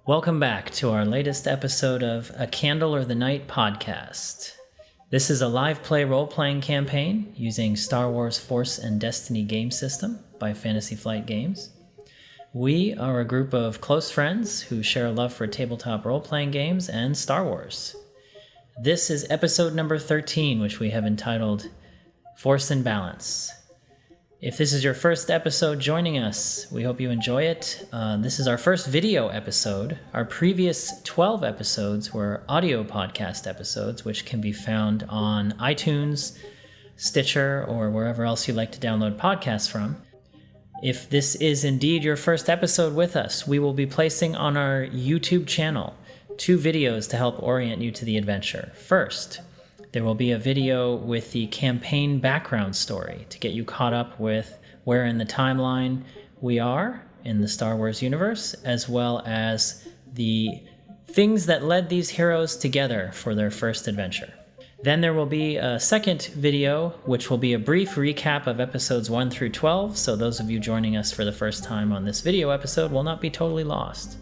Welcome back to our latest episode of A Candle or the Night podcast. This is a live play role-playing campaign using Star Wars Force and Destiny game system by Fantasy Flight Games. We are a group of close friends who share a love for tabletop role-playing games and Star Wars. This is episode number 13, which we have entitled Force and Balance. If this is your first episode joining us, we hope you enjoy it. This is our first video episode. Our previous 12 episodes were audio podcast episodes, which can be found on iTunes, Stitcher, or wherever else you like to download podcasts from. If this is indeed your first episode with us, we will be placing on our YouTube channel 2 videos to help orient you to the adventure. First, there will be a video with the campaign background story to get you caught up with where in the timeline we are in the Star Wars universe, as well as the things that led these heroes together for their first adventure. Then there will be a second video, which will be a brief recap of episodes 1 through 12, so those of you joining us for the first time on this video episode will not be totally lost.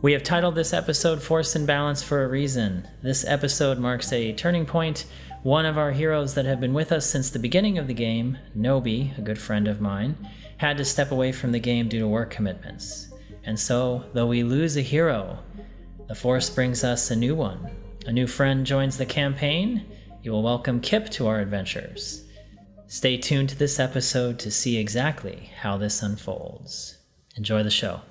We have titled this episode Force and Balance for a reason. This episode marks a turning point. One of our heroes that have been with us since the beginning of the game, Nobi, a good friend of mine, had to step away from the game due to work commitments. And so, though we lose a hero, the Force brings us a new one. A new friend joins the campaign. You will welcome Kip to our adventures. Stay tuned to this episode to see exactly how this unfolds. Enjoy the show.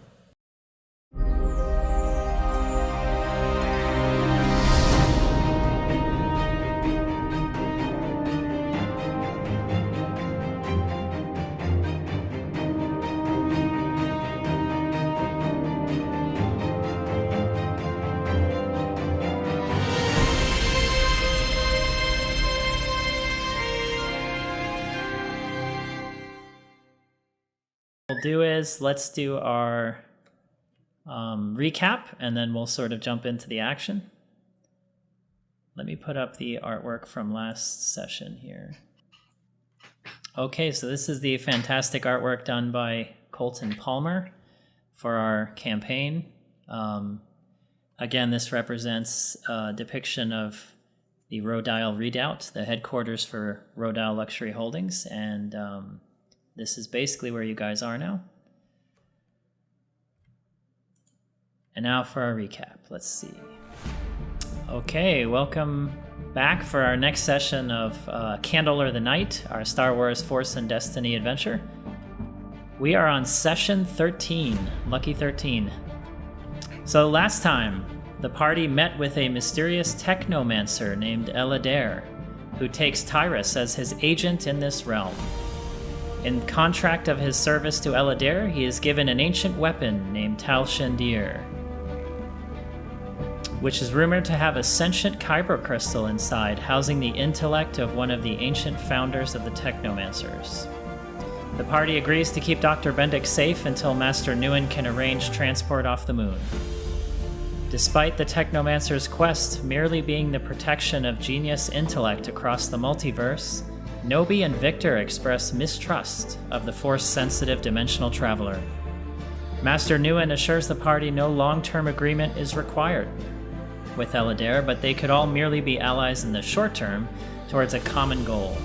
Let's do our recap, and then we'll sort of jump into the action. Let me put up the artwork from last session here. Okay, so this is the fantastic artwork done by Colton Palmer for our campaign. Again, this represents a depiction of the Rodile Redoubt, the headquarters for Rodile Luxury Holdings, and this is basically where you guys are now. And now for our recap. Let's see. Okay, welcome back for our next session of Candle or the Night, our Star Wars Force and Destiny adventure. We are on session 13, lucky 13. So last time, the party met with a mysterious technomancer named Elader, who takes Tyrus as his agent in this realm. In contract of his service to Elader, he is given an ancient weapon named Tal Shendir, which is rumored to have a sentient kyber crystal inside, housing the intellect of one of the ancient founders of the Technomancers. The party agrees to keep Dr. Bendick safe until Master Newen can arrange transport off the moon. Despite the Technomancer's quest merely being the protection of genius intellect across the multiverse, Nobi and Victor express mistrust of the Force-sensitive dimensional traveler. Master Newen assures the party no long-term agreement is required with Elader, but they could all merely be allies in the short term towards a common goal.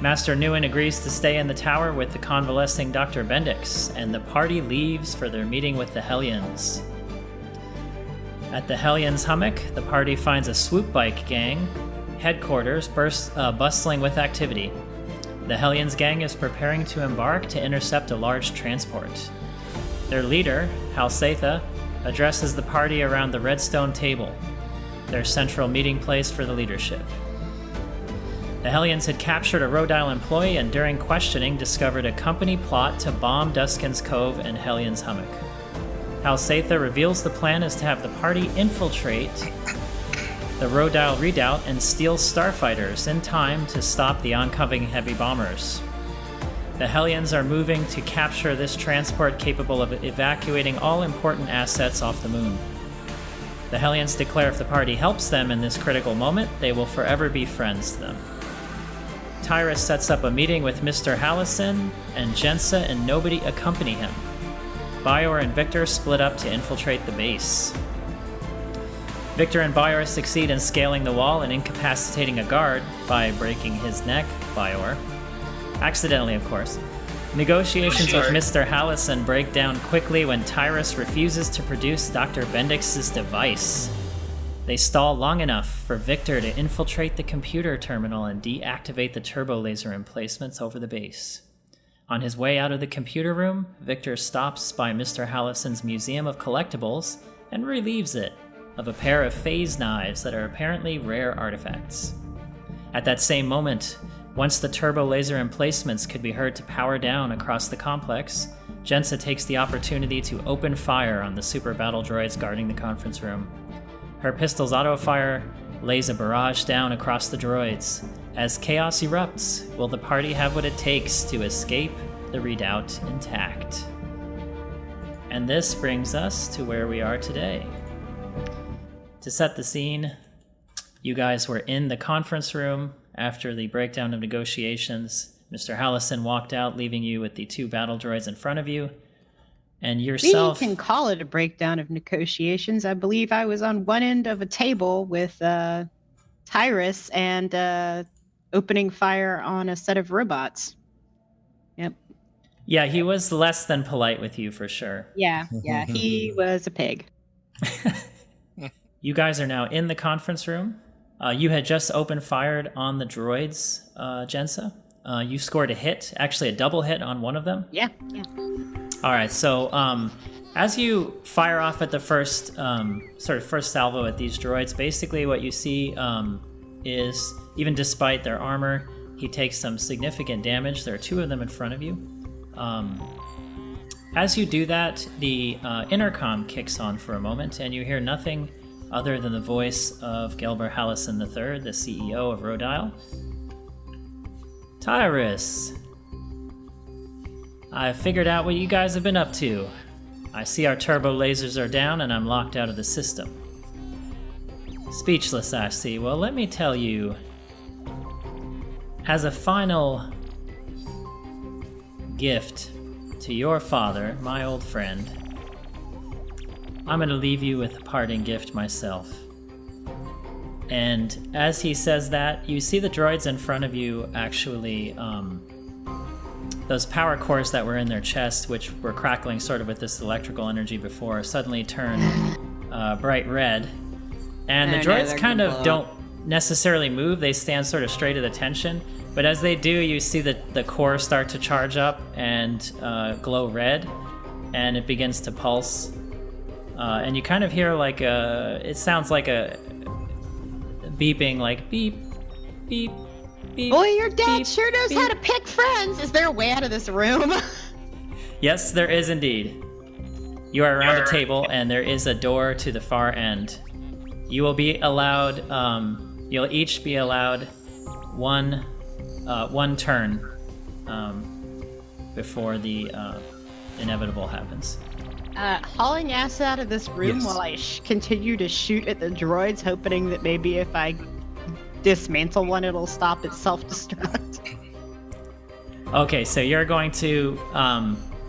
Master Newen agrees to stay in the tower with the convalescing Dr. Bendix, and the party leaves for their meeting with the Hellions. At the Hellions' hummock, the party finds a swoop bike gang headquarters bustling with activity. The Hellions gang is preparing to embark to intercept a large transport. Their leader, Halsetha, addresses the party around the Redstone table, their central meeting place for the leadership. The Hellions had captured a Rodile employee and during questioning discovered a company plot to bomb Duskin's Cove and Hellions' Hummock. Halsetha reveals the plan is to have the party infiltrate the Rodile Redoubt and steal starfighters in time to stop the oncoming heavy bombers. The Hellions are moving to capture this transport capable of evacuating all important assets off the moon. The Hellions declare if the party helps them in this critical moment, they will forever be friends to them. Tyrus sets up a meeting with Mr. Hallison, and Jensa and nobody accompany him. Bior and Victor split up to infiltrate the base. Victor and Bior succeed in scaling the wall and incapacitating a guard by breaking his neck, Bior. Accidentally, of course. Negotiations with Mr. Hallison break down quickly when Tyrus refuses to produce Dr. Bendix's device. They stall long enough for Victor to infiltrate the computer terminal and deactivate the turbo laser emplacements over the base. On his way out of the computer room, Victor stops by Mr. Hallison's Museum of Collectibles and relieves it of a pair of phase knives that are apparently rare artifacts. At that same moment, once the turbo laser emplacements could be heard to power down across the complex, Jensa takes the opportunity to open fire on the super battle droids guarding the conference room. Her pistol's auto-fire lays a barrage down across the droids. As chaos erupts, will the party have what it takes to escape the redoubt intact? And this brings us to where we are today. To set the scene, you guys were in the conference room after the breakdown of negotiations. Mr. Hallison walked out, leaving you with the 2 battle droids in front of you. And yourself... We can call it a breakdown of negotiations. I believe I was on one end of a table with Tyrus and opening fire on a set of robots. Yep. Yeah, he was less than polite with you for sure. Yeah, he was a pig. You guys are now in the conference room. You had just opened fired on the droids, Jensa. You scored a hit, actually a double hit on one of them. Yeah. All right, so as you fire off at the first first salvo at these droids, basically what you see is, even despite their armor, he takes some significant damage. There are 2 of them in front of you. As you do that, the intercom kicks on for a moment, and you hear nothing other than the voice of Gelber Hallison III, the CEO of Rodile. Tyrus, I've figured out what you guys have been up to. I see our turbo lasers are down and I'm locked out of the system. Speechless, I see. Well, let me tell you, as a final gift to your father, my old friend, I'm going to leave you with a parting gift myself. And as he says that, you see the droids in front of you actually, those power cores that were in their chest, which were crackling sort of with this electrical energy before, suddenly turn bright red. And the droids kind of don't necessarily move, they stand sort of straight at attention. But as they do, you see the core start to charge up and glow red, and it begins to pulse. And you kind of hear like it sounds like a beeping, like beep, beep, beep. Boy, your dad beep, sure knows beep. how to pick friends. Is there a way out of this room? Yes, there is indeed. You are around a table, and there is a door to the far end. You will be allowed, you'll each be allowed one turn before the inevitable happens. Hauling ass out of this room while I continue to shoot at the droids, hoping that maybe if I dismantle one, it'll stop its self-destruct. Okay, so you're going to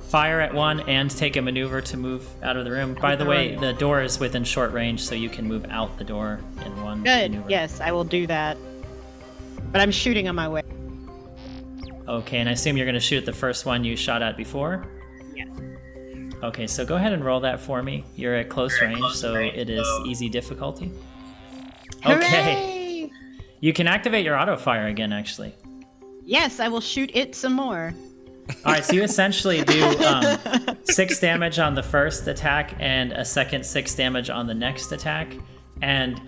fire at one and take a maneuver to move out of the room. By the way, the door is within short range, so you can move out the door in one maneuver. Yes, I will do that. But I'm shooting on my way. Okay, and I assume you're going to shoot at the first one you shot at before? Yes. Okay, so go ahead and roll that for me. You're at close range, so it is easy difficulty. Okay. Hooray! You can activate your auto fire again, actually. Yes, I will shoot it some more. All right, so you essentially do 6 damage on the first attack and a second 6 damage on the next attack. And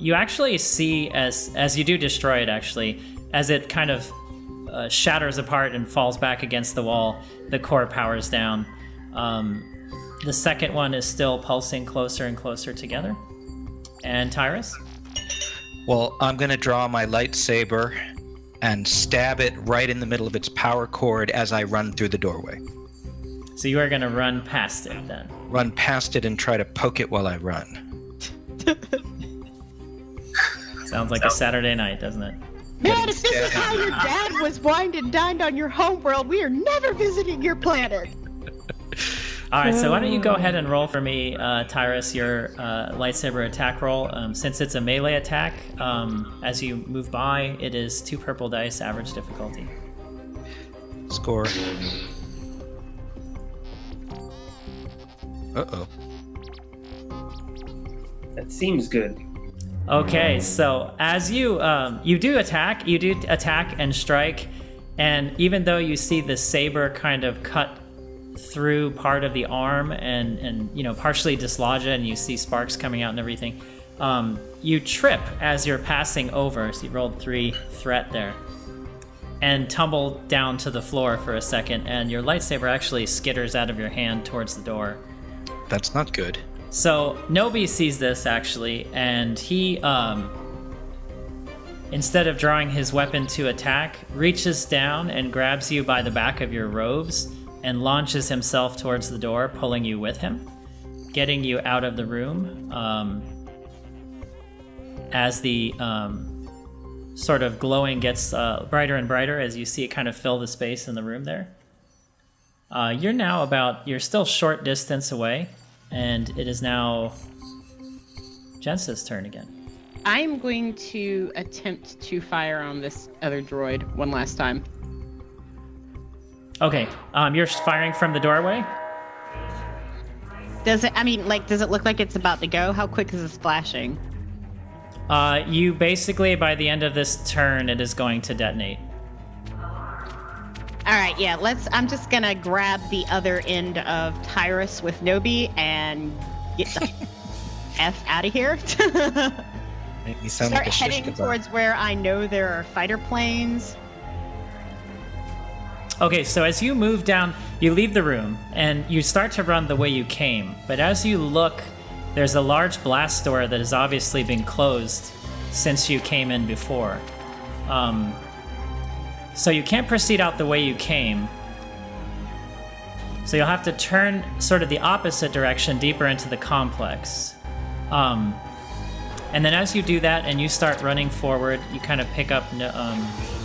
you actually see, as you do destroy it, actually, as it kind of shatters apart and falls back against the wall, the core powers down. The second one is still pulsing closer and closer together. And Tyrus? Well, I'm going to draw my lightsaber and stab it right in the middle of its power cord as I run through the doorway. So you are going to run past it then? Run past it and try to poke it while I run. Sounds like a Saturday night, doesn't it? Man, if this is how your dad was wined and dined on your homeworld, we are never visiting your planet. All right, so why don't you go ahead and roll for me, Tyrus, your lightsaber attack roll. Since it's a melee attack, as you move by, it is 2 purple dice, average difficulty. Score. Uh-oh. That seems good. Okay, so as you do attack and strike, and even though you see the saber kind of cut through part of the arm and partially dislodge it, and you see sparks coming out and everything, you trip as you're passing over. So you rolled 3 threat there, and tumble down to the floor for a second, and your lightsaber actually skitters out of your hand towards the door. That's not good. So Nobi sees this actually, and he, instead of drawing his weapon to attack, reaches down and grabs you by the back of your robes and launches himself towards the door, pulling you with him, getting you out of the room. As the sort of glowing gets brighter and brighter as you see it kind of fill the space in the room there. You're still short distance away, and it is now Jensa's turn again. I'm going to attempt to fire on this other droid one last time. Okay, you're firing from the doorway? Does it look like it's about to go? How quick is the splashing? You basically, by the end of this turn, it is going to detonate. All right, yeah, I'm just gonna grab the other end of Tyrus with Nobi and get the F out of here. Make me sound Start like a heading shish kebab. towards where I know there are fighter planes. Okay, so as you move down, you leave the room, and you start to run the way you came. But as you look, there's a large blast door that has obviously been closed since you came in before. So you can't proceed out the way you came. So you'll have to turn sort of the opposite direction, deeper into the complex. And then as you do that and you start running forward, you kind of pick up,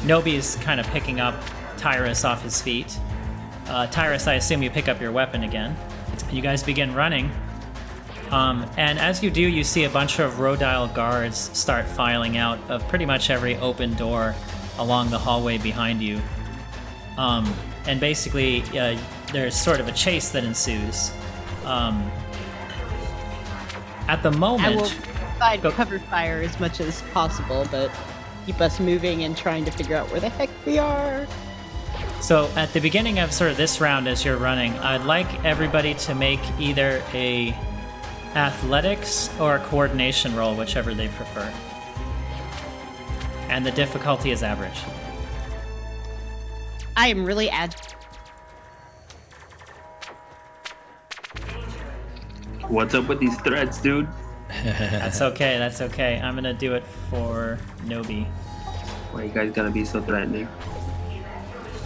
Nobi's kind of picking up Tyrus off his feet. Tyrus, I assume you pick up your weapon again. You guys begin running. And as you do, you see a bunch of Rodile guards start filing out of pretty much every open door along the hallway behind you. And basically, there's sort of a chase that ensues. At the moment... I will provide cover fire as much as possible, but keep us moving and trying to figure out where the heck we are. So at the beginning of sort of this round as you're running, I'd like everybody to make either a athletics or a coordination roll, whichever they prefer. And the difficulty is average. I am really What's up with these threats, dude? That's okay, that's okay. I'm gonna do it for Nobi. Why you guys gonna be so threatening?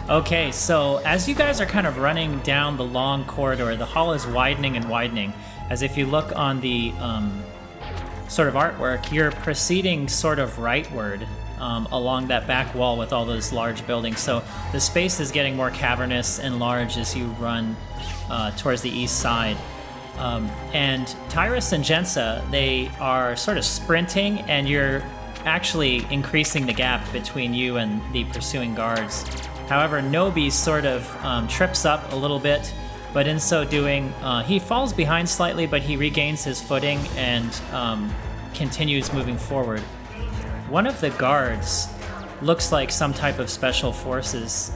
Okay, so as you guys are kind of running down the long corridor, the hall is widening and widening. As if you look on the sort of artwork, you're proceeding sort of rightward along that back wall with all those large buildings. So the space is getting more cavernous and large as you run towards the east side. And Tyrus and Jensa, they are sort of sprinting, and you're actually increasing the gap between you and the pursuing guards. However, Nobi sort of trips up a little bit, but in so doing, he falls behind slightly, but he regains his footing and continues moving forward. One of the guards looks like some type of special forces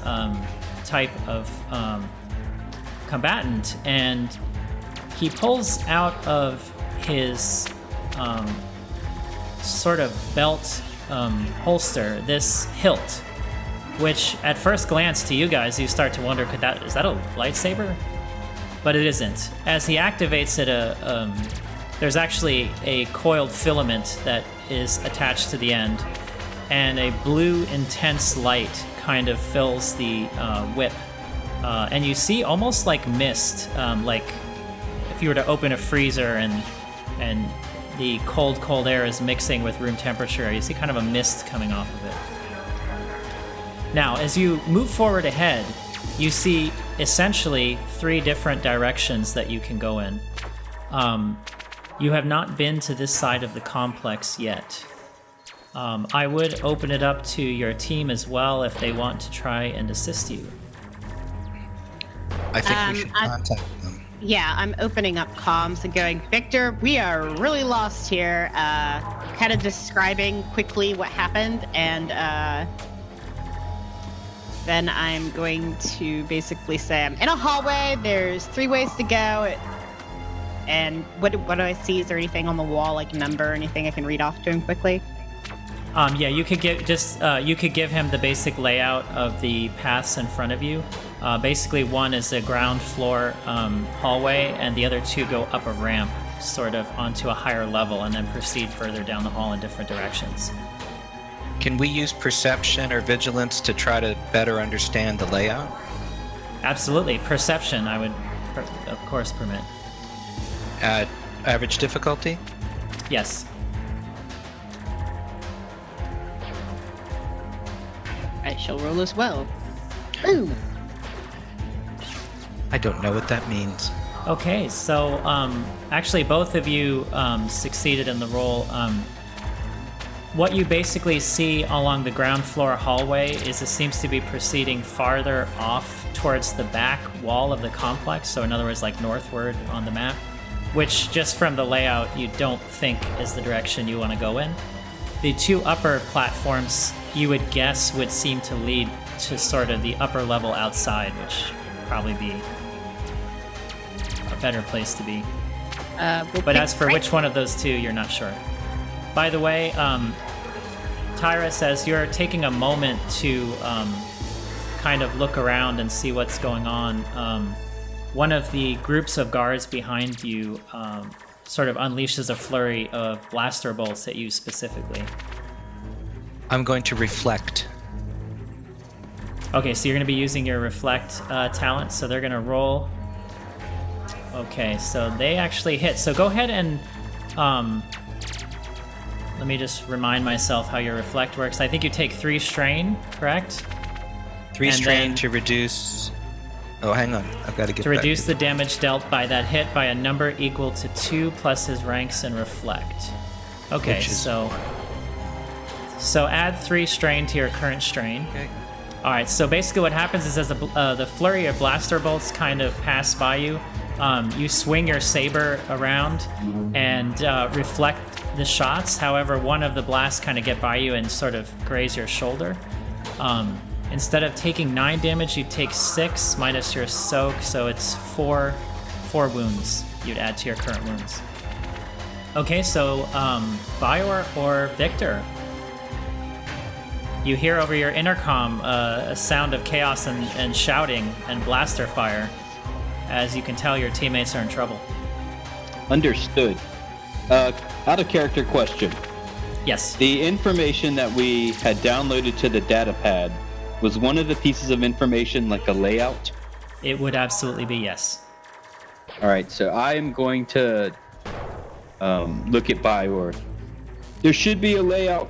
type of combatant, and he pulls out of his sort of belt holster this hilt, which at first glance to you guys, you start to wonder, is that a lightsaber? But it isn't. As he activates it, there's actually a coiled filament that is attached to the end, and a blue intense light kind of fills the whip. And you see almost like mist, like if you were to open a freezer and the cold air is mixing with room temperature, you see kind of a mist coming off of it. Now, as you move forward ahead, you see essentially 3 different directions that you can go in. You have not been to this side of the complex yet. I would open it up to your team as well if they want to try and assist you. I think we should contact them. Yeah, I'm opening up comms and going, Victor, we are really lost here. Kind of describing quickly what happened, and then I'm going to basically say I'm in a hallway. There's 3 ways to go. And what do I see? Is there anything on the wall, like number or anything I can read off to him quickly? Yeah, you could give him the basic layout of the paths in front of you. Basically, one is a ground floor hallway, and the other 2 go up a ramp, sort of onto a higher level, and then proceed further down the hall in different directions. Can we use perception or vigilance to try to better understand the layout? Absolutely, perception. I would, of course, permit. Average difficulty? Yes. I shall roll as well. Boom. I don't know what that means. Okay, so actually both of you succeeded in the roll. What you basically see along the ground floor hallway is it seems to be proceeding farther off towards the back wall of the complex, so in other words, like northward on the map, which just from the layout you don't think is the direction you want to go in. The 2 upper platforms you would guess would seem to lead to sort of the upper level outside, which would probably be a better place to be. But as for which one of those 2, you're not sure. By the way, Tyra says you're taking a moment to kind of look around and see what's going on. One of the groups of guards behind you sort of unleashes a flurry of blaster bolts at you specifically. I'm going to reflect. Okay, so you're going to be using your reflect talent, so they're going to roll. Okay, so they actually hit. So go ahead and let me just remind myself how your reflect works. I think you take 3 strain, correct? 3 And strain then- to reduce. Oh, hang on. I've got to get To back reduce the damage dealt by that hit by a number equal to 2 plus his ranks in reflect. Okay, Which is so add 3 strain to your current strain. Okay. All right, so basically what happens is as the flurry of blaster bolts kind of pass by you, you swing your saber around and reflect the shots. However, one of the blasts kind of get by you and sort of graze your shoulder. Instead of taking 9 damage, you take 6 minus your soak, so it's 4 wounds you'd add to your current wounds. Okay, so Bior or Victor? You hear over your intercom a sound of chaos and shouting and blaster fire. As you can tell, your teammates are in trouble. Understood. Out of character question. Yes. The information that we had downloaded to the data pad, was one of the pieces of information like a layout? It would absolutely be yes. All right, so I am going to look at Bior. There should be a layout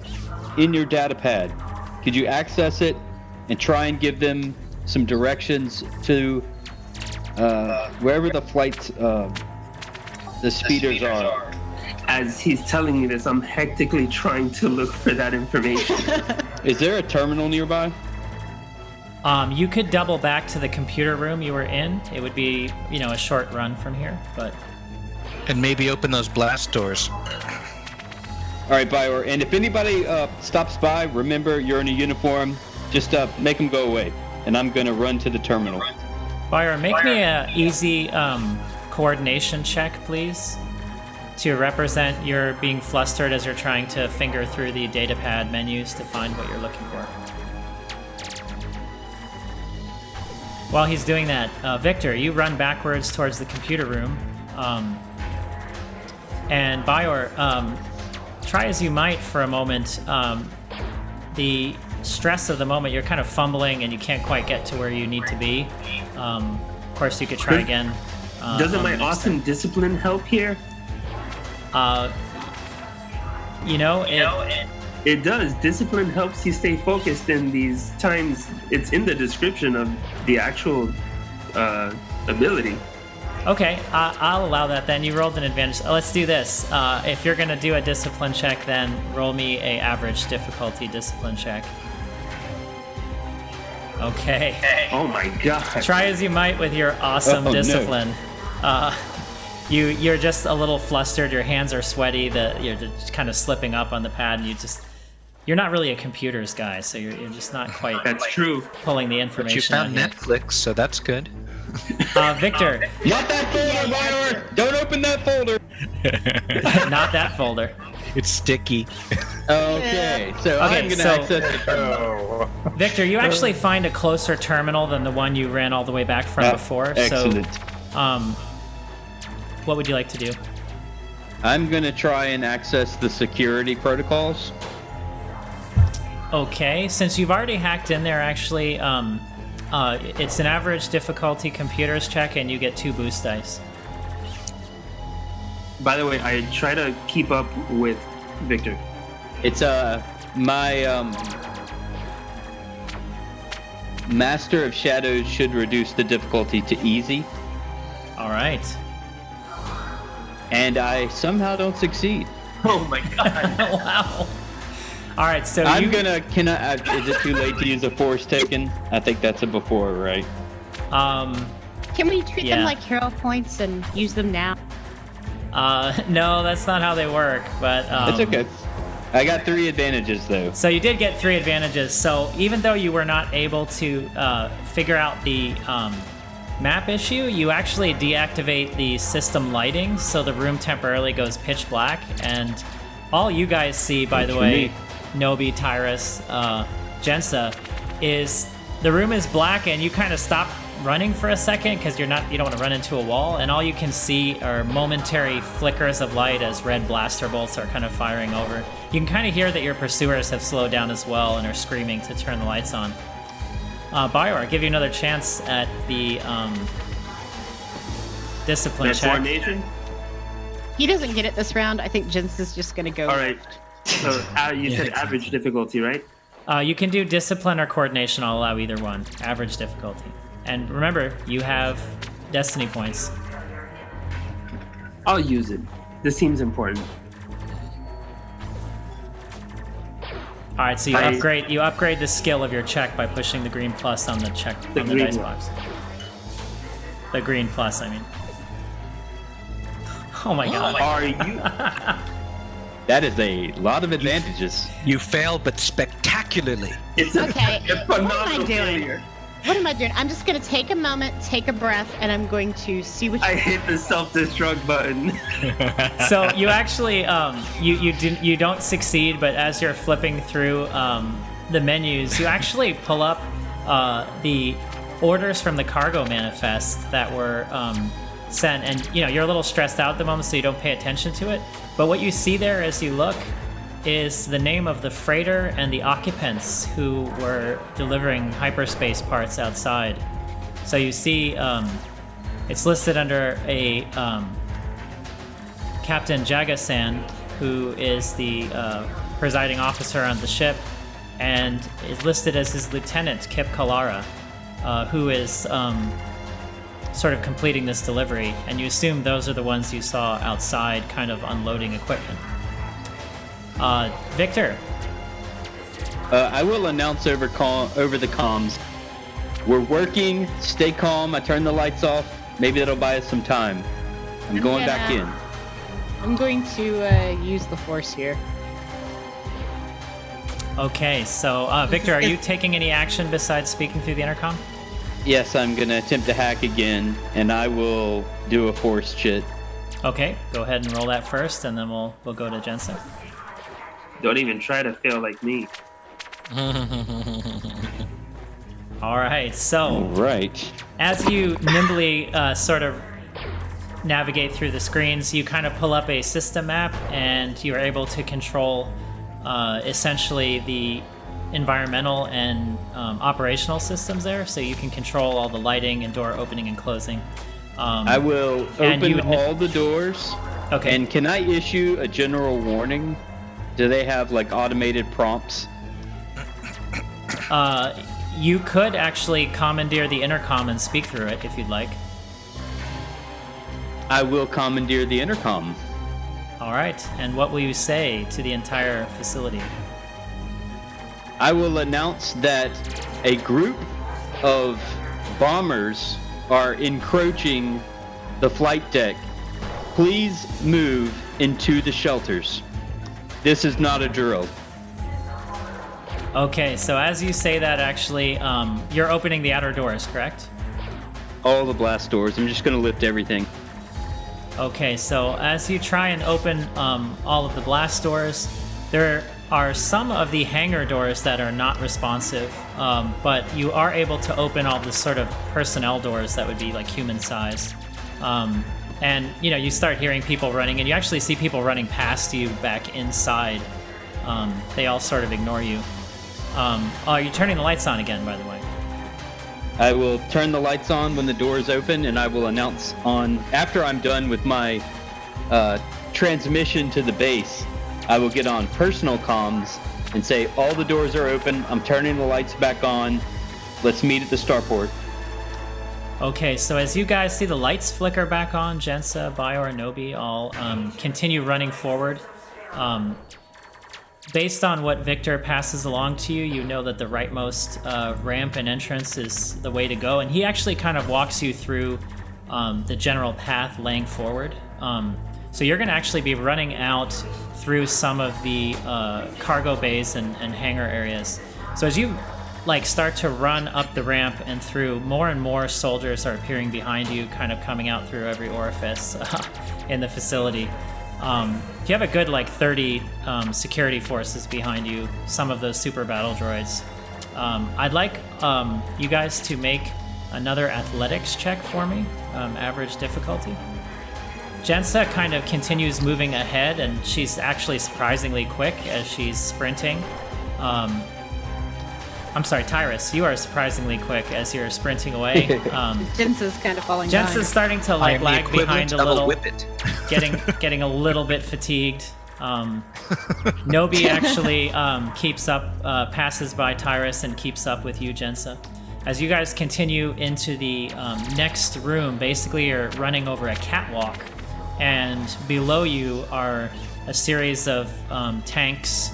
in your data pad. Could you access it and try and give them some directions to wherever the flights, the speeders are? As he's telling me this, I'm hectically trying to look for that information. Is there a terminal nearby? You could double back to the computer room you were in. It would be, a short run from here, but... And maybe open those blast doors. All right, Bior. And if anybody stops by, remember you're in a uniform. Just make them go away. And I'm going to run to the terminal. Byron, make me a easy coordination check, please, to represent your being flustered as you're trying to finger through the datapad menus to find what you're looking for. While he's doing that, Victor, you run backwards towards the computer room. And Bior, try as you might for a moment, the stress of the moment, you're kind of fumbling and you can't quite get to where you need to be. Of course, you could try again. Doesn't my awesome discipline help here? It does. Discipline helps you stay focused in these times. It's in the description of the actual ability. Okay, I'll allow that then. You rolled an advantage. Let's do this. If you're going to do a discipline check, then roll me a average difficulty discipline check. Okay. Oh my god. Try as you might with your awesome Oh, no. discipline. You're just a little flustered. Your hands are sweaty. You're just kind of slipping up on the pad, and you're not really a computers guy, so you're just not quite That's true. pulling the But information you found out Netflix, so that's good. here. Victor, Not that folder, Bioware! Don't open that folder! not that folder. It's sticky. Okay, so Okay, I'm gonna so- access the terminal. Victor, you actually find a closer terminal than the one you ran all the way back from before. Excellent. So, what would you like to do? I'm gonna try and access the security protocols. Okay, since you've already hacked in there, actually, it's an average difficulty computers check, and you get 2 boost dice. By the way, I try to keep up with Victor. It's my Master of Shadows should reduce the difficulty to easy, All right. and I somehow don't succeed. Oh my god. Wow. All right, so I'm you gonna. Is it too late to use a force token? I think that's a before, right? Can we treat Yeah. them like hero points and use them now? no, that's not how they work. But It's okay. I got 3 advantages though. So you did get 3 advantages. So even though you were not able to figure out the map issue, you actually deactivate the system lighting, so the room temporarily goes pitch black. And all you guys see, by the for way, me. Nobi, Tyrus, Jensa, is the room is black, and you kind of stop running for a second because you don't want to run into a wall, and all you can see are momentary flickers of light as red blaster bolts are kind of firing over. You can kind of hear that your pursuers have slowed down as well and are screaming to turn the lights on. Bioware, I'll give you another chance at the discipline That's check. coordination? He doesn't get it this round. I think Jens is just gonna go. All right. So you said average difficulty, right? You can do discipline or coordination. I'll allow either one. Average difficulty. And remember, you have destiny points. I'll use it. This seems important. All right, so you upgrade the skill of your check by pushing the green plus on the check The on the green dice one. box. The green plus, I mean. Oh my god. Are you? That is a lot of advantages. You failed, but spectacularly. It's a, Okay, a what am I phenomenal doing? failure. What am I doing? I'm just gonna take a moment, take a breath, and I'm going to see what. I hit the self-destruct button. So you actually you don't succeed, but as you're flipping through the menus, you actually pull up the orders from the cargo manifest that were sent, and you're a little stressed out at the moment, so you don't pay attention to it. But what you see there as you look is the name of the freighter and the occupants who were delivering hyperspace parts outside. So you see it's listed under a Captain Jagasan, who is the presiding officer on the ship, and is listed as his lieutenant, Kip Kalara, who is sort of completing this delivery. And you assume those are the ones you saw outside kind of unloading equipment. Victor, I will announce over the comms. We're working. Stay calm. I turn the lights off. Maybe that'll buy us some time. I'm going back in. I'm going to use the force here. okay, so Victor, are you taking any action besides speaking through the intercom? Yes, I'm gonna attempt to hack again, and I will do a force chit. Okay, go ahead and roll that first, and then we'll go to Jensen. Don't even try to fail like me. All right, so Right. as you nimbly sort of navigate through the screens, you kind of pull up a system map, and you're able to control essentially the environmental and operational systems there, so you can control all the lighting and door opening and closing. I will And open you would- all the doors. Okay. And can I issue a general warning Do they have like automated prompts? You could actually commandeer the intercom and speak through it if you'd like. I will commandeer the intercom. All right. And what will you say to the entire facility? I will announce that a group of bombers are encroaching the flight deck. Please move into the shelters. This is not a drill. Okay, so as you say that, actually, you're opening the outer doors, correct? All the blast doors. I'm just going to lift everything. Okay, so as you try and open all of the blast doors, there are some of the hangar doors that are not responsive, but you are able to open all the sort of personnel doors that would be like human-sized. And, you know, you start hearing people running, and you actually see people running past you back inside. They all sort of ignore you. Oh, you're turning the lights on again, by the way. I will turn the lights on when the doors open, and I will announce after I'm done with my transmission to the base, I will get on personal comms and say, all the doors are open, I'm turning the lights back on, let's meet at the starport. Okay, so as you guys see the lights flicker back on, Jensa, Bior, and Nobi all continue running forward. Based on what Victor passes along to you, you know that the rightmost ramp and entrance is the way to go, and he actually kind of walks you through the general path laying forward. So you're going to actually be running out through some of the cargo bays and hangar areas. So as you start to run up the ramp and through, more and more soldiers are appearing behind you, kind of coming out through every orifice in the facility. You have a good 30 security forces behind you, some of those super battle droids. I'd like you guys to make another athletics check for me, average difficulty. Jensa kind of continues moving ahead, and she's actually surprisingly quick as she's sprinting. I'm sorry, Tyrus, you are surprisingly quick as you're sprinting away. Jensa's kind of falling behind. Jensa's starting to lag behind a little, getting a little bit fatigued. Nobi actually keeps up, passes by Tyrus and keeps up with you, Jensa. As you guys continue into the next room, basically you're running over a catwalk, and below you are a series of tanks.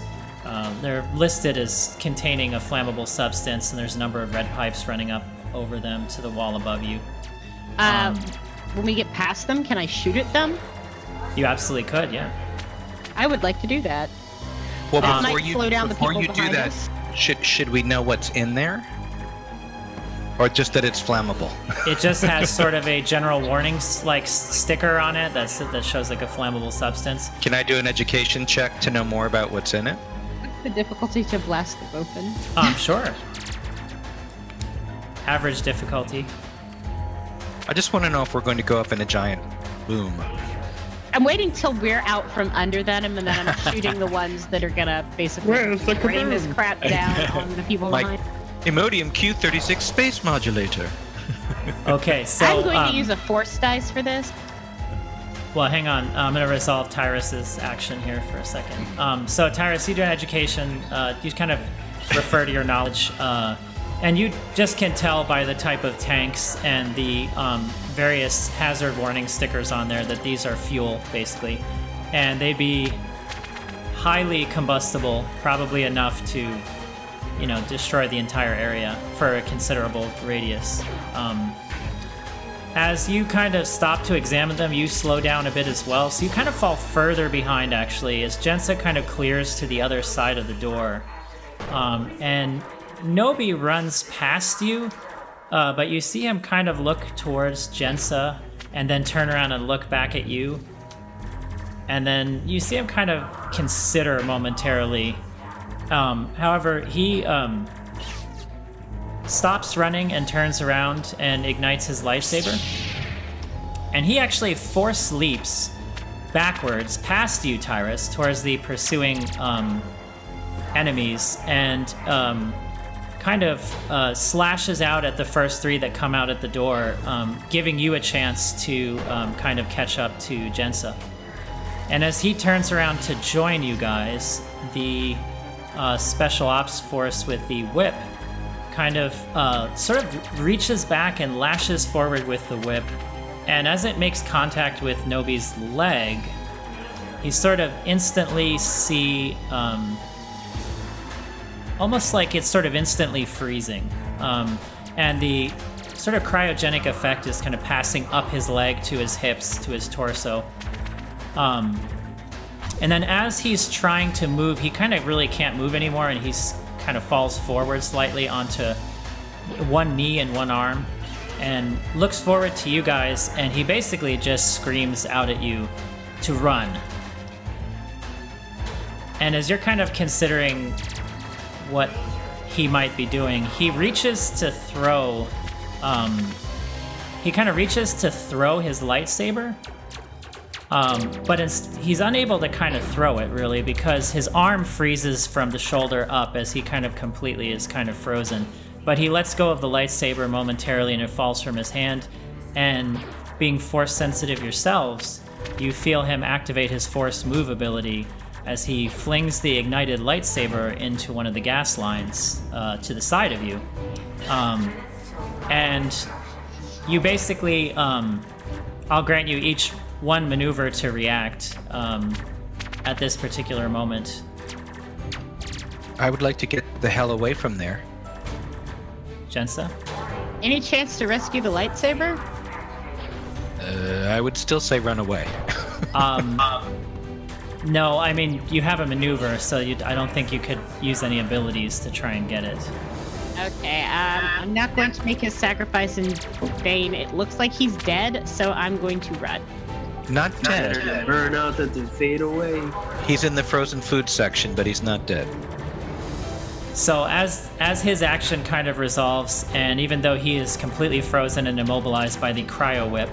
They're listed as containing a flammable substance, and there's a number of red pipes running up over them to the wall above you. When we get past them, can I shoot at them? You absolutely could, yeah. I would like to do that. Well, That before might you, slow down the before people you do behind that, us. should we know what's in there? Or just that it's flammable? It just has sort of a general warning sticker on it that shows a flammable substance. Can I do an education check to know more about what's in it? What's the difficulty to blast them open? Sure. Average difficulty. I just want to know if we're going to go up in a giant boom. I'm waiting till we're out from under them, and then I'm shooting the ones that are gonna basically Where's the rain this kaboom? crap down on the people Like behind. Imodium Q36 space modulator. Okay, so I'm going to use a force dice for this. well, hang on. I'm going to resolve Tyrus's action here for a second. So, Tyrus, you do an education. You kind of refer to your knowledge, and you just can tell by the type of tanks and the various hazard warning stickers on there that these are fuel, basically. And they'd be highly combustible, probably enough to, destroy the entire area for a considerable radius. As you kind of stop to examine them, you slow down a bit as well, so you kind of fall further behind, actually, as Jensa kind of clears to the other side of the door. And Nobi runs past you, but you see him kind of look towards Jensa and then turn around and look back at you. And then you see him kind of consider momentarily. However, he stops running and turns around and ignites his lightsaber. And he actually force leaps backwards past you, Tyrus, towards the pursuing enemies, and kind of slashes out at the first three that come out at the door, giving you a chance to kind of catch up to Jensa. And as he turns around to join you guys, the special ops force with the whip kind of sort of reaches back and lashes forward with the whip. And as it makes contact with Nobi's leg, you sort of instantly see almost like it's sort of instantly freezing. And the sort of cryogenic effect is kind of passing up his leg to his hips, to his torso. And then as he's trying to move, he kind of really can't move anymore, and he's kind of falls forward slightly onto one knee and one arm and looks forward to you guys, and he basically just screams out at you to run. And as you're kind of considering what he might be doing, he reaches to throw he kind of reaches to throw his lightsaber, but he's unable to kind of throw it really because his arm freezes from the shoulder up as he kind of completely is kind of frozen. But he lets go of the lightsaber momentarily and it falls from his hand. And being force sensitive yourselves, you feel him activate his force move ability as he flings the ignited lightsaber into one of the gas lines to the side of you. And you basically, I'll grant you each one maneuver to react at this particular moment. I would like to get the hell away from there. Jensa? Any chance to rescue the lightsaber? I would still say run away. No, I mean, you have a maneuver, so I don't think you could use any abilities to try and get it. Okay, I'm not going to make his sacrifice in vain. It looks like he's dead, so I'm going to run. Not Better dead. to burn out than to fade away. He's in the frozen food section, but he's not dead. So as his action kind of resolves, and even though he is completely frozen and immobilized by the cryo whip,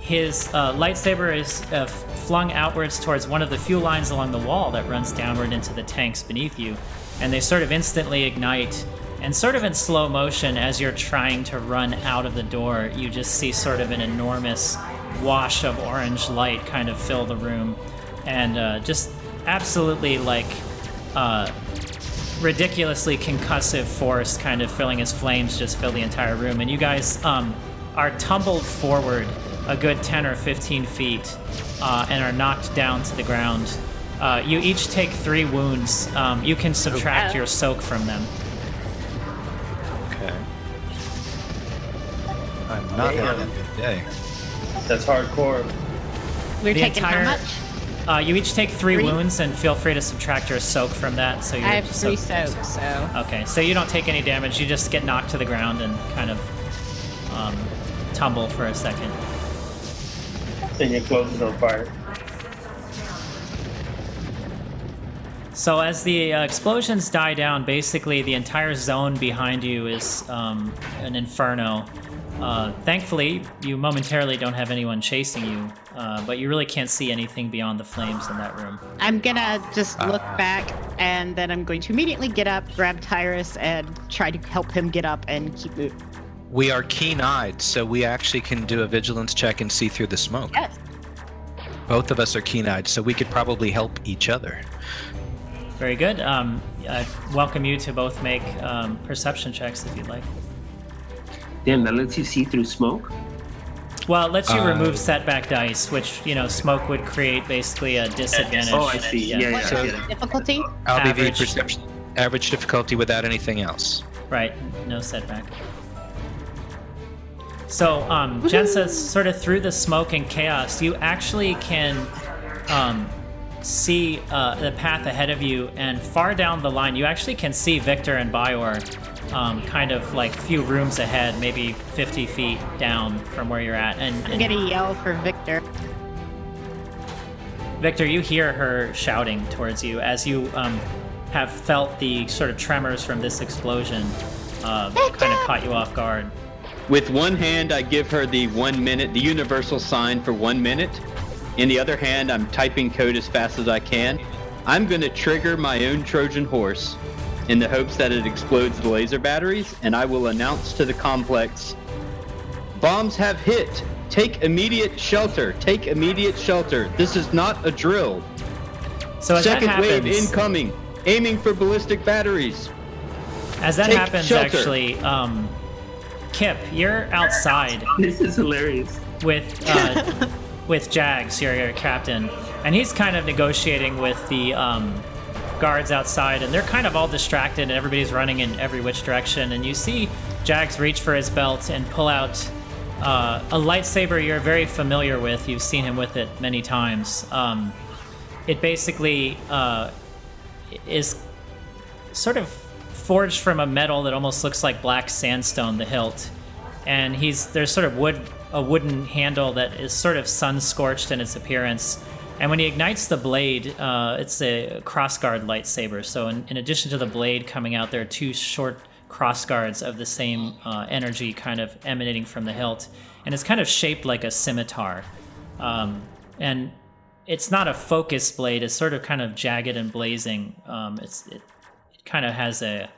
his lightsaber is flung outwards towards one of the fuel lines along the wall that runs downward into the tanks beneath you, and they sort of instantly ignite. And sort of in slow motion, as you're trying to run out of the door, you just see sort of an enormous wash of orange light kind of fill the room, and just absolutely like ridiculously concussive force kind of filling as flames just fill the entire room. And you guys are tumbled forward a good 10 or 15 feet and are knocked down to the ground. You each take 3 wounds. You can subtract your soak from them. Okay. I'm not having a good day. That's hardcore. We're The taking entire- how much? You each take 3 3? wounds, and feel free to subtract your soak from that. So you're I have 3 soaks, so... Okay, so you don't take any damage. You just get knocked to the ground and kind of tumble for a second. And your clothes is on fire. So as the explosions die down, basically the entire zone behind you is an inferno. Thankfully, you momentarily don't have anyone chasing you, but you really can't see anything beyond the flames in that room. I'm gonna just look back, and then I'm going to immediately get up, grab Tyrus, and try to help him get up and keep moving. We are keen-eyed, so we actually can do a vigilance check and see through the smoke. Yes. Both of us are keen-eyed, so we could probably help each other. Very good. I welcome you to both make perception checks if you'd like. Damn, that lets you see through smoke? Well, it lets you remove setback dice, which, smoke would create basically a disadvantage. Oh, I see. Yeah, What's yeah, the yeah. difficulty? I'll be the Average. perception average difficulty without anything else. Right, no setback. So, Jensa, sort of through the smoke and chaos, you actually can see the path ahead of you, and far down the line, you actually can see Victor and Bior kind of like a few rooms ahead, maybe 50 feet down from where you're at. I'm And gonna yell for Victor. Victor, you hear her shouting towards you as you have felt the sort of tremors from this explosion kind of caught you off guard. With one hand, I give her the 1 minute, the universal sign for 1 minute. In the other hand, I'm typing code as fast as I can. I'm going to trigger my own Trojan horse in the hopes that it explodes the laser batteries, and I will announce to the complex, bombs have hit take immediate shelter. Take immediate shelter. This is not a drill. So as Second that happens, wave incoming. Aiming for ballistic batteries. as that take happens, shelter. actually, Kip, you're outside This is hilarious. with Jags, your captain, and he's kind of negotiating with the guards outside, and they're kind of all distracted, and everybody's running in every which direction. And you see Jags reach for his belt and pull out a lightsaber you're very familiar with. You've seen him with it many times. It basically is sort of forged from a metal that almost looks like black sandstone, the hilt. And there's sort of a wooden handle that is sort of sun-scorched in its appearance. And when he ignites the blade, it's a crossguard lightsaber. So in addition to the blade coming out, there are two short crossguards of the same energy kind of emanating from the hilt. And it's kind of shaped like a scimitar. And it's not a focus blade. It's sort of kind of jagged and blazing. It kind of has a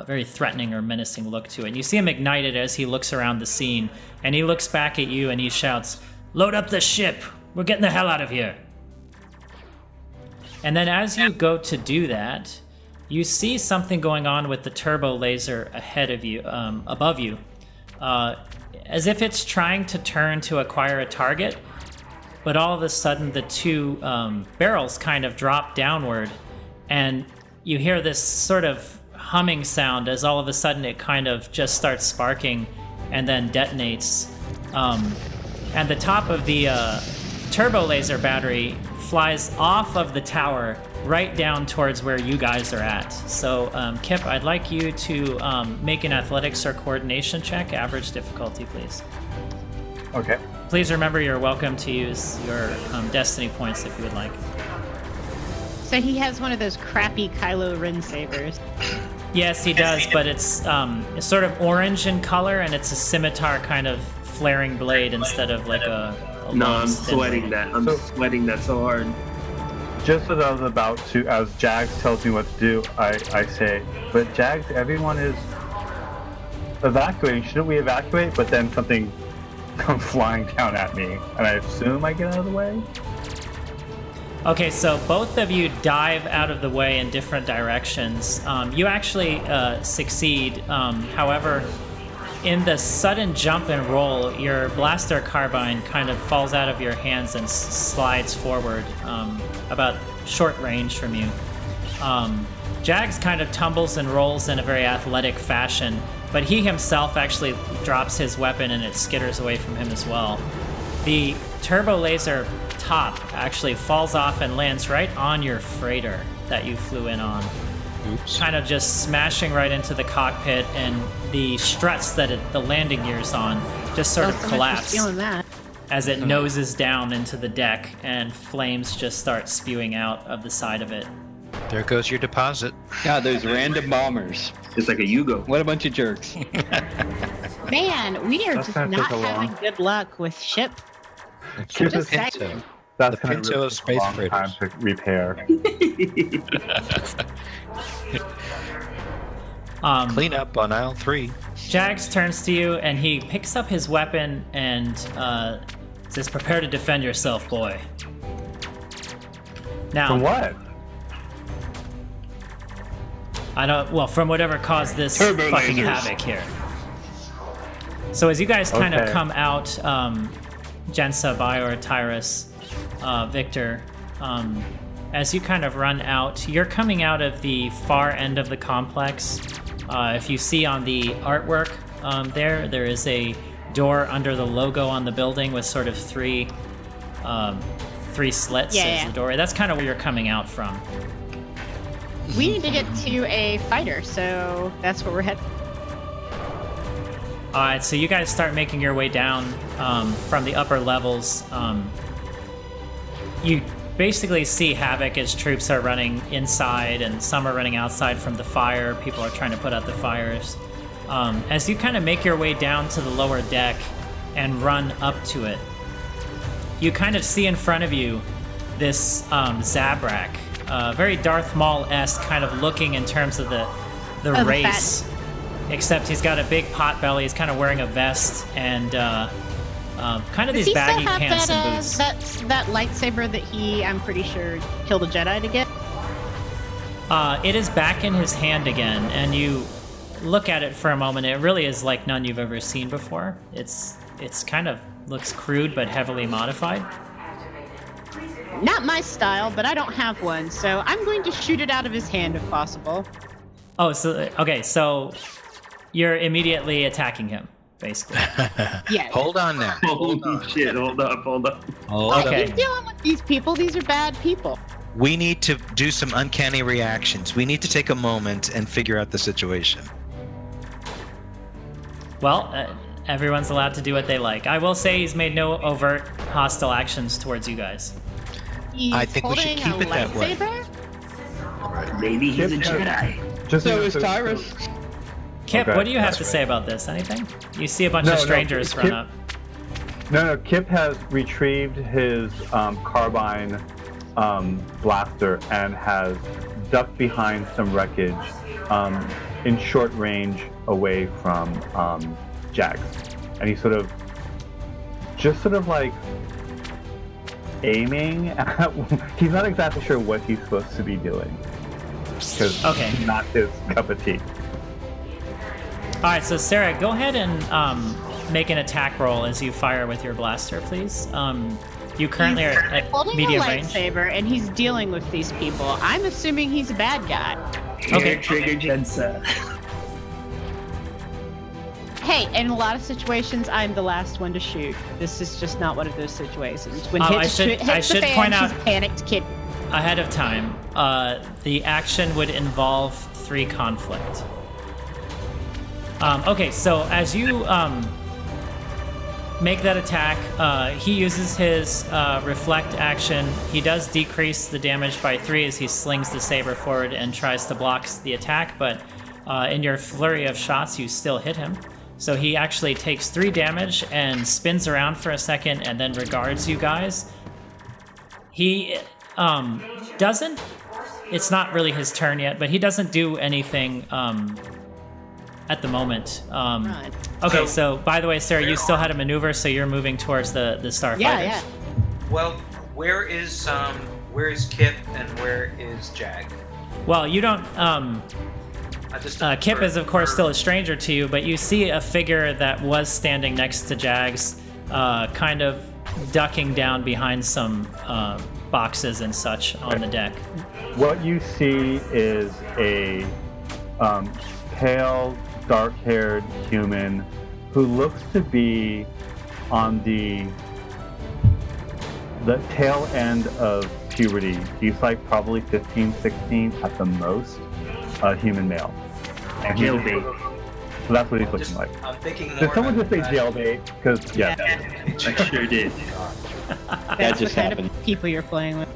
very threatening or menacing look to it. And you see him ignite it as he looks around the scene. And he looks back at you and he shouts, "Load up the ship! We're getting the hell out of here!" And then as you go to do that, you see something going on with the turbo laser ahead of you, above you. As if it's trying to turn to acquire a target, but all of a sudden the two barrels kind of drop downward, and you hear this sort of humming sound as all of a sudden it kind of just starts sparking and then detonates. And the top of the turbo laser battery flies off of the tower right down towards where you guys are at. So, Kip, I'd like you to make an athletics or coordination check, average difficulty, please. Okay. Please remember you're welcome to use your destiny points if you would like. So he has one of those crappy Kylo Ren sabers. Yes, he does, but it's sort of orange in color, and it's a scimitar kind of flaring blade instead of like a No, long I'm thin sweating blade. that. I'm sweating that so hard. Just as I was about to, as Jags tells me what to do, I say, but Jags, everyone is evacuating. Shouldn't we evacuate? But then something comes flying down at me, and I assume I get out of the way? Okay, so both of you dive out of the way in different directions. You actually succeed. However, in the sudden jump and roll, your blaster carbine kind of falls out of your hands and slides forward about short range from you. Jags kind of tumbles and rolls in a very athletic fashion, but he himself actually drops his weapon and it skitters away from him as well. The turbo laser top actually falls off and lands right on your freighter that you flew in on. Oops. Kind of just smashing right into the cockpit, and the struts that the landing gear's on just sort of collapse Feeling that. as it noses down into the deck, and flames just start spewing out of the side of it. There goes your deposit. God, those random bombers. It's like a Yugo. What a bunch of jerks. Man, we are That's just gonna not take a having long- good luck with ship. Just Just saying. Pinto. That's The going Pinto to of really space take a long time freighters. to repair. Clean up on aisle 3. Jags turns to you and he picks up his weapon and says, "Prepare to defend yourself, boy." Now, For what? I don't. Well, from whatever caused this Turbo fucking lasers. havoc here. So as you guys kind of Okay. come out, Jensa, Bior, Tyrus, Victor, as you kind of run out, you're coming out of the far end of the complex. If you see on the artwork there is a door under the logo on the building with sort of three slits as Yeah. the doorway. That's kind of where you're coming out from. We need to get to a fighter, so that's where we're headed. All right, so you guys start making your way down from the upper levels. You basically see Havoc as troops are running inside and some are running outside from the fire. People are trying to put out the fires. As you kind of make your way down to the lower deck and run up to it, you kind of see in front of you this Zabrak, very Darth Maul-esque kind of looking in terms of the the race. Except he's got a big pot belly. He's kind of wearing a vest, and Kind of Does these he still baggy have pants and boots. that lightsaber that I'm pretty sure, killed a Jedi to get? It is back in his hand again, and you look at it for a moment. It really is like none you've ever seen before. It's kind of looks crude but heavily modified. Not my style, but I don't have one, so I'm going to shoot it out of his hand if possible. Oh, so okay, so you're immediately attacking him, basically. Yeah. Hold on there. Holy shit! Hold up. Hold Okay. He's dealing with these people. These are bad people. We need to do some uncanny reactions. We need to take a moment and figure out the situation. Well, everyone's allowed to do what they like. I will say he's made no overt hostile actions towards you guys. He's I think we should holding keep it a that way. lightsaber? Maybe he's a Yep. Jedi. Just So is Tyrus. Kip, Okay, what do you have that's to say about this? Anything? You see a bunch No, of no, strangers Kip- run up. No, Kip has retrieved his carbine blaster and has ducked behind some wreckage in short range away from Jax. And he's sort of like aiming at, he's not exactly sure what he's supposed to be doing. Because Okay. it's not his cup of tea. All right, so Sarah, go ahead and make an attack roll as you fire with your blaster, please. You currently He's are at holding medium a range. lightsaber, and he's dealing with these people. I'm assuming he's a bad guy. Okay. Hair trigger Jensa. Hey, in a lot of situations, I'm the last one to shoot. This is just not one of those situations. When I hits, should- hits I the should fan, point she's out- a panicked kid. Ahead of time, the action would involve 3 conflict. Okay, so as you make that attack, he uses his reflect action. He does decrease the damage by 3 as he slings the saber forward and tries to block the attack, but in your flurry of shots, you still hit him. So he actually takes 3 damage and spins around for a second and then regards you guys. He doesn't, it's not really his turn yet, but he doesn't do anything at the moment. Right. Okay, so by the way, Sarah, you still had a maneuver, so you're moving towards the starfighters. Yeah. Well, where is Kip and where is Jag? Well, you don't. Kip is, of course, still a stranger to you, but you see a figure that was standing next to Jags, kind of ducking down behind some boxes and such on the deck. What you see is a pale, dark-haired human who looks to be on the tail end of puberty. He's like probably 15, 16 at the most, a human male. And he's- Jailbait. So that's what he's looking like. I'm thinking more. Did someone just say jailbait? Because, yeah. I sure did. That's just the kind happened. of people you're playing with.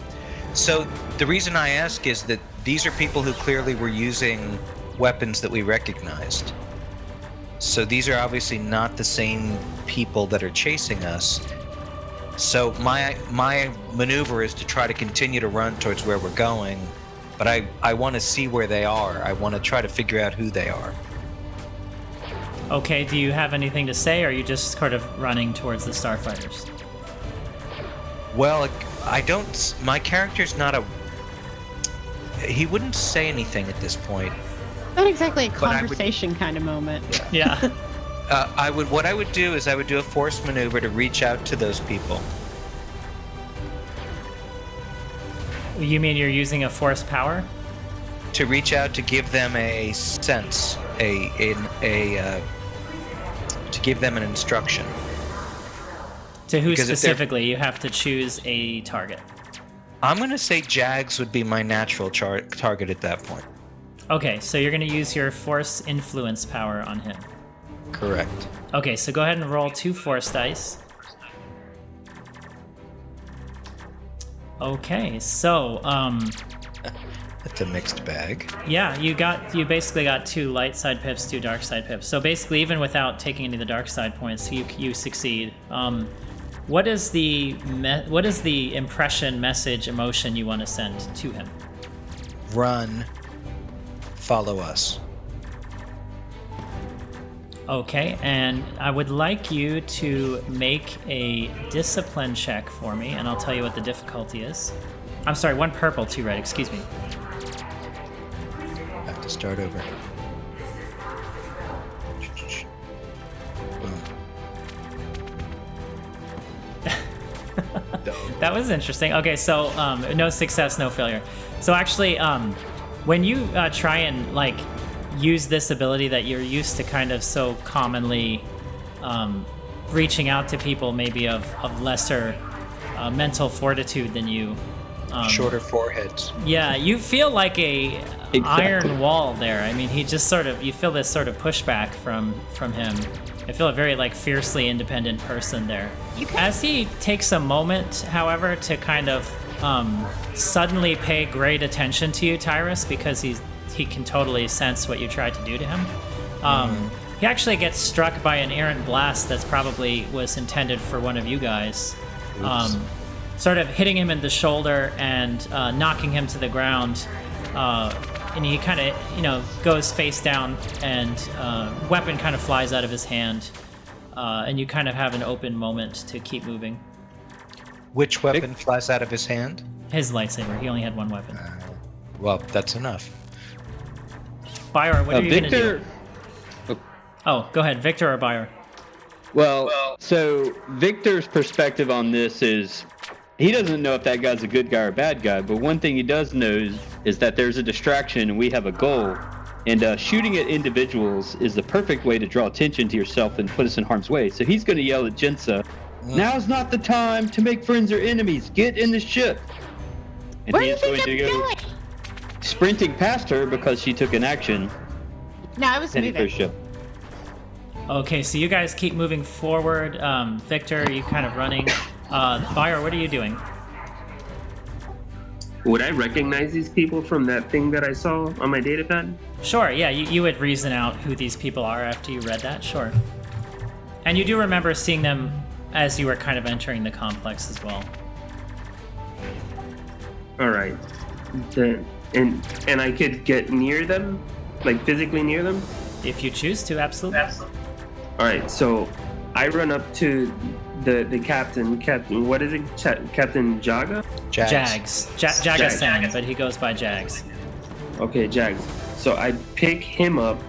So the reason I ask is that these are people who clearly were using weapons that we recognized. So these are obviously not the same people that are chasing us. So my maneuver is to try to continue to run towards where we're going, but I want to see where they are. I want to try to figure out who they are. Okay, do you have anything to say, or are you just sort of running towards the starfighters? Well, I don't. My character's not a. He wouldn't say anything at this point. Not exactly a But I would- conversation kind of moment. Yeah. What I would do is I would do a forced maneuver to reach out to those people. You mean you're using a force power? To reach out to give them a sense, to give them an instruction. To who Because if they're- specifically? You have to choose a target. I'm going to say Jags would be my natural target at that point. Okay, so you're going to use your force influence power on him. Correct. Okay, so go ahead and roll 2 force dice. Okay, so That's a mixed bag. yeah, you basically got 2 light side pips, 2 dark side pips. So basically, even without taking any of the dark side points, you succeed. What is the impression, message, emotion you want to send to him? Run. Follow us. Okay, and I would like you to make a discipline check for me, and I'll tell you what the difficulty is. I'm sorry, 1 purple, 2 red, excuse me. Have to start over. That was interesting. Okay, so no success, no failure. So actually, when you try and like use this ability that you're used to kind of so commonly reaching out to people maybe of lesser mental fortitude than you. Shorter foreheads. Yeah, you feel like a Exactly. iron wall there. I mean, he just sort of, you feel this sort of pushback from him. I feel a very like fiercely independent person there. As he takes a moment, however, to kind of suddenly pay great attention to you, Tyrus, because he can totally sense what you tried to do to him. He actually gets struck by an errant blast that's probably was intended for one of you guys. Sort of hitting him in the shoulder and knocking him to the ground. And he kind of, goes face down, and weapon kind of flies out of his hand. And you kind of have an open moment to keep moving. Which weapon flies out of his hand? His lightsaber. He only had one weapon. Well, that's enough. Bayer, what are you going to Victor. do? Oh, go ahead. Victor or Bayer? Well, so Victor's perspective on this is he doesn't know if that guy's a good guy or a bad guy, but one thing he does know is that there's a distraction and we have a goal. And shooting at individuals is the perfect way to draw attention to yourself and put us in harm's way. So he's going to yell at Jensa, "Now's not the time to make friends or enemies. Get in the ship." And Where do you he's think going I'm to go going? sprinting past her because she took an action No, I was heading for the moving. ship. Okay, so you guys keep moving forward. Victor, are you kind of running? Bayer, what are you doing? Would I recognize these people from that thing that I saw on my data pad? Sure, yeah, you would reason out who these people are after you read that, sure. And you do remember seeing them as you were kind of entering the complex as well. All right. And I could get near them, like physically near them. If you choose to, absolutely. All right. So I run up to the captain. Captain, what is it? Captain Jaga? Jags. Jaga-san, but he goes by Jags. Okay, Jags. So I pick him up.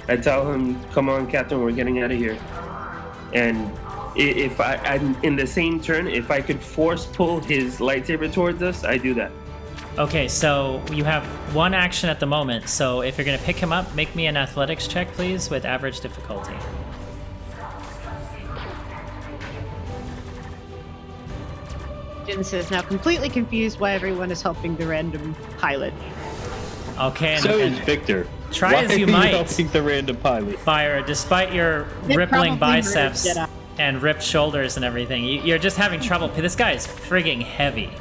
I tell him, "Come on, Captain, we're getting out of here." And if I'm in the same turn, if I could force pull his lightsaber towards us, I do that. Okay, so you have one action at the moment, so if you're going to pick him up, make me an athletics check, please, with average difficulty. Jensa is now completely confused why everyone is helping the random pilot. Okay, So is and Victor. try Why as you are might. helping the random pilot? Fire, despite your They rippling probably biceps murdered Jedi. and ripped shoulders and everything, you're just having trouble. This guy is frigging heavy.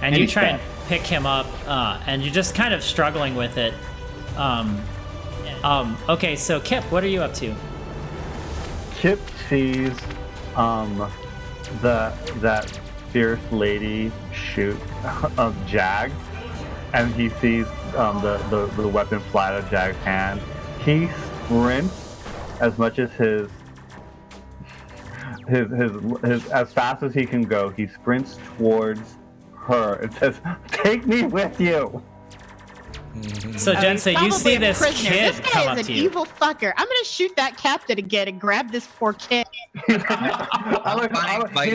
And you he's try and fat. pick him up, and you're just kind of struggling with it. Okay, so Kip, what are you up to? Chip sees that fierce lady shoot of Jag, and he sees the weapon fly out of Jag's hand. He sprints as much as his as fast as he can go. He sprints towards her and says, "Take me with you." So, He's Jensa, you probably see a this prisoner. kid This come guy up is to an you. evil fucker. I'm gonna shoot that captain again and grab this poor kid. He's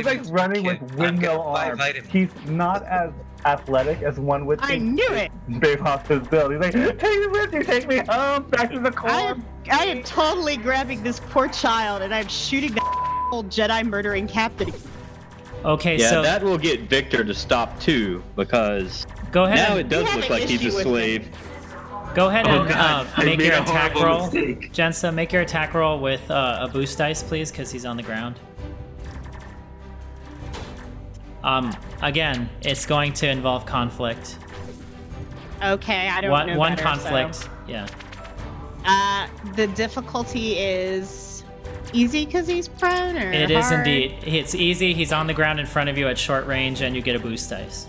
like running with windmill arms. He's not as athletic as one would I think. knew it. Based off his build, he's like, "Take me with you, take me home, back to the I core." am totally grabbing this poor child and I'm shooting that old Jedi murdering captain. Okay, Yeah, so that will get Victor to stop too, because go ahead now and it does have look an like he's issue a with slave. go ahead Oh, and God, I make made your a attack horrible roll. mistake. Jensa, make your attack roll with a boost dice, please, because he's on the ground. Again, it's going to involve conflict. Okay, I don't know. One better, conflict, so. yeah. The difficulty is easy because he's prone, or It is hard? indeed. It's easy. He's on the ground in front of you at short range, and you get a boost dice.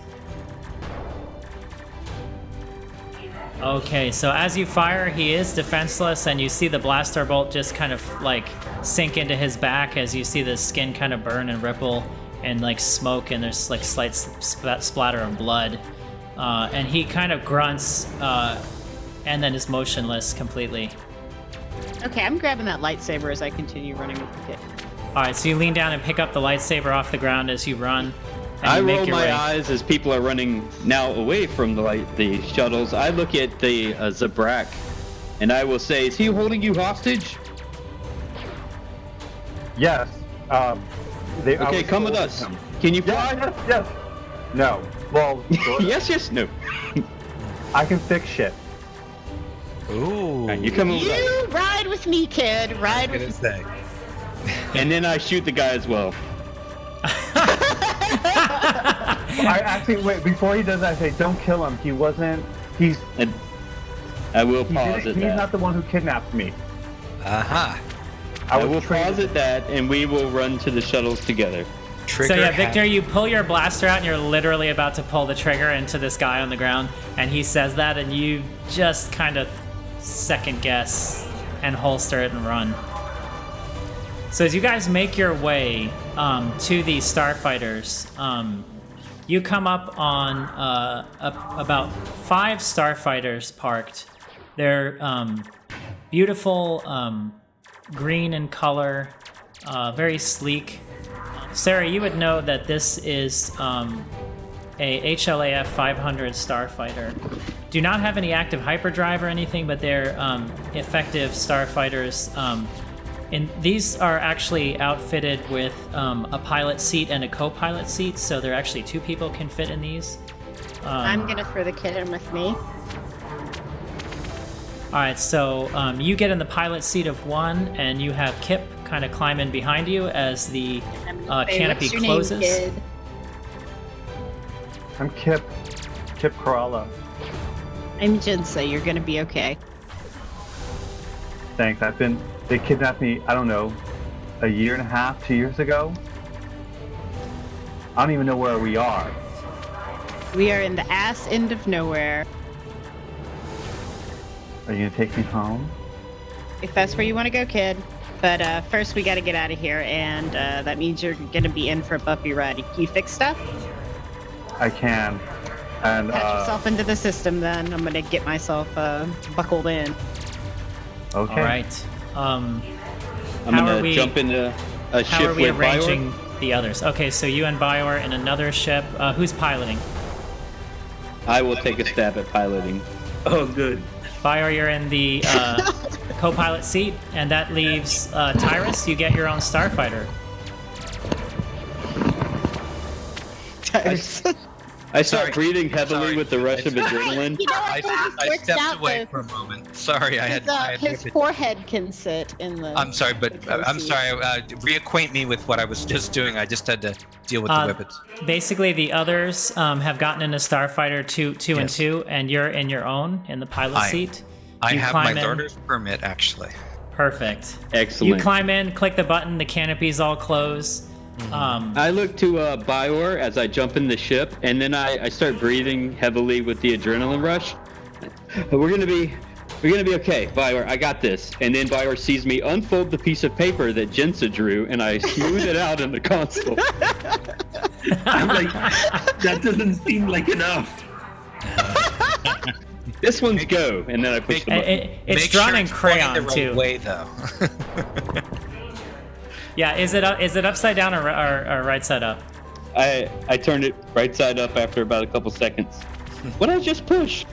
Okay, so as you fire, he is defenseless, and you see the blaster bolt just kind of like sink into his back as you see the skin kind of burn and ripple and like smoke, and there's like slight splatter of blood. And he kind of grunts and then is motionless completely. Okay, I'm grabbing that lightsaber as I continue running with the kid. All right, so you lean down and pick up the lightsaber off the ground as you run. And I you make roll your my way. eyes as people are running now away from the shuttles. I look at the Zabrak, and I will say, "Is he holding you hostage?" Yes. Okay, come with us. Can you fly? Yeah, yes. No. Well, sort of. Yes, no. I can fix shit. Ooh. You come with us. You ride with me, kid. Ride I'm with gonna me. say. And then I shoot the guy as well. I actually wait before he does that. I say, don't kill him. He wasn't. He's. And I will He pause didn't, at he's that. not the one who kidnapped me. Aha. I was will trained- pause at that, and we will run to the shuttles together. Trigger. So yeah, hack- Victor, you pull your blaster out and you're literally about to pull the trigger into this guy on the ground, and he says that, and you just kind of second guess and holster it and run. So as you guys make your way to the starfighters, you come up on about 5 starfighters parked. They're beautiful, green in color, very sleek. Sarah, you would know that this is a HLAF 500 starfighter. Do not have any active hyperdrive or anything, but they're effective starfighters. And these are actually outfitted with a pilot seat and a co-pilot seat, so there actually 2 people can fit in these. I'm gonna throw the kid in with me. All right, so you get in the pilot seat of 1, and you have Kip kind of climb in behind you as the Hey, canopy what's your closes. Name, kid? I'm Kip Coralla. I'm Jinsa. You're gonna be okay. Thanks. They kidnapped me. I don't know, a year and a half, 2 years ago. I don't even know where we are. We are in the ass end of nowhere. Are you gonna take me home? If that's where you want to go, kid. But first, we got to get out of here, and that means you're gonna be in for a bumpy ride. Can you fix stuff? I can. And Patch yourself into the system. Then I'm gonna get myself buckled in. okay. All right. I'm How are gonna we- jump into a How ship are we with arranging Biowar. the others? Okay, so you and Bio are in another ship. Who's piloting? I will take a stab at piloting. Oh, good. Bio, you're in the co-pilot seat, and that leaves Tyrus. You get your own starfighter. I start Sorry. breathing heavily Sorry. with the rush of adrenaline. You know, I works stepped out away though. for a moment. Sorry, I had. His forehead can sit in the. I'm sorry, but I'm sorry. Reacquaint me with what I was just doing. I just had to deal with the whippets. Basically, the others have gotten into starfighter two and Yes. 2, and you're in your own in the pilot seat. I You have my climb in. learner's permit, actually. Perfect. Excellent. You climb in, click the button, the canopies all close. I look to Biowar as I jump in the ship, and then I start breathing heavily with the adrenaline rush. We're gonna be okay, Biowar. I got this. And then Biowar sees me unfold the piece of paper that Jinsa drew, and I smooth it out in the console. I'm like, that doesn't seem like enough. This one's go, and then I push the button. It's Make drawn sure in it's pointing crayon the right too. way, though. Yeah, is it upside down or right side up? I turned it right side up after about a couple seconds. What I just pushed?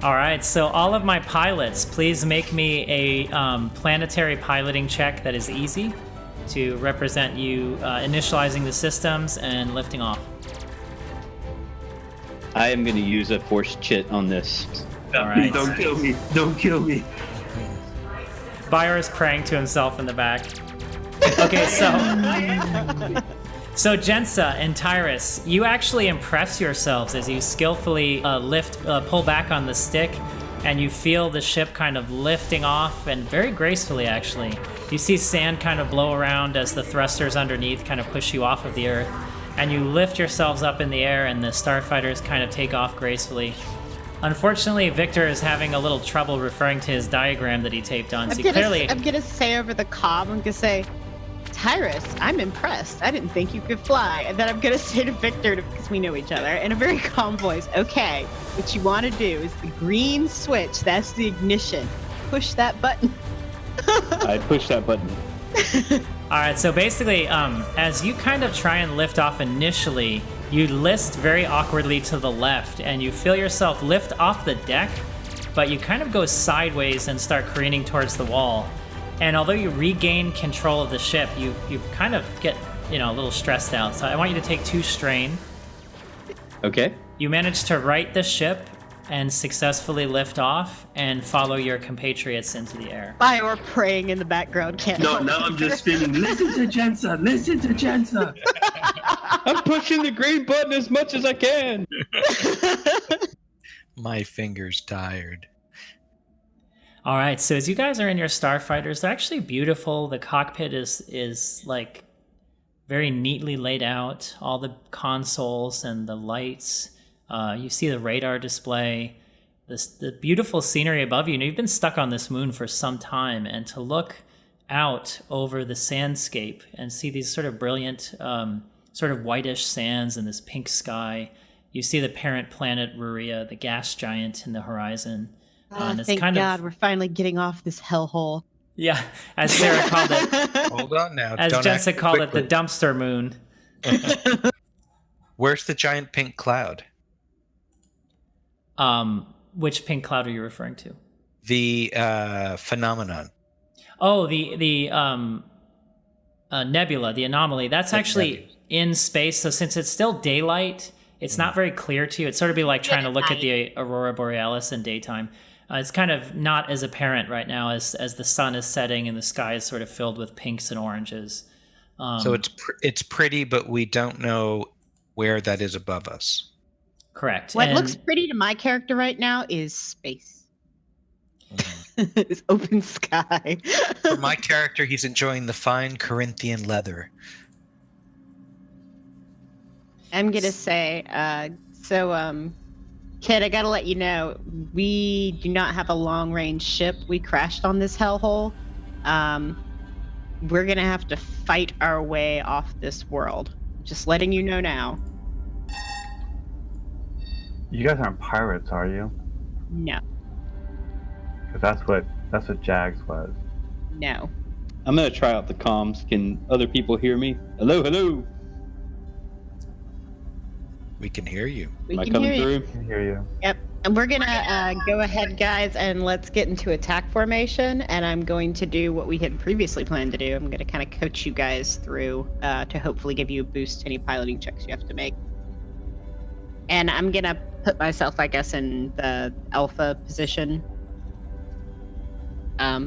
All right, so all of my pilots, please make me a planetary piloting check that is easy to represent you initializing the systems and lifting off. I am going to use a force chit on this. All right. Don't kill me. Don't kill me. Bayer is praying to himself in the back. Okay, so Jensa and Tyrus, you actually impress yourselves as you skillfully pull back on the stick, and you feel the ship kind of lifting off, and very gracefully, actually. You see sand kind of blow around as the thrusters underneath kind of push you off of the Earth, and you lift yourselves up in the air, and the starfighters kind of take off gracefully. Unfortunately, Victor is having a little trouble referring to his diagram that he taped on. I'm So gonna, clearly, I'm gonna say over the comm, I'm gonna say, Tyrus, I'm impressed. I didn't think you could fly. And then I'm gonna say to Victor, because we know each other, in a very calm voice, okay, what you want to do is the green switch. That's the ignition. Push that button. I push that button. all right. So basically, as you kind of try and lift off initially, you list very awkwardly to the left, and you feel yourself lift off the deck, but you kind of go sideways and start careening towards the wall. And although you regain control of the ship, you kind of get, a little stressed out. So I want you to take 2 strain. Okay. You manage to right the ship and successfully lift off and follow your compatriots into the air. Bior praying in the background can't No, help now it. I'm just screaming, listen to Jensa, listen to Jensa. I'm pushing the green button as much as I can. My finger's tired. All right, so as you guys are in your starfighters, they're actually beautiful. The cockpit is like very neatly laid out. All the consoles and the lights. You see the radar display. The beautiful scenery above you. And you've been stuck on this moon for some time, and to look out over the sandscape and see these sort of brilliant, sort of whitish sands and this pink sky. You see the parent planet Ruria, the gas giant in the horizon. And it's Thank kind God of, we're finally getting off this hellhole. yeah, as Sarah called it, Hold on now. as Don't Jensa act called it, the quickly. dumpster moon. Where's the giant pink cloud? Which pink cloud are you referring to? The phenomenon. Oh, the nebula, the anomaly. That's actually nebula. in space. So since it's still daylight, it's not very clear to you. It'd sort of be like trying to look at the aurora borealis in daytime. It's kind of not as apparent right now as the sun is setting and the sky is sort of filled with pinks and oranges. So it's pretty, but we don't know where that is above us. Correct. What And- looks pretty to my character right now is space. It's open sky. For my character, he's enjoying the fine Corinthian leather. I'm gonna say, Kid, I gotta let you know, we do not have a long-range ship. We crashed on this hellhole. We're gonna have to fight our way off this world. Just letting you know now. You guys aren't pirates, are you? No, Because that's what Jags was. no. I'm gonna try out the comms. Can other people hear me? Hello, hello. We can hear you. We Am I can coming hear you. through? I can hear you. Yep. And we're gonna go ahead, guys, and let's get into attack formation. And I'm going to do what we had previously planned to do. I'm gonna kind of coach you guys through to hopefully give you a boost to any piloting checks you have to make. And I'm gonna put myself, I guess, in the alpha position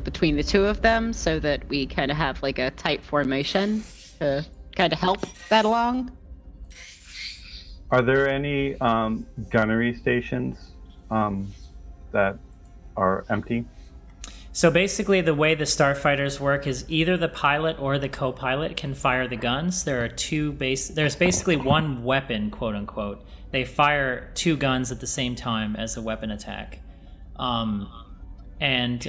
between the two of them, so that we kind of have like a tight formation to kind of help that along. Are there any gunnery stations that are empty? So basically, the way the starfighters work is either the pilot or the co-pilot can fire the guns. There's basically one weapon, quote unquote. They fire 2 guns at the same time as a weapon attack, and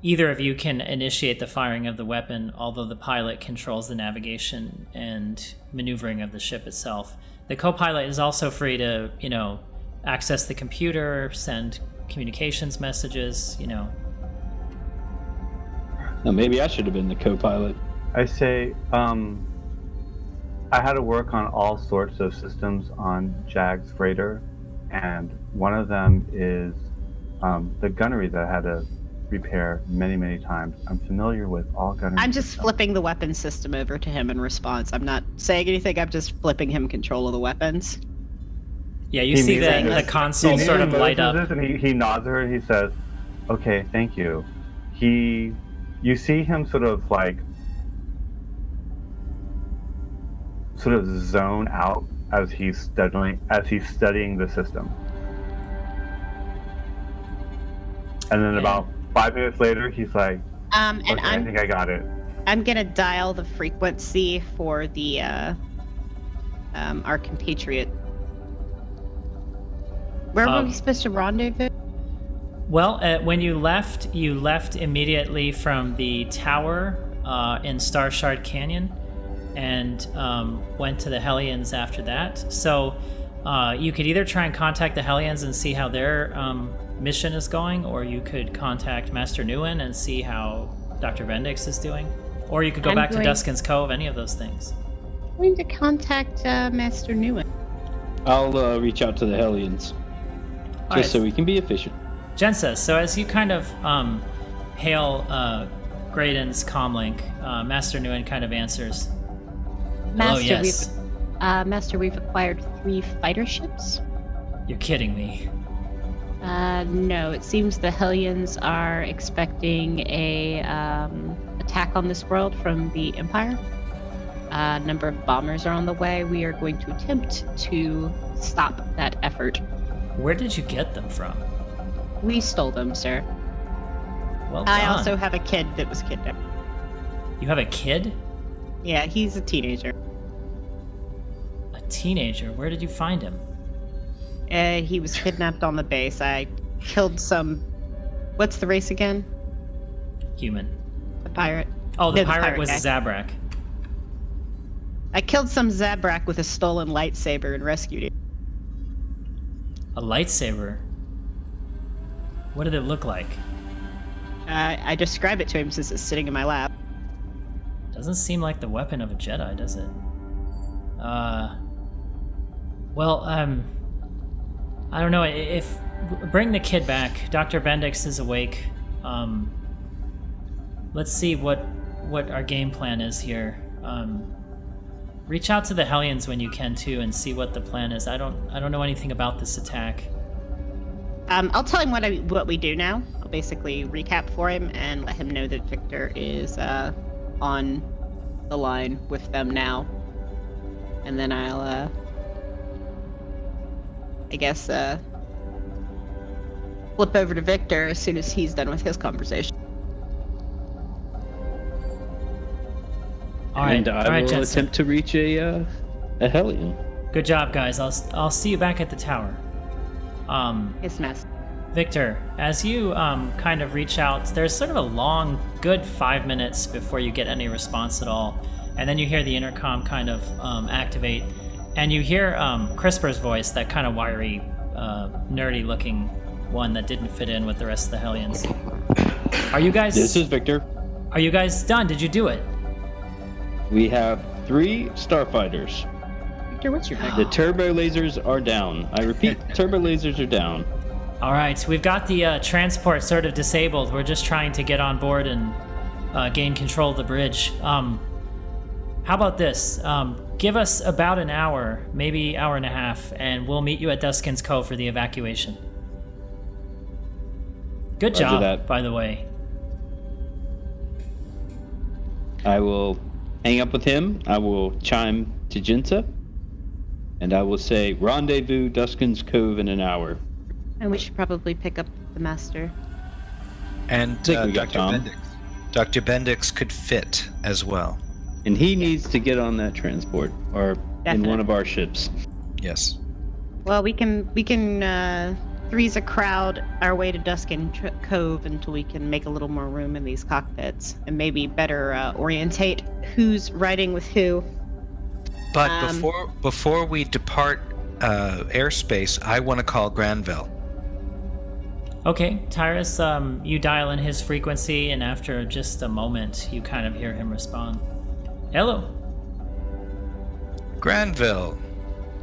either of you can initiate the firing of the weapon, although the pilot controls the navigation and maneuvering of the ship itself. The co-pilot is also free to, access the computer, send communications messages, Now, maybe I should have been the co-pilot. I say, I had to work on all sorts of systems on Jags freighter, and one of them is the gunnery that I had to repair many, many times. I'm familiar with all gunnery. I'm just systems. flipping the weapons system over to him in response. I'm not saying anything. I'm just flipping him control of the weapons. Yeah, you He see the immediately- console he sort of immediately light up. notices this, and he nods at her and he says, "Okay, thank you." You see him sort of zone out as he's studying the system, and then about 5 minutes later, he's like, And "Okay, I think I got it." I'm gonna dial the frequency for the our compatriot. Where were we supposed to rendezvous? Well, when you left immediately from the tower in Star Shard Canyon, and went to the Hellions after that. So you could either try and contact the Hellions and see how their mission is going, or you could contact Master Nguyen and see how Dr. Bendix is doing, or you could go I'm back to going- Duskin's Cove. Any of those things. I'm going to contact Master Nguyen. I'll reach out to the Hellions just Alright. so we can be efficient. Jen says, so as you kind of hail Graydon's comlink, Master Nguyen kind of answers, "Hello, yes. Master, we've acquired 3 fighter ships. You're kidding me." No, it seems the Hellions are expecting a attack on this world from the Empire. A number of bombers are on the way. We are going to attempt to stop that effort. Where did you get them from? We stole them, sir. Well I done. also have a kid that was kidnapped. You have a kid? Yeah, he's a teenager. A teenager? Where did you find him? He was kidnapped on the base. I killed some. What's the race again? Human. The pirate. Oh, the No, pirate was guy. Zabrak. I killed some Zabrak with a stolen lightsaber and rescued him. A lightsaber? What did it look like? I describe it to him since it's sitting in my lap. Doesn't seem like the weapon of a Jedi, does it? Well, I don't know. If bring the kid back. Dr. Bendix is awake. Let's see what our game plan is here. Reach out to the Hellions when you can too, and see what the plan is. I don't know anything about this attack. I'll tell him what we do now. I'll basically recap for him and let him know that Victor is on the line with them now. And then I'll, I guess, flip over to Victor as soon as he's done with his conversation. All right, And all I right, will Jensen. attempt to reach a Hellion. Good job, guys. I'll see you back at the tower. His mess. Victor, as you kind of reach out, there's sort of a long, good 5 minutes before you get any response at all, and then you hear the intercom kind of activate, and you hear CRISPR's voice, that kind of wiry, nerdy-looking one that didn't fit in with the rest of the Hellions. Are you guys? This is Victor. Are you guys done? Did you do it? We have 3 starfighters. Victor, what's your pick? The turbo lasers are down. I repeat, turbo lasers are down. All right, we've got the transport sort of disabled. We're just trying to get on board and gain control of the bridge. How about this? Give us about an hour, maybe hour and a half, and we'll meet you at Duskin's Cove for the evacuation. Good Roger job, that. by the way. I will hang up with him. I will chime to Jinsa. And I will say, rendezvous Duskin's Cove in an hour. And we should probably pick up the master. And think we got Dr. Tom. Bendix. Dr. Bendix could fit as well. And he needs to get on that transport, or in Definitely. one of our ships. Yes. Well, we can threes a crowd our way to Duskin Cove until we can make a little more room in these cockpits and maybe better orientate who's riding with who. But before we depart airspace, I want to call Granville. Okay, Tyrus, you dial in his frequency, and after just a moment, you kind of hear him respond. Hello. Granville,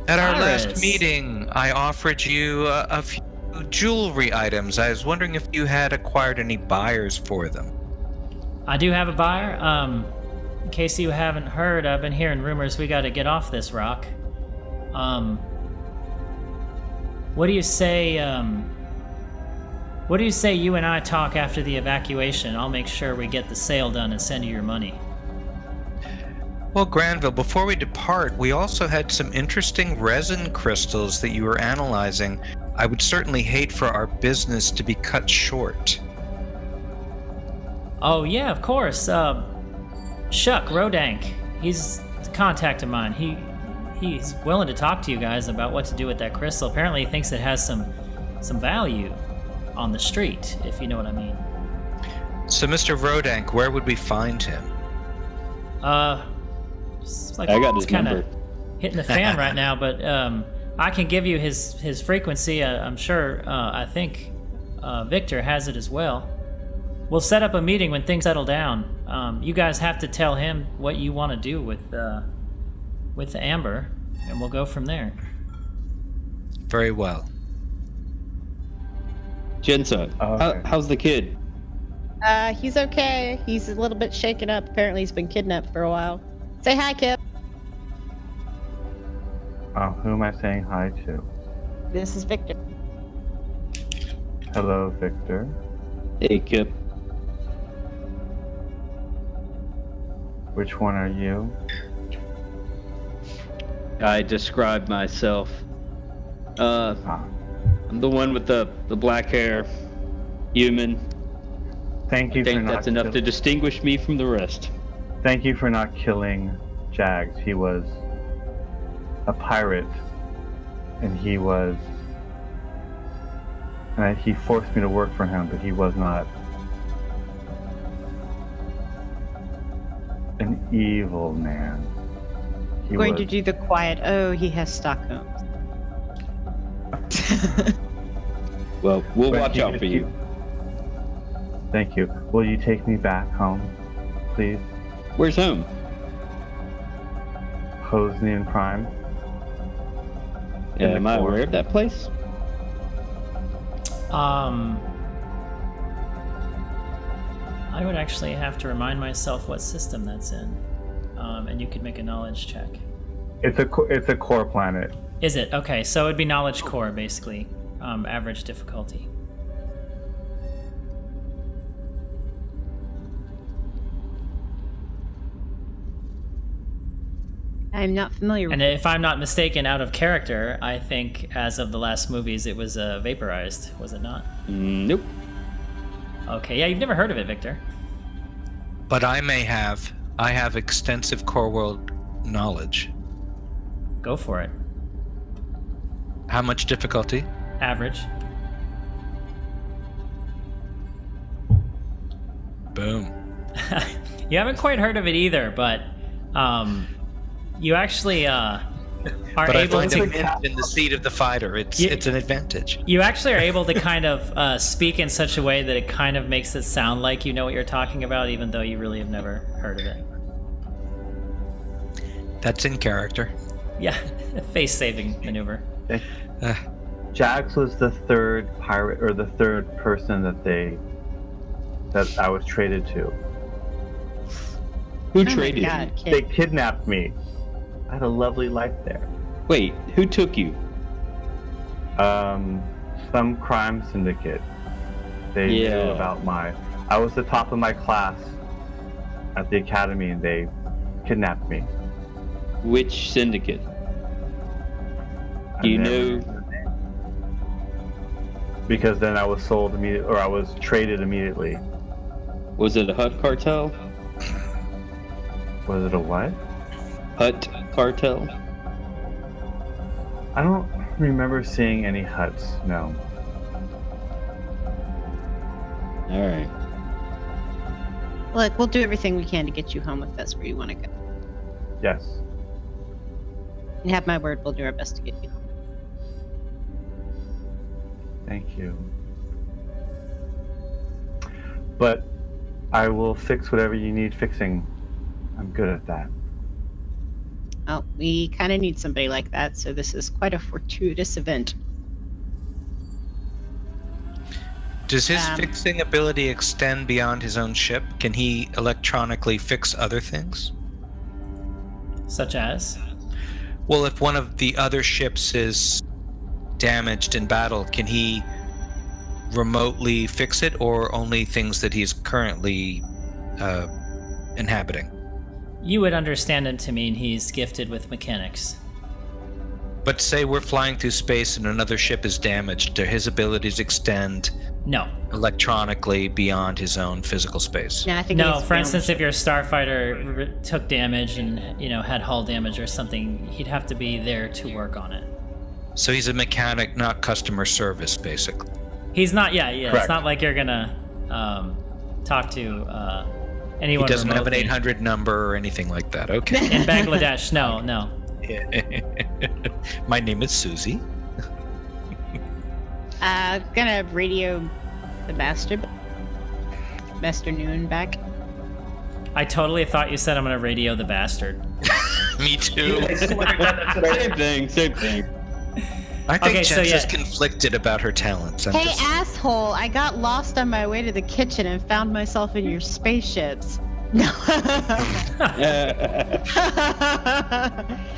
at our last Tyrus. meeting, I offered you a few jewelry items. I was wondering if you had acquired any buyers for them. I do have a buyer. In case you haven't heard, I've been hearing rumors we got to get off this rock. What do you say? What do you say you and I talk after the evacuation? I'll make sure we get the sale done and send you your money. Well, Granville, before we depart, we also had some interesting resin crystals that you were analyzing. I would certainly hate for our business to be cut short. Oh yeah, of course. Shuck Rodank, he's a contact of mine. He's willing to talk to you guys about what to do with that crystal. Apparently, he thinks it has some some value on the street, if you know what I mean. So, Mr. Rodank, where would we find him? It's like I got his it's kind of number. hitting the fan right now, but I can give you his frequency. I'm sure. I think Victor has it as well. We'll set up a meeting when things settle down. You guys have to tell him what you want to do with the Amber, and we'll go from there. Very well. Jensa, Okay. how's the kid? He's okay. He's a little bit shaken up. Apparently, he's been kidnapped for a while. Say hi, Kip. Who am I saying hi to? This is Victor. Hello, Victor. Hey, Kip. Which one are you? I described myself. Ah, I'm the one with the black hair. Human. thank you I for think not that's enough to distinguish me from the rest. Thank you for not killing Jags. He was a pirate, and he forced me to work for him, but he was not an evil man. He Going was, to do the quiet. Oh, he has Stockholm. Well, we'll But watch he- out for you. Thank you. Will you take me back home, please? Where's home? Hosnian Prime. Yeah, In the am I core. aware of that place? I would actually have to remind myself what system that's in, and you could make a knowledge check. It's a core planet. Is it? Okay, so it'd be knowledge core, basically. Average difficulty. I'm not familiar with And if I'm not mistaken, out of character, I think as of the last movies, it was vaporized, was it not? Nope. Okay, yeah, you've never heard of it, Victor. But I have extensive core world knowledge. Go for it. How much difficulty? Average. Boom. You haven't quite heard of it either, but you actually are But I able find to. a mint in the seat of the fighter. It's an advantage. You actually are able to kind of speak in such a way that it kind of makes it sound like you know what you're talking about, even though you really have never heard of it. That's in character. Yeah, face-saving maneuver. Jax was the third pirate, or the third person that I was traded to. Who Oh my traded God, you? Kip. They kidnapped me. I had a lovely life there. Wait, who took you? Some crime syndicate. They knew Yeah. about I was the top of my class at the academy, and they kidnapped me. Which syndicate? I Do you never know? knew the name. Because then I was sold immediately, or I was traded immediately. Was it a Hut cartel? Was it a what? Hut cartel? I don't remember seeing any huts. No. All right. Look, we'll do everything we can to get you home if that's where you want to go. Yes. You have my word, we'll do our best to get you home. Thank you. But I will fix whatever you need fixing. I'm good at that. Well, we kind of need somebody like that, so this is quite a fortuitous event. Does his Um, fixing ability extend beyond his own ship? Can he electronically fix other things? Such as? Well, if one of the other ships is damaged in battle, can he remotely fix it, or only things that he's currently inhabiting? You would understand it to mean he's gifted with mechanics. But say we're flying through space and another ship is damaged, do his abilities extend No. electronically beyond his own physical space? Yeah, I think No, for instance, if your starfighter took damage and, had hull damage or something, he'd have to be there to work on it. So he's a mechanic, not customer service, basically. He's not. Yeah. It's Correct. not like you're gonna talk to anyone. He doesn't have an remotely 800 number or anything like that. Okay. in Bangladesh. No. My name is Susie. Gonna radio the Master Noon back. I totally thought you said I'm gonna radio the bastard. Me too. I swear to God, that's what I Same thing. I think Okay, Jess so is yeah. conflicted about her talents. I'm Hey, just- asshole! I got lost on my way to the kitchen and found myself in your spaceships. No.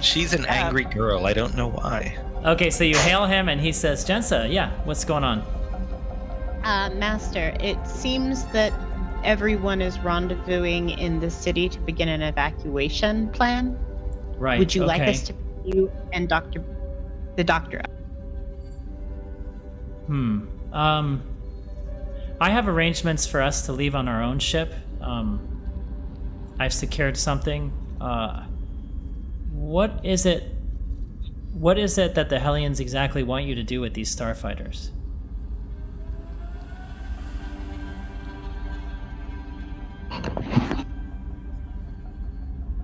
She's an angry girl. I don't know why. Okay, so you hail him and he says, "Jensa, yeah, what's going on?" Master, it seems that everyone is rendezvousing in the city to begin an evacuation plan. Right. Would you like okay. us to pick you and the doctor up? I have arrangements for us to leave on our own ship. I've secured something. What is it that the Hellions exactly want you to do with these starfighters?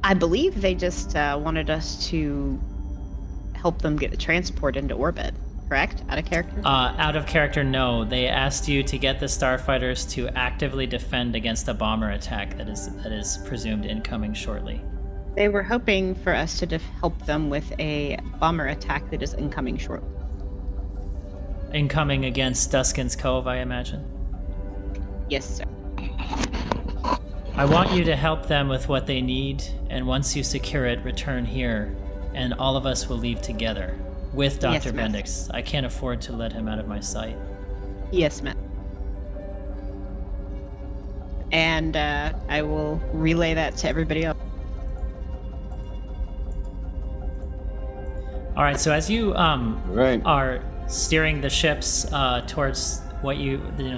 I believe they just wanted us to help them get the transport into orbit. Correct? Out of character? Out of character, no. They asked you to get the starfighters to actively defend against a bomber attack that is presumed incoming shortly. They were hoping for us to help them with a bomber attack that is incoming shortly. Incoming against Duskin's Cove, I imagine. Yes, sir. I want you to help them with what they need, and once you secure it, return here, and all of us will leave together with Dr. Yes, ma'am. Bendix. I can't afford to let him out of my sight. Yes, ma'am. And I will relay that to everybody else. All right, so as you Right. are steering the ships towards what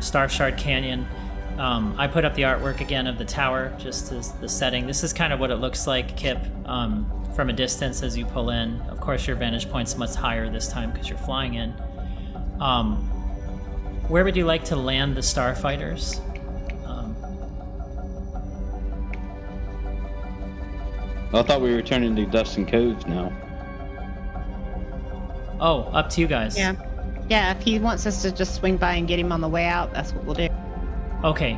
Star Shard Canyon, I put up the artwork again of the tower, just as the setting. This is kind of what it looks like, Kip, from a distance as you pull in. Of course, your vantage point's much higher this time because you're flying in. Where would you like to land the starfighters? I thought we were returning to Dustin Cove now. Oh, up to you guys. Yeah. Yeah, if he wants us to just swing by and get him on the way out, that's what we'll do. Okay.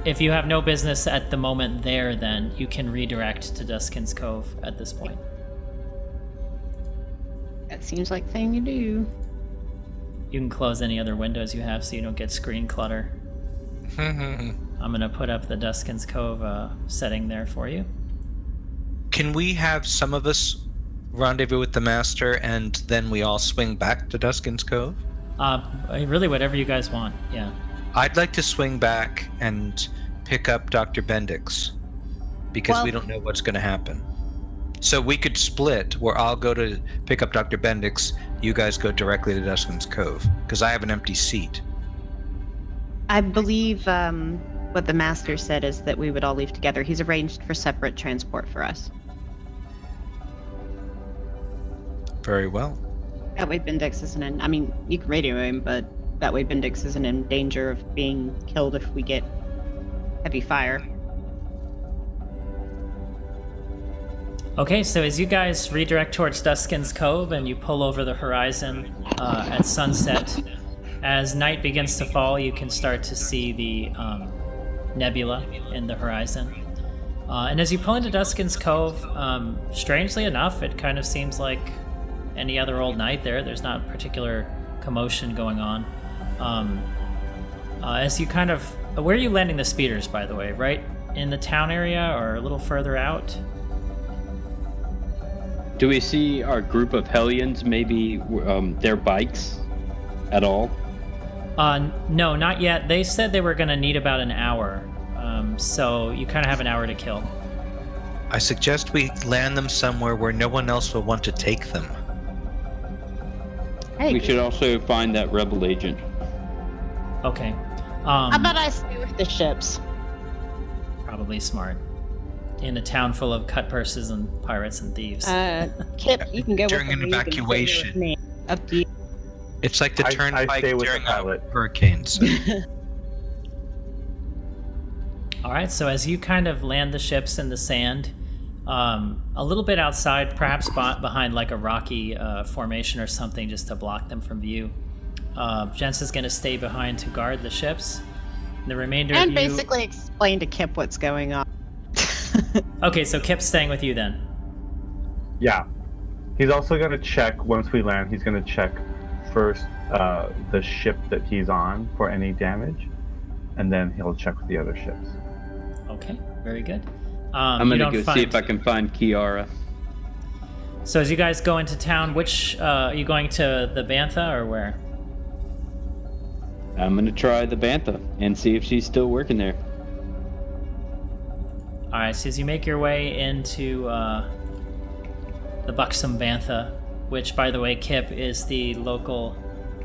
If you have no business at the moment there, then you can redirect to Duskin's Cove at this point. That seems like the thing you do. You can close any other windows you have so you don't get screen clutter. I'm gonna put up the Duskin's Cove setting there for you. Can we have some of us rendezvous with the Master and then we all swing back to Duskin's Cove? Really, whatever you guys want. Yeah. I'd like to swing back and pick up Dr. Bendix because Well- we don't know what's going to happen. So we could split where I'll go to pick up Dr. Bendix, you guys go directly to Duskin's Cove because I have an empty seat. I believe what the master said is that we would all leave together. He's arranged for separate transport for us. Very well. That way Bendix isn't in... I mean, you can radio him, but that way Bendix isn't in danger of being killed if we get heavy fire. Okay, so as you guys redirect towards Duskin's Cove and you pull over the horizon at sunset, as night begins to fall, you can start to see the nebula in the horizon. And as you pull into Duskin's Cove, strangely enough, it kind of seems like any other old night there. There's not particular commotion going on. As you kind of... Where are you landing the speeders, by the way? Right in the town area or a little further out? Do we see our group of Hellions, maybe their bikes at all? No, not yet. They said they were going to need about an hour. So you kind of have an hour to kill. I suggest we land them somewhere where no one else will want to take them. Hey, We should also find that rebel agent. Okay. how about I stay with the ships? Probably smart. in a town full of cut purses and pirates and thieves. Kip, you can go During with an the lead and stay evacuation. with me. Up to you. It's like the I turnpike stay with the during a pilot. hurricane. So. All right, so as you kind of land the ships in the sand, a little bit outside, perhaps behind like a rocky formation or something, just to block them from view, Jens is going to stay behind to guard the ships. The remainder And of you... basically explain to Kip what's going on. Okay, so Kip's staying with you then. Yeah. He's also going to check, once we land, he's going to check first the ship that he's on for any damage, and then he'll check with the other ships. Okay, very good. I'm you gonna don't go see if I can find Kiara. So as you guys go into town, which are you going to the Bantha or where? I'm gonna try the Bantha and see if she's still working there. All right, so as you make your way into the Buxom Bantha, which, by the way, Kip, is the local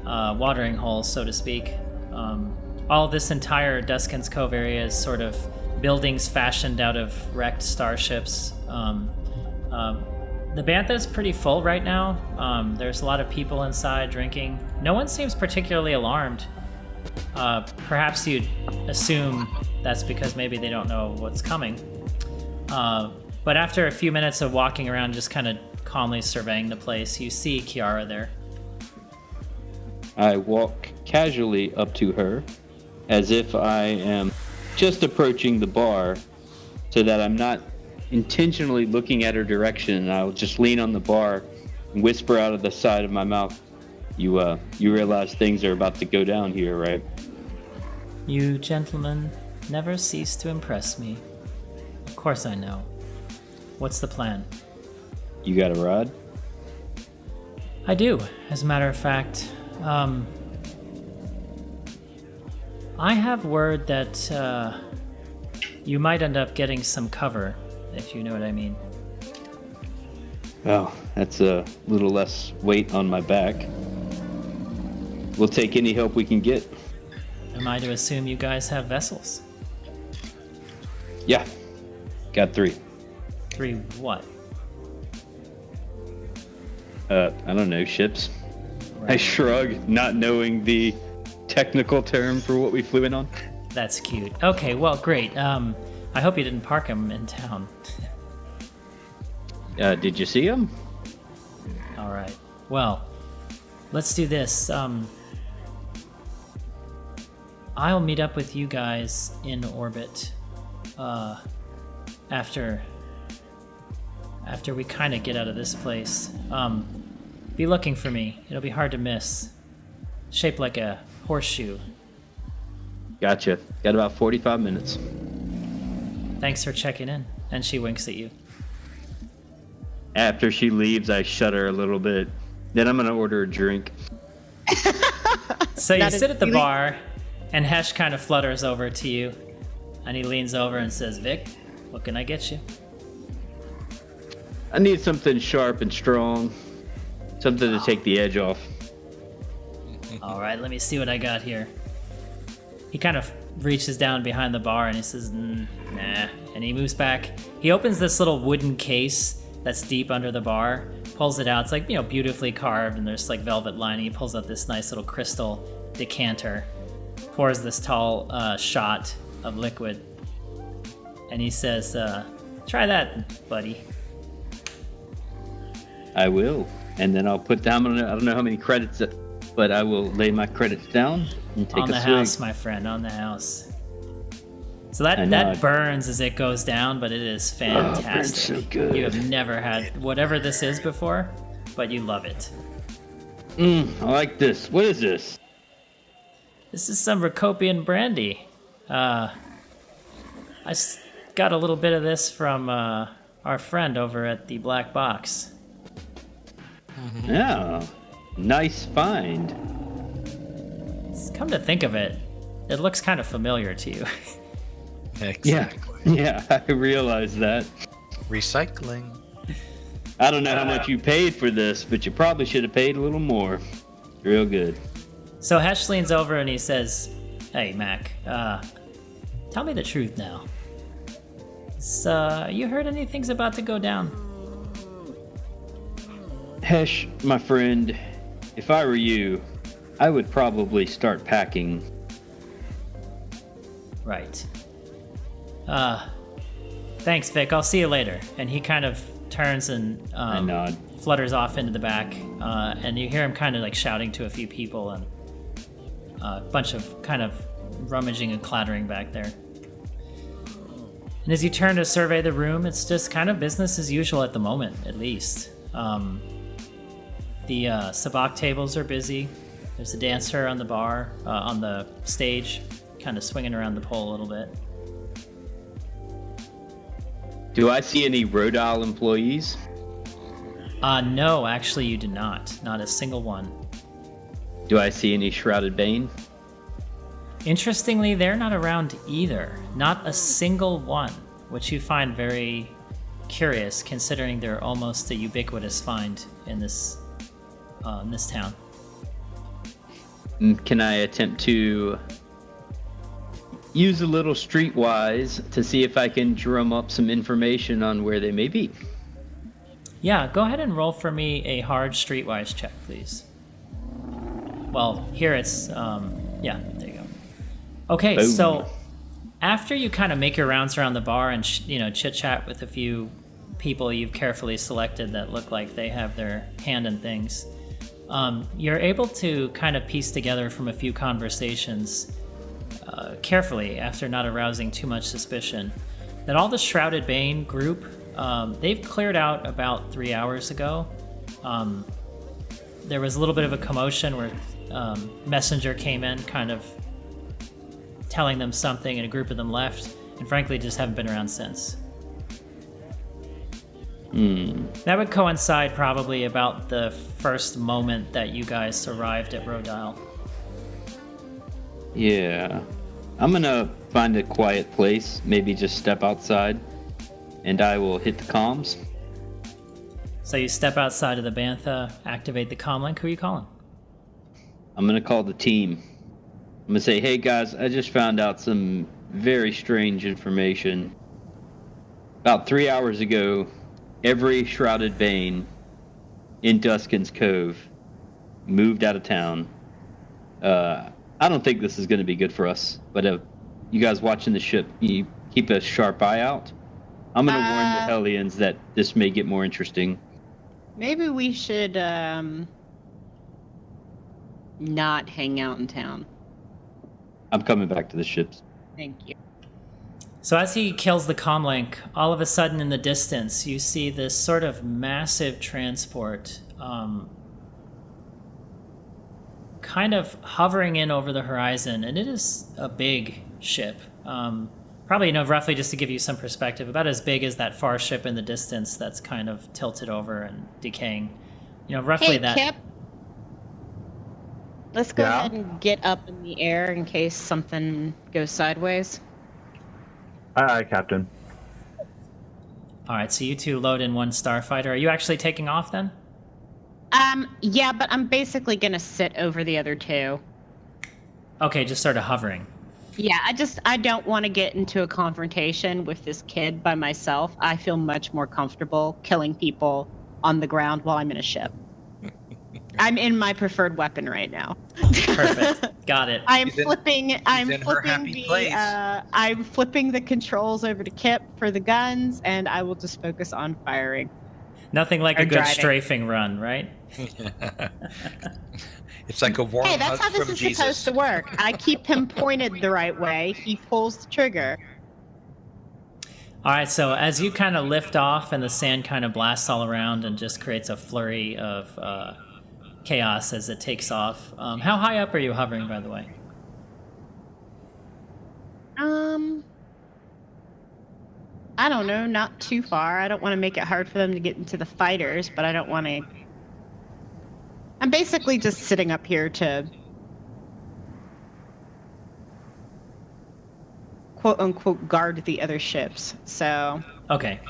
watering hole, so to speak. All this entire Duskin's Cove area is sort of buildings fashioned out of wrecked starships. The Bantha is pretty full right now. There's a lot of people inside drinking. No one seems particularly alarmed. Perhaps you'd assume that's because maybe they don't know what's coming. But after a few minutes of walking around, just kind of calmly surveying the place, you see Kiara there. I walk casually up to her as if I am just approaching the bar so that I'm not intentionally looking at her direction, and I'll just lean on the bar and whisper out of the side of my mouth, you realize things are about to go down here, right? You gentlemen never cease to impress me. Of course I know. What's the plan? You got a rod? I do, as a matter of fact. I have word that you might end up getting some cover, if you know what I mean. Oh, that's a little less weight on my back. We'll take any help we can get. Am I to assume you guys have vessels? Yeah, got 3. 3 what? I don't know, ships. I Right. shrug, not knowing the technical term for what we flew in on. That's cute. Okay, well, great. I hope you didn't park them in town. Did you see him? All right. Well, let's do this. I'll meet up with you guys in orbit after we kind of get out of this place. Be looking for me. It'll be hard to miss. Shaped like a horseshoe. Gotcha. Got about 45 minutes. Thanks for checking in. And she winks at you. After she leaves, I shudder a little bit. Then I'm gonna order a drink. So you That is sit at the really- bar, and Hesh kind of flutters over to you, and he leans over and says, "Vic, what can I get you?" I need something sharp and strong. Something to take the edge off. All right, let me see what I got here. He kind of reaches down behind the bar and he says, nah. And he moves back. He opens this little wooden case that's deep under the bar, pulls it out. It's like, beautifully carved, and there's like velvet lining. He pulls out this nice little crystal decanter, pours this tall shot of liquid, and he says, try that, buddy. I will. And then I'll put down, I don't know how many credits, but I will lay my credits down and take On a the swig. house, my friend, on the house. So that I know. burns as it goes down, but it is fantastic. burns so good. You have never had whatever this is before, but you love it. I like this. What is this? This is some Racopian brandy. Got a little bit of this from our friend over at the Black Box. Yeah, nice find. Come to think of it, it looks kind of familiar to you. Exactly. Yeah, I realize that. Recycling. I don't know how much you paid for this, but you probably should have paid a little more. Real good. So Hesh leans over and he says, "Hey, Mac, tell me the truth now. So, you heard anything's about to go down? Hesh, my friend, if I were you, I would probably start packing. Right. Thanks, Vic. I'll see you later. And he kind of turns and I nod. flutters off into the back, and you hear him kind of like shouting to a few people and a bunch of kind of rummaging and clattering back there. And as you turn to survey the room, it's just kind of business as usual at the moment, at least. The sabacc tables are busy. There's a dancer on the bar, on the stage, kind of swinging around the pole a little bit. Do I see any Rodile employees? No, actually you do not. Not a single one. Do I see any Shrouded Bane? Interestingly, they're not around either. Not a single one, which you find very curious, considering they're almost a ubiquitous find in this town. Can I attempt to use a little streetwise to see if I can drum up some information on where they may be? Yeah, go ahead and roll for me a hard streetwise check, please. Well, here it's, yeah, there you go. Okay, Boom. so after you kind of make your rounds around the bar and, chit-chat with a few people you've carefully selected that look like they have their hand in things, you're able to kind of piece together from a few conversations carefully, after not arousing too much suspicion, that all the Shrouded Bane group, they've cleared out about 3 hours ago. There was a little bit of a commotion where Messenger came in kind of telling them something, and a group of them left, and frankly just haven't been around since. That would coincide probably about the first moment that you guys arrived at Rodile. Yeah. I'm gonna find a quiet place, maybe just step outside, and I will hit the comms. So you step outside of the bantha, activate the comlink. Who are you calling? I'm gonna call the team. I'm gonna say, hey guys, I just found out some very strange information. About 3 hours ago, every Shrouded Bane in Duskin's Cove moved out of town. I don't think this is going to be good for us, but you guys watching the ship, you keep a sharp eye out. I'm going to warn the Hellions that this may get more interesting. Maybe we should not hang out in town. I'm coming back to the ships. Thank you. So as he kills the comlink, all of a sudden in the distance, you see this sort of massive transport kind of hovering in over the horizon, and it is a big ship. Probably, roughly just to give you some perspective, about as big as that far ship in the distance that's kind of tilted over and decaying. Roughly Hey, that. Kip. Let's go Yeah? ahead and get up in the air in case something goes sideways. Aye, Captain. All right, so you two load in one starfighter. Are you actually taking off then? Yeah, but I'm basically gonna sit over the other two. Okay, just sort of hovering. Yeah, I don't want to get into a confrontation with this kid by myself. I feel much more comfortable killing people on the ground while I'm in a ship. I'm in my preferred weapon right now. Perfect. Got it. I'm He's in- flipping her happy the place. I'm flipping the controls over to Kip for the guns, and I will just focus on firing. Nothing like Or a good driving. strafing run, right? It's like a warm Hey, that's hug how this from is Jesus. supposed to work. I keep him pointed the right way. He pulls the trigger. All right, so as you kind of lift off and the sand kind of blasts all around and just creates a flurry of chaos as it takes off. How high up are you hovering, by the way? I don't know, not too far. I don't want to make it hard for them to get into the fighters, but I don't want to. I'm basically just sitting up here to quote unquote guard the other ships. So Okay.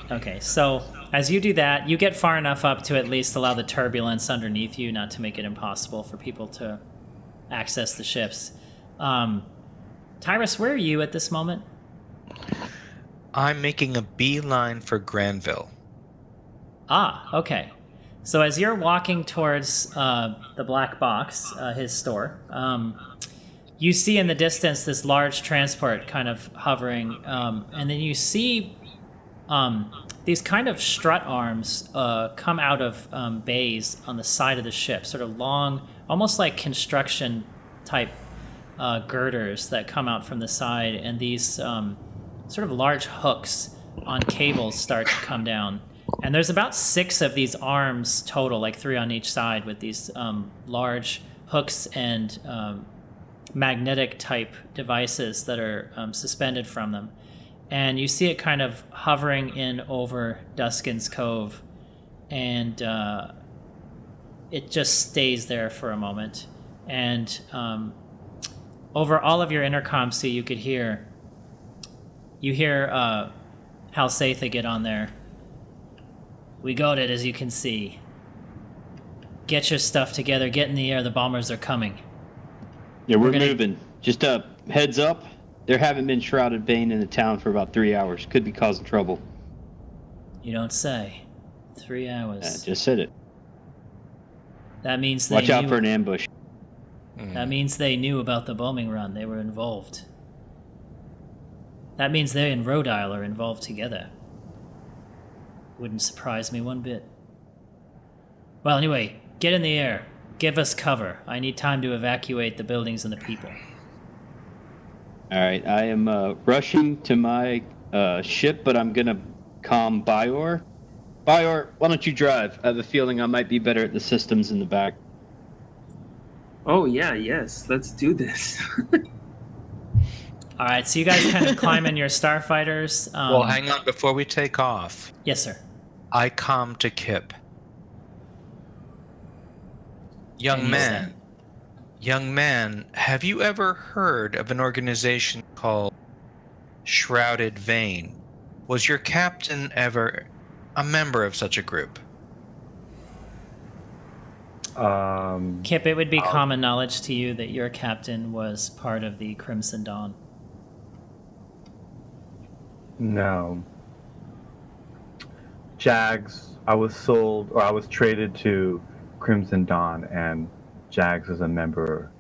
So as you do that, you get far enough up to at least allow the turbulence underneath you not to make it impossible for people to access the ships. Tyrus, where are you at this moment? I'm making a beeline for Granville. Ah, okay. So as you're walking towards the black box, his store, you see in the distance this large transport kind of hovering, and then you see these kind of strut arms come out of bays on the side of the ship, sort of long, almost like construction type girders that come out from the side, and these sort of large hooks on cables start to come down. And there's about 6 of these arms total, like 3 on each side, with these large hooks and magnetic type devices that are suspended from them. And you see it kind of hovering in over Duskin's Cove, and it just stays there for a moment. And over all of your intercoms, so you could hear Halsatha get on there. We got it, as you can see. Get your stuff together, get in the air, the bombers are coming. Yeah, we're gonna- moving. Just heads up. There haven't been shrouded Bane in the town for about 3 hours. Could be causing trouble. You don't say. 3 hours. Just said it. That means they Watch out knew, for an ambush. That means they knew about the bombing run. They were involved. That means they and Rhode Isle are involved together. Wouldn't surprise me one bit. Well, anyway, get in the air. Give us cover. I need time to evacuate the buildings and the people. All right, I am rushing to my ship, but I'm going to calm Byor. Byor, why don't you drive? I have a feeling I might be better at the systems in the back. Oh, yeah, yes. Let's do this. All right, so you guys kind of climb in your starfighters. Well, hang on. Before we take off, Yes, sir. I come to Kip. Young And he man, said- young man, have you ever heard of an organization called Shrouded Vein? Was your captain ever a member of such a group? Kip, it would be common knowledge to you that your captain was part of the Crimson Dawn. No. Jags, I was traded to Crimson Dawn, and Jags is a member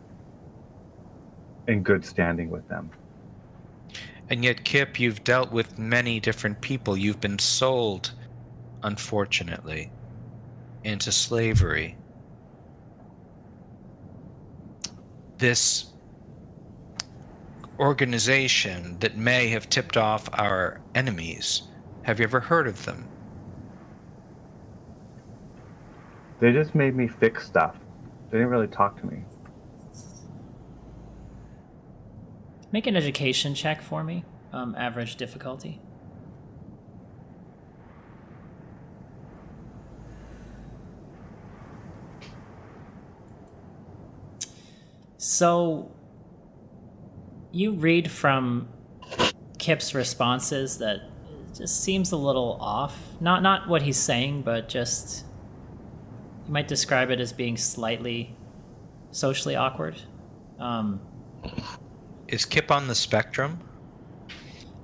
in good standing with them. And yet, Kip, you've dealt with many different people. You've been sold, unfortunately, into slavery. This organization that may have tipped off our enemies, have you ever heard of them? They just made me fix stuff. They didn't really talk to me. Make an education check for me. Average difficulty. So, you read from Kip's responses that it just seems a little off. Not what he's saying, but just you might describe it as being slightly socially awkward. Is Kip on the spectrum?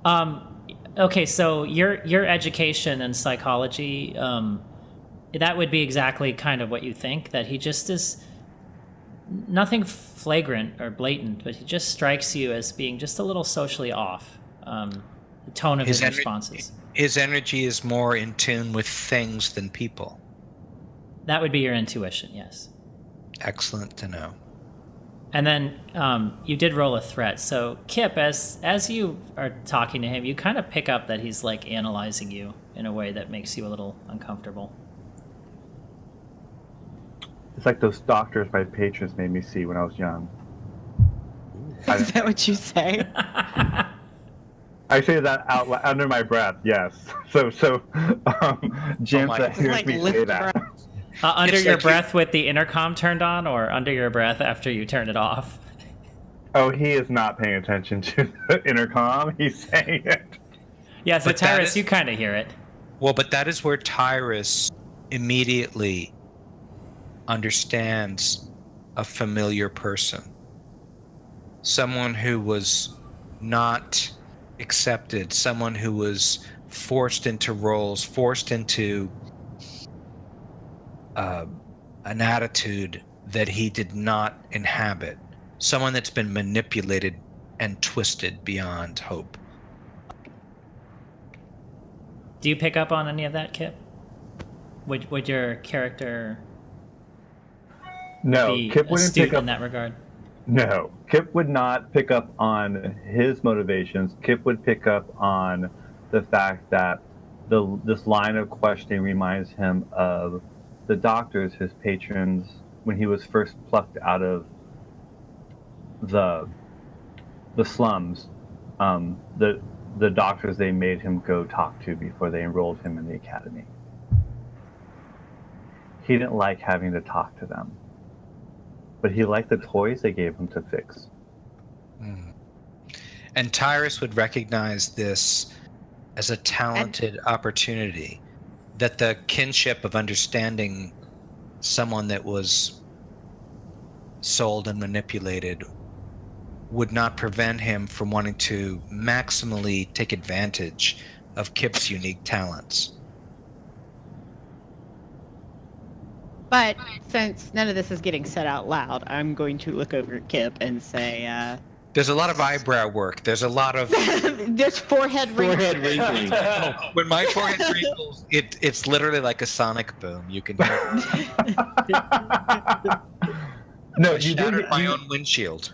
Okay, so your education and psychology, that would be exactly kind of what you think, that he just is nothing flagrant or blatant, but he just strikes you as being just a little socially off. The tone of his responses. His energy is more in tune with things than people. That would be your intuition, yes. Excellent to know. And then you did roll a threat. So Kip, as you are talking to him, you kind of pick up that he's like analyzing you in a way that makes you a little uncomfortable. It's like those doctors my patrons made me see when I was young. Is that what you say? I say that out under my breath, yes. So Jim my- hears Like me say lift that. your- Under It's your like breath with the intercom turned on, or under your breath after you turn it off? Oh, he is not paying attention to the intercom. He's saying it. Yeah, so But that Tyrus, is- you kind of hear it. Well, but that is where Tyrus immediately understands a familiar person. Someone who was not accepted, someone who was forced into roles, forced into an attitude that he did not inhabit, someone that's been manipulated and twisted beyond hope. Do you pick up on any of that, Kip? Would your character No, be Kip wouldn't astute pick up. in that regard? No, Kip would not pick up on his motivations. Kip would pick up on the fact that this line of questioning reminds him of the doctors, his patrons, when he was first plucked out of the slums. The doctors they made him go talk to before they enrolled him in the academy. He didn't like having to talk to them, but he liked the toys they gave him to fix. And Tyrus would recognize this as a talented opportunity, that the kinship of understanding someone that was sold and manipulated would not prevent him from wanting to maximally take advantage of Kip's unique talents. But since none of this is getting said out loud, I'm going to look over at Kip and say, There's a lot of eyebrow work. There's a lot of there's forehead wrinkles. Forehead wrinkling. when my forehead wrinkles, it's literally like a sonic boom. You can hear No, I you shattered did. my own windshield.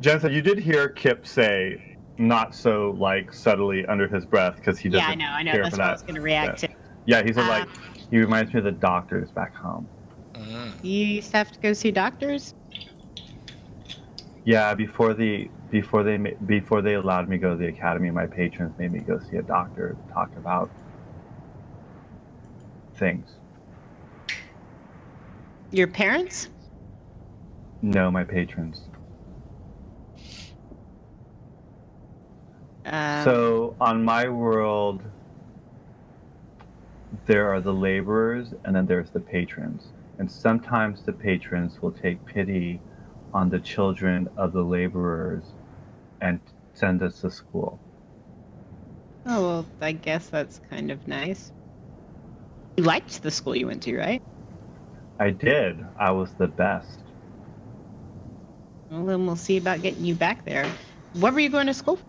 Jensen, you did hear Kip say, not so like subtly under his breath, because he doesn't Yeah, I know. care That's for what I that. was going to react to. Yeah, he said like he reminds me of the doctors back home. You used to have to go see doctors? Yeah, before they allowed me to go to the academy, my patrons made me go see a doctor to talk about things. Your parents? No, my patrons. So on my world, there are the laborers and then there's the patrons. And sometimes the patrons will take pity on the children of the laborers and send us to school. Oh, well, I guess that's kind of nice. You liked the school you went to, right? I did. I was the best. Well, then we'll see about getting you back there. What were you going to school for?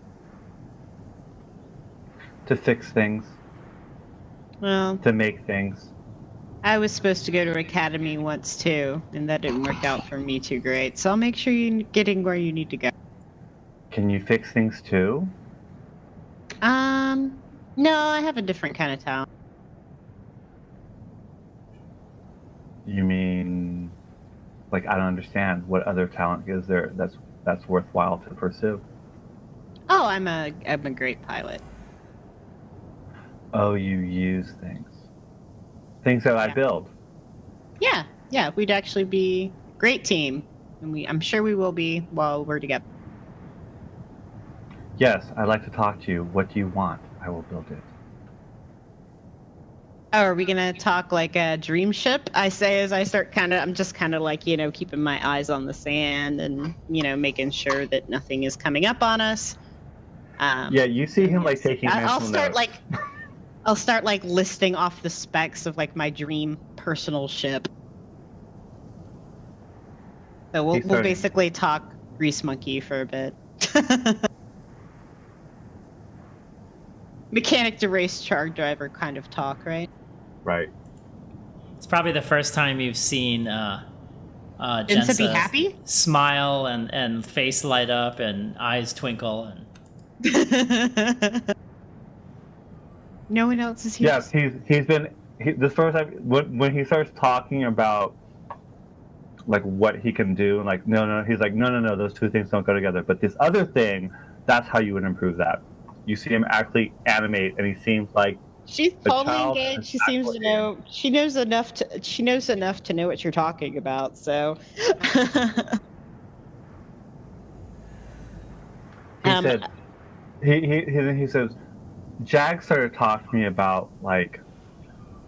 To fix things, Well, to make things. I was supposed to go to academy once too, and that didn't work out for me too great. So I'll make sure you're getting where you need to go. Can you fix things too? No, I have a different kind of talent. You mean, like, I don't understand. What other talent is there that's worthwhile to pursue? Oh, I'm a great pilot. Oh, you use things that I Yeah. build. Yeah, we'd actually be a great team, and I'm sure we will be while we're together. Yes, I'd like to talk to you. What do you want? I will build it. Oh, are we gonna talk like a dream ship? I say as I start I'm just kind of like, keeping my eyes on the sand and, making sure that nothing is coming up on us. Yeah, you see him like taking I'll mental start notes. I'll start like listing off the specs of like my dream personal ship. So we'll He's starting- basically talk Grease Monkey for a bit. Mechanic to race truck driver kind of talk, right? Right. It's probably the first time you've seen Jensa be Jensa happy? smile and face light up and eyes twinkle. And No one else is here. Yes, the first time when he starts talking about like what he can do, and like no, he's like no, those two things don't go together. But this other thing, that's how you would improve that. You see him actually animate, and he seems like She's The totally child engaged. is She seems to actually know. She knows enough to know what you're talking about. So. he said. He says, Jag started talking to me about like,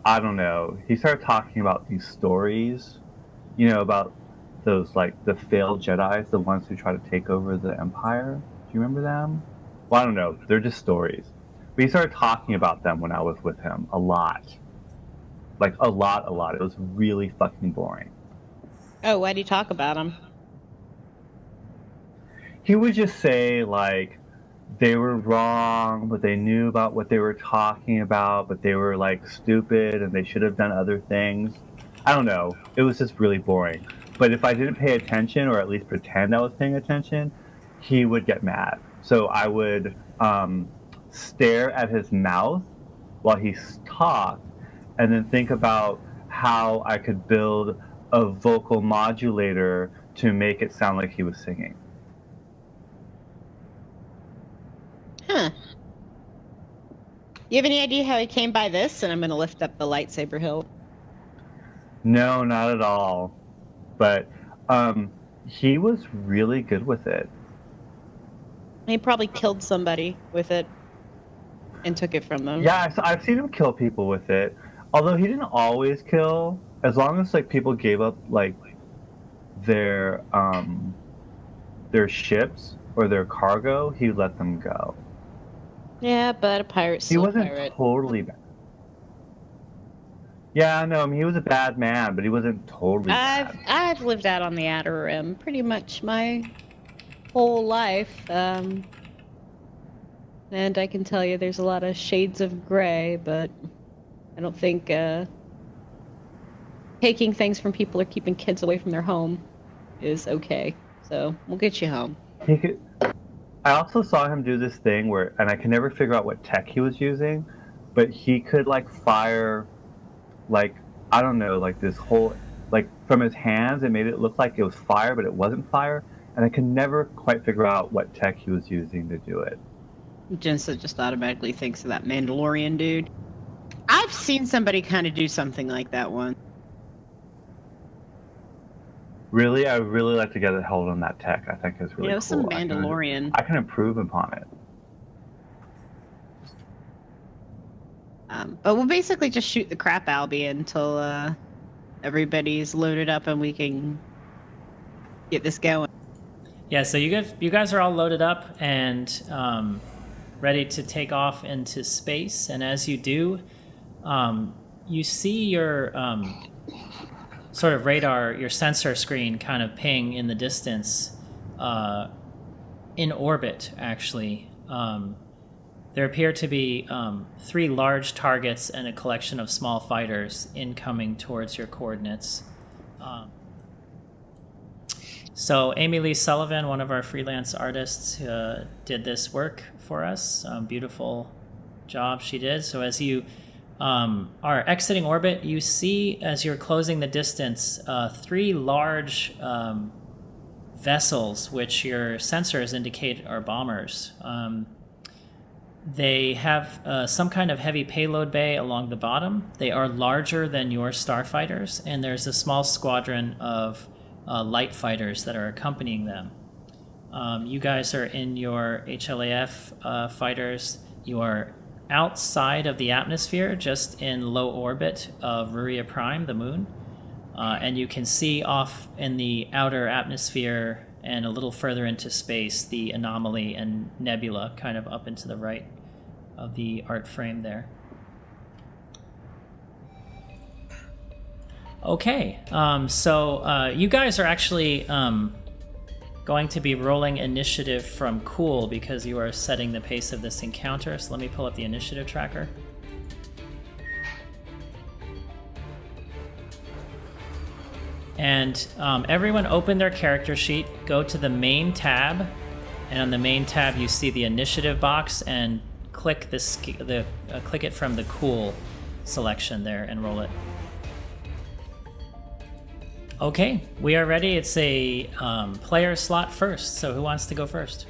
I don't know. He started talking about these stories, about those like the failed Jedi's, the ones who try to take over the Empire. Do you remember them? Well, I don't know. They're just stories. But he started talking about them when I was with him a lot. Like, a lot. It was really fucking boring. Oh, why do you talk about them? He would just say, like, they were wrong, but they knew about what they were talking about, but they were, like, stupid and they should have done other things. I don't know. It was just really boring. But if I didn't pay attention, or at least pretend I was paying attention, he would get mad. So I would stare at his mouth while he talked, and then think about how I could build a vocal modulator to make it sound like he was singing. Huh. You have any idea how he came by this? And I'm going to lift up the lightsaber hilt. No, not at all. But he was really good with it. He probably killed somebody with it and took it from them. Yeah, I've seen him kill people with it. Although he didn't always kill. As long as like people gave up like their ships or their cargo, he let them go. Yeah, but a pirate's He still a wasn't pirate. totally bad. Yeah, I know. I mean, he was a bad man, but he wasn't totally bad. I've lived out on the Outer Rim pretty much my whole life, and I can tell you there's a lot of shades of gray, but I don't think taking things from people or keeping kids away from their home is okay. So we'll get you home. I also saw him do this thing where, and I can never figure out what tech he was using, but he could like fire, like, I don't know, like this whole, like from his hands, it made it look like it was fire, but it wasn't fire. And I can never quite figure out what tech he was using to do it. Jensa just automatically thinks of that Mandalorian dude. I've seen somebody kind of do something like that one. Really, I would really like to get a hold on that tech. I think it's really cool. Some Mandalorian. I can improve upon it. But we'll basically just shoot the crap out of you until everybody's loaded up and we can get this going. Yeah, so you guys are all loaded up and ready to take off into space. And as you do, you see your sort of radar, your sensor screen kind of ping in the distance, in orbit, actually. There appear to be 3 large targets and a collection of small fighters incoming towards your coordinates. So Amy Lee Sullivan, one of our freelance artists, did this work for us. Beautiful job she did. So as you are exiting orbit, you see, as you're closing the distance, 3 large vessels, which your sensors indicate are bombers. They have some kind of heavy payload bay along the bottom. They are larger than your starfighters, and there's a small squadron of light fighters that are accompanying them. You guys are in your HLAF fighters. You are outside of the atmosphere, just in low orbit of Ruria Prime, the moon. And you can see off in the outer atmosphere and a little further into space the anomaly and nebula kind of up and to the right of the art frame there. Okay, so you guys are actually going to be rolling initiative from Cool because you are setting the pace of this encounter. So let me pull up the initiative tracker. And everyone open their character sheet, go to the main tab, and on the main tab you see the initiative box, and click click it from the Cool selection there and roll it. Okay, we are ready. It's a player slot first, so who wants to go first?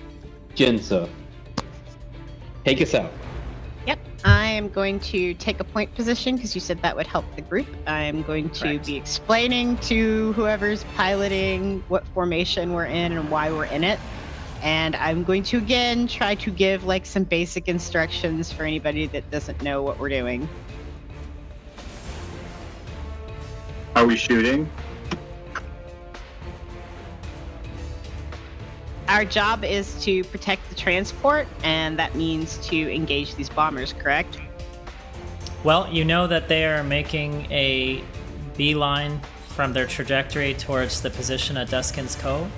Jensa, take us out. Yep, I am going to take a point position because you said that would help the group. I'm going to Correct. be explaining to whoever's piloting what formation we're in and why we're in it. And I'm going to, again, try to give like some basic instructions for anybody that doesn't know what we're doing. Are we shooting? Our job is to protect the transport, and that means to engage these bombers, correct? Well, you know that they are making a beeline from their trajectory towards the position at Duskin's Cove.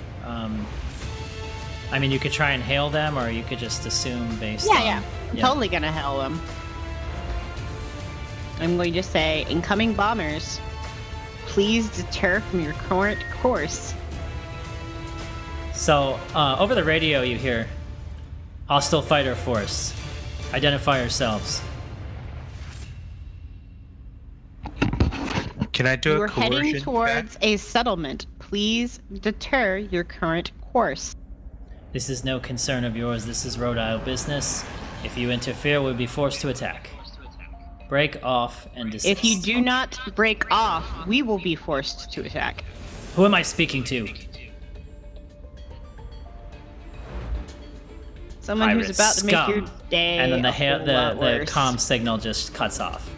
I mean, you could try and hail them, or you could just assume based on... Yeah. I'm totally gonna hail them. I'm going to say, incoming bombers, please deter from your current course. So, over the radio you hear, hostile fighter force, identify yourselves. Can I do You a are coercion heading check? towards a settlement. Please deter your current course. This is no concern of yours, this is Rhode Isle business. If you interfere, we'll be forced to attack. Break off and desist. If you do not break off, we will be forced to attack. Who am I speaking to? Someone who's Pirate about to make scum. your day And then a whole lot the worse. comm signal just cuts off.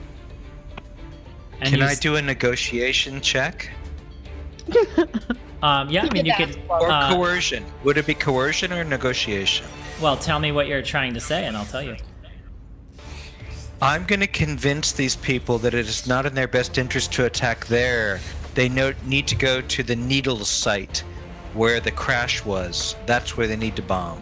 And Can you I do a negotiation check? Yeah, I mean, you could... Or coercion? Would it be coercion or negotiation? Well, tell me what you're trying to say, and I'll tell you. I'm going to convince these people that it is not in their best interest to attack there. They need to go to the Needles site where the crash was. That's where they need to bomb.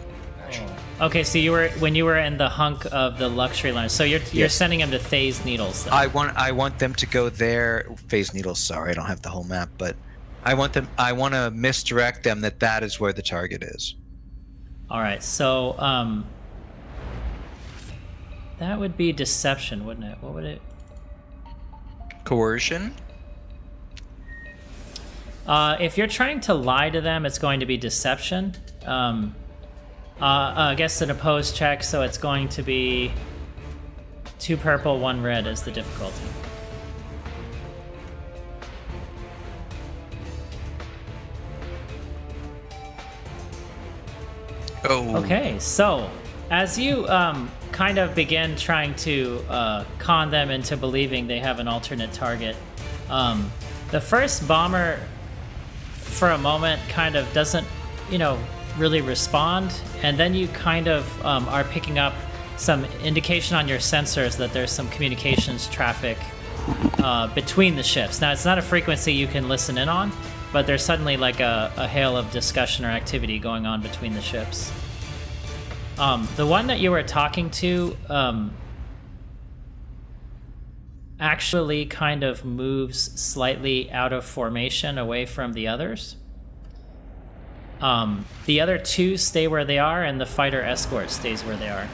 Okay, so when you were in the hunk of the luxury line, so you're sending them to Thay's Needles. Then. I want them to go there. Phase Needles. Sorry, I don't have the whole map, but I want to misdirect them that is where the target is. All right, so that would be deception, wouldn't it? What would it? Coercion. If you're trying to lie to them, it's going to be deception. I guess an opposed check, so it's going to be 2 purple, 1 red as the difficulty. Oh. Okay, so as you kind of begin trying to con them into believing they have an alternate target, the first bomber for a moment kind of doesn't, really respond, and then you kind of are picking up some indication on your sensors that there's some communications traffic between the ships. Now, it's not a frequency you can listen in on, but there's suddenly like a hail of discussion or activity going on between the ships. The one that you were talking to actually kind of moves slightly out of formation away from the others. The other 2 stay where they are, and the fighter escort stays where they are.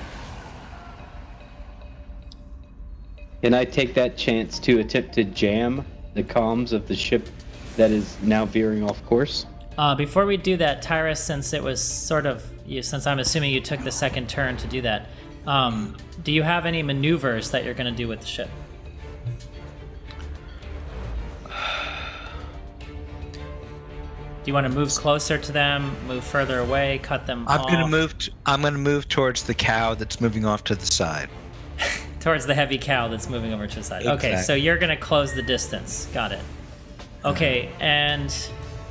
Can I take that chance to attempt to jam the comms of the ship that is now veering off course? Before we do that, Tyrus, since it was sort of, since I'm assuming you took the second turn to do that, do you have any maneuvers that you're going to do with the ship? Do you want to move closer to them, move further away, cut them off? I'm gonna move towards the cow that's moving off to the side. Towards the heavy cow that's moving over to the side. Okay, Exactly. so you're going to close the distance. Got it. Okay, and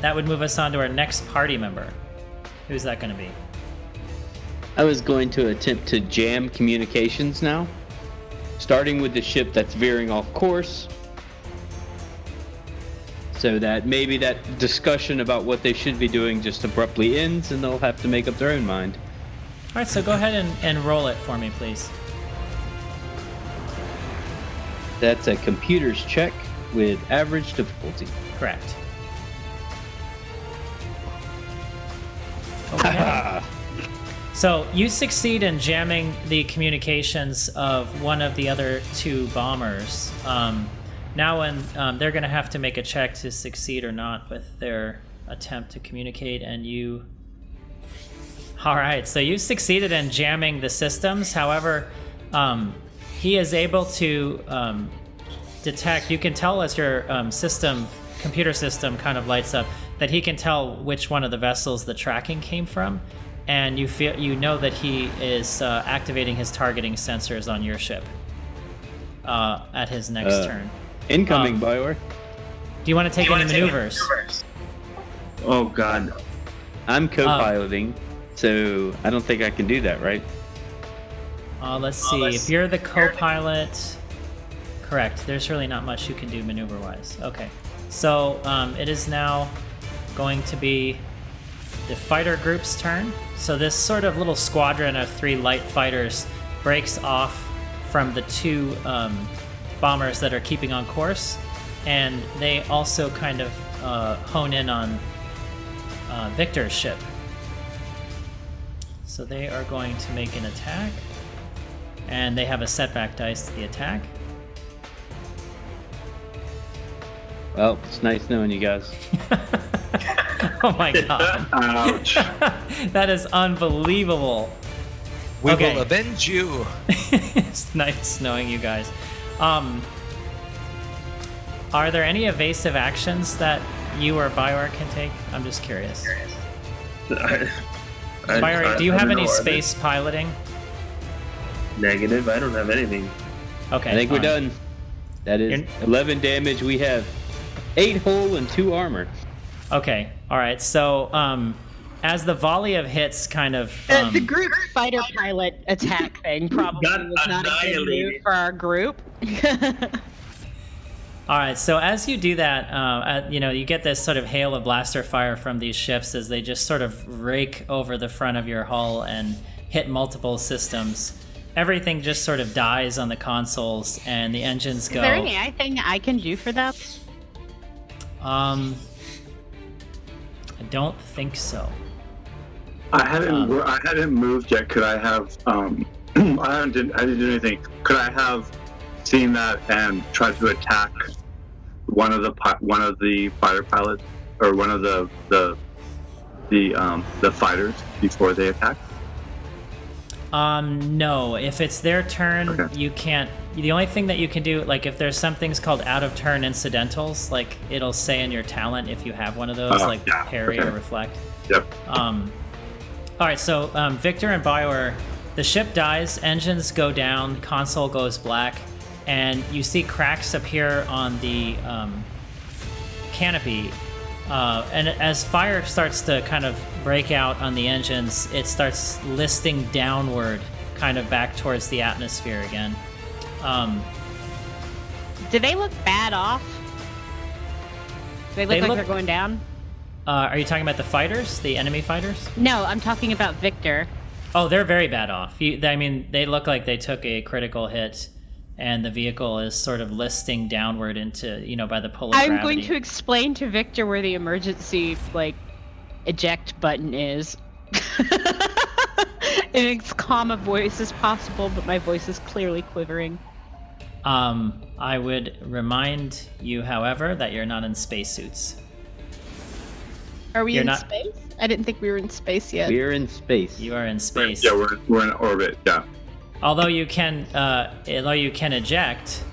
that would move us on to our next party member. Who's that going to be? I was going to attempt to jam communications now, starting with the ship that's veering off course, so that maybe that discussion about what they should be doing just abruptly ends and they'll have to make up their own mind. All right, so go ahead and roll it for me, please. That's a computer's check with average difficulty. Correct. Okay. So you succeed in jamming the communications of one of the other 2 bombers. Now when they're going to have to make a check to succeed or not with their attempt to communicate, and you... All right, so you succeeded in jamming the systems. However, he is able to detect, you can tell as your computer system kind of lights up, that he can tell which one of the vessels the tracking came from, and you know that he is activating his targeting sensors on your ship at his next turn. Incoming, Bioware. Do you want to take any maneuvers? Oh God. I'm co-piloting. So I don't think I can do that, right? Let's see. If you're the co-pilot, correct. There's really not much you can do maneuver-wise. Okay. So it is now going to be the fighter group's turn. So this sort of little squadron of 3 light fighters breaks off from the 2 bombers that are keeping on course, and they also kind of hone in on Victor's ship. So they are going to make an attack, and they have a setback dice to the attack. Well, it's nice knowing you guys. Oh my god. Ouch. That is unbelievable. We Okay. will avenge you. It's nice knowing you guys. Are there any evasive actions that you or Bioware can take? I'm just curious. Bioware, do you have any space piloting? Negative. I don't have anything. Okay. I think we're fine. done. That is You're- 11 damage. We have 8 hull and 2 armor. Okay. All right. So, as the volley of hits kind of The group fighter pilot attack thing probably Got was not a good move annihilated. for our group. All right, so as you do that, you get this sort of hail of blaster fire from these ships as they just sort of rake over the front of your hull and hit multiple systems. Everything just sort of dies on the consoles, and the engines go. Is there anything I can do for that? I don't think so. I hadn't moved yet. Could I have? I didn't do anything. Could I have seen that and tried to attack one of the fighter pilots or one of the fighters before they attack? No. If it's their turn, Okay. you can't. The only thing that you can do, like if there's some things called out of turn incidentals, like it'll say in your talent if you have one of those, Oh, like yeah, parry okay. or reflect. Yep. All right, so Victor and Bioware, the ship dies, engines go down, console goes black, and you see cracks appear on the canopy. And as fire starts to kind of break out on the engines, it starts listing downward, kind of back towards the atmosphere again. Do they look bad off? Do they look They like look- they're going down? Are you talking about the fighters, the enemy fighters? No, I'm talking about Victor. Oh, they're very bad off. I mean, they look like they took a critical hit, and the vehicle is sort of listing downward into, by the pull of I'm gravity. going to explain to Victor where the emergency, eject button is. In as calm a voice as possible, but my voice is clearly quivering. I would remind you, however, that you're not in spacesuits. Are we You're in not- space? I didn't think we were in space yet. We're in space. You are in space. Yeah, we're in orbit. Yeah. Although you can eject,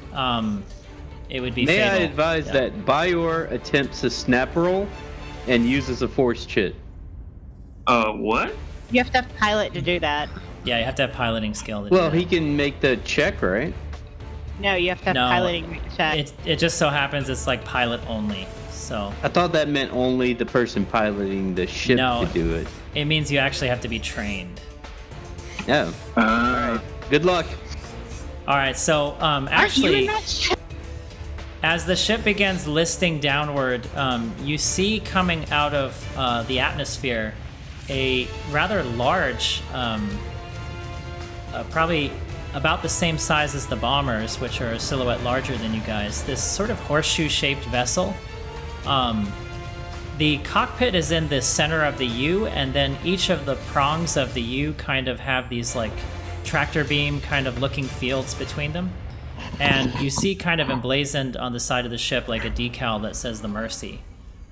it would be May fatal. I advise Yeah. that Bior attempts a snap roll and uses a force chit. What? You have to have pilot to do that. Yeah, you have to have piloting skill to do Well, that. he can make the check, right? No, you have to have No, piloting check. It just so happens it's like pilot only. So I thought that meant only the person piloting the ship No. could do it. it means you actually have to be trained. No. Good luck. All right, so Aren't you actually, in that ship? as the ship begins listing downward, you see coming out of the atmosphere a rather large, probably about the same size as the bombers, which are a silhouette larger than you guys. This sort of horseshoe-shaped vessel. The cockpit is in the center of the U, and then each of the prongs of the U kind of have these like tractor beam kind of looking fields between them. And you see kind of emblazoned on the side of the ship like a decal that says the Mercy.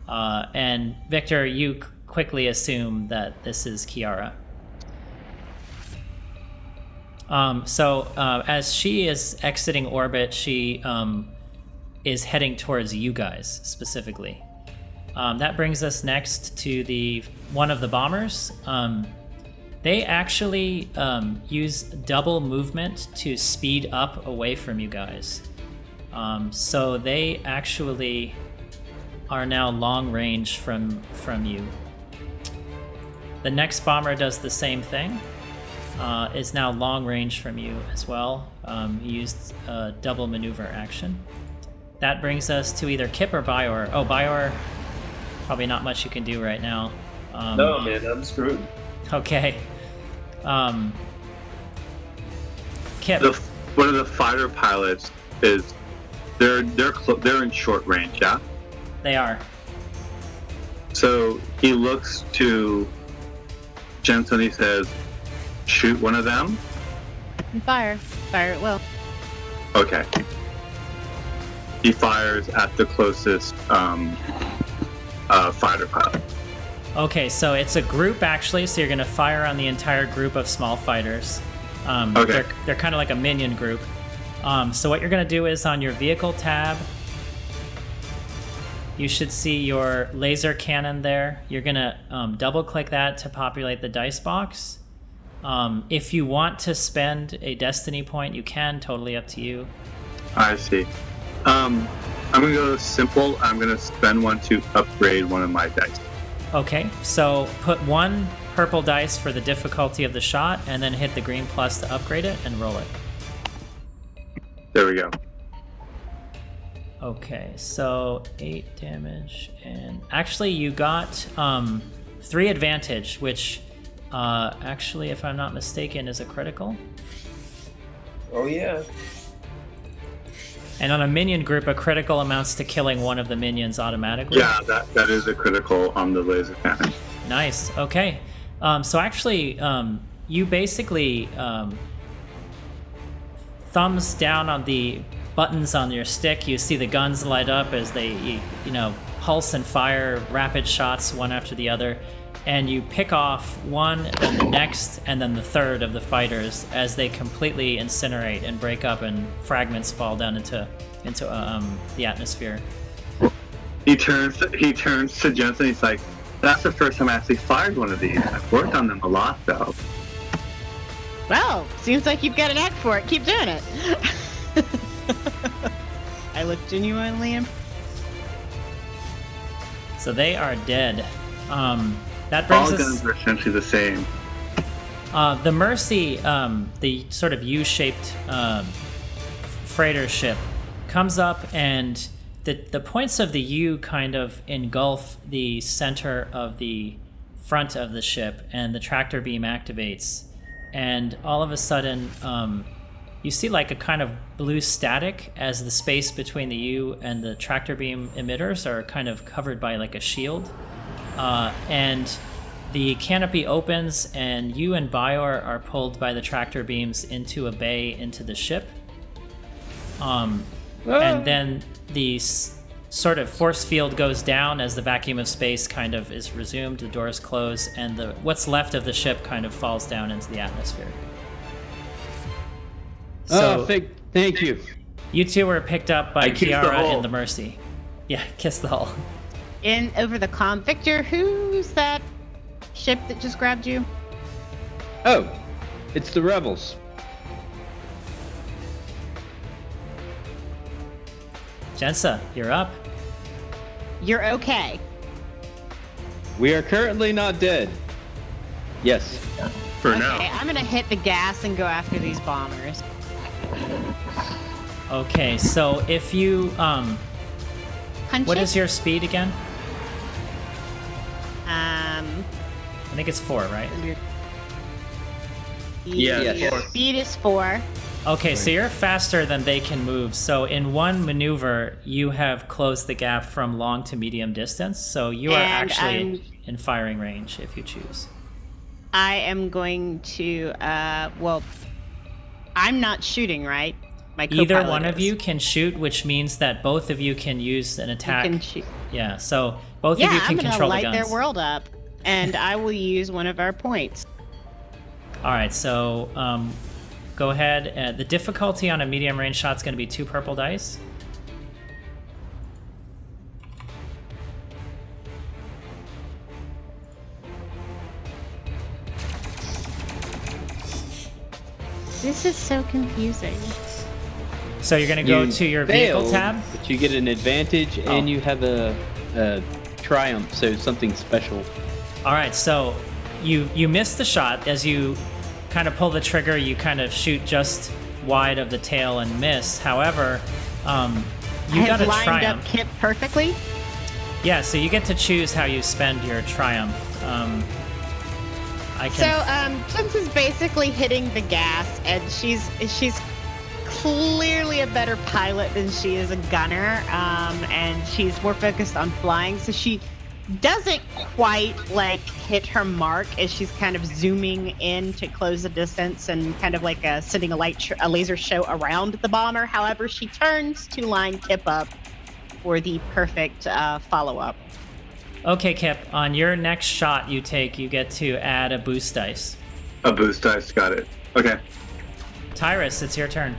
And Victor, you quickly assume that this is Kiara. As she is exiting orbit, she is heading towards you guys specifically. That brings us next to one of the bombers. They actually use double movement to speed up away from you guys. So they actually are now long range from you. The next bomber does the same thing. Is now long range from you as well. He used a double maneuver action. That brings us to either Kip or Bior. Oh, Bior, probably not much you can do right now. No, man, I'm screwed. Okay. Kip. One of the fighter pilots is they're in short range, yeah. They are. So he looks to Jensen. He says, "Shoot one of them." And fire at will. Okay. He fires at the closest fighter pilot. Okay, so it's a group actually, so you're going to fire on the entire group of small fighters. Okay. They're kind of like a minion group. So what you're going to do is on your vehicle tab, you should see your laser cannon there. You're going to double click that to populate the dice box. If you want to spend a destiny point, you can, totally up to you. I see. I'm gonna go simple. I'm gonna spend one to upgrade one of my dice. Okay, so put 1 purple dice for the difficulty of the shot, and then hit the green plus to upgrade it, and roll it. There we go. Okay, so 8 damage, and actually you got 3 advantage, which actually, if I'm not mistaken, is a critical. Oh yeah. And on a minion group, a critical amounts to killing one of the minions automatically. Yeah, that is a critical on the laser cannon. Nice. Okay. So actually, you basically thumbs down on the buttons on your stick. You see the guns light up as they, pulse and fire rapid shots one after the other. And you pick off one, then the next, and then the third of the fighters as they completely incinerate and break up, and fragments fall down into the atmosphere. He turns to Jensen. He's like, "That's the first time I actually fired one of these. I've worked on them a lot, though." Well, seems like you've got an act for it. Keep doing it. I look genuinely impressed. So they are dead. That brings All us. guns are essentially the same. The Mercy, the sort of U-shaped freighter ship, comes up, and the points of the U kind of engulf the center of the front of the ship, and the tractor beam activates. And all of a sudden, you see like a kind of blue static as the space between the U and the tractor beam emitters are kind of covered by like a shield. And the canopy opens, and you and Bior are pulled by the tractor beams into a bay into the ship. And then the sort of force field goes down as the vacuum of space kind of is resumed, the doors close, and what's left of the ship kind of falls down into the atmosphere. So Thank you. you two were picked up by I kissed the Kiara hull. and the Mercy. Yeah, kiss the hull. In over the comm, Victor, who's that ship that just grabbed you? Oh, it's the rebels. Jensa, you're up. You're okay. We are currently not dead. Yes. For Okay, now. I'm gonna hit the gas and go after these bombers. Okay, so if you Punch what it? is your speed again? Um, I think it's 4, right? Yeah, your four. speed is 4. Okay, so you're faster than they can move. So in one maneuver, you have closed the gap from long to medium distance. So you are And actually in firing range if you choose. I am going to, well, I'm not shooting, right? My Either co-pilot one of is. you can shoot, which means that both of you can use an You attack. can shoot. Yeah, so both Yeah, of you I'm can gonna control the light guns. their world up, and I will use one of our points. All right, so go ahead. The difficulty on a medium range shot is going to be 2 purple dice. This is so confusing. So you're going to go You to your vehicle failed, tab. but you get an advantage, Oh. and you have a triumph, so something special. All right, so you miss the shot. As you kind of pull the trigger, you kind of shoot just wide of the tail and miss. However, you I got have a lined triumph. up Kip perfectly. Yeah, so you get to choose how you spend your triumph. I can. So Jensen's basically hitting the gas, and she's clearly a better pilot than she is a gunner, and she's more focused on flying. So she doesn't quite like hit her mark as she's kind of zooming in to close the distance and kind of like sending a laser show around the bomber. However, she turns to line Kip up for the perfect follow-up. Okay, Kip. On your next shot you take, you get to add a boost dice. A boost dice, got it. Okay. Tyrus, it's your turn.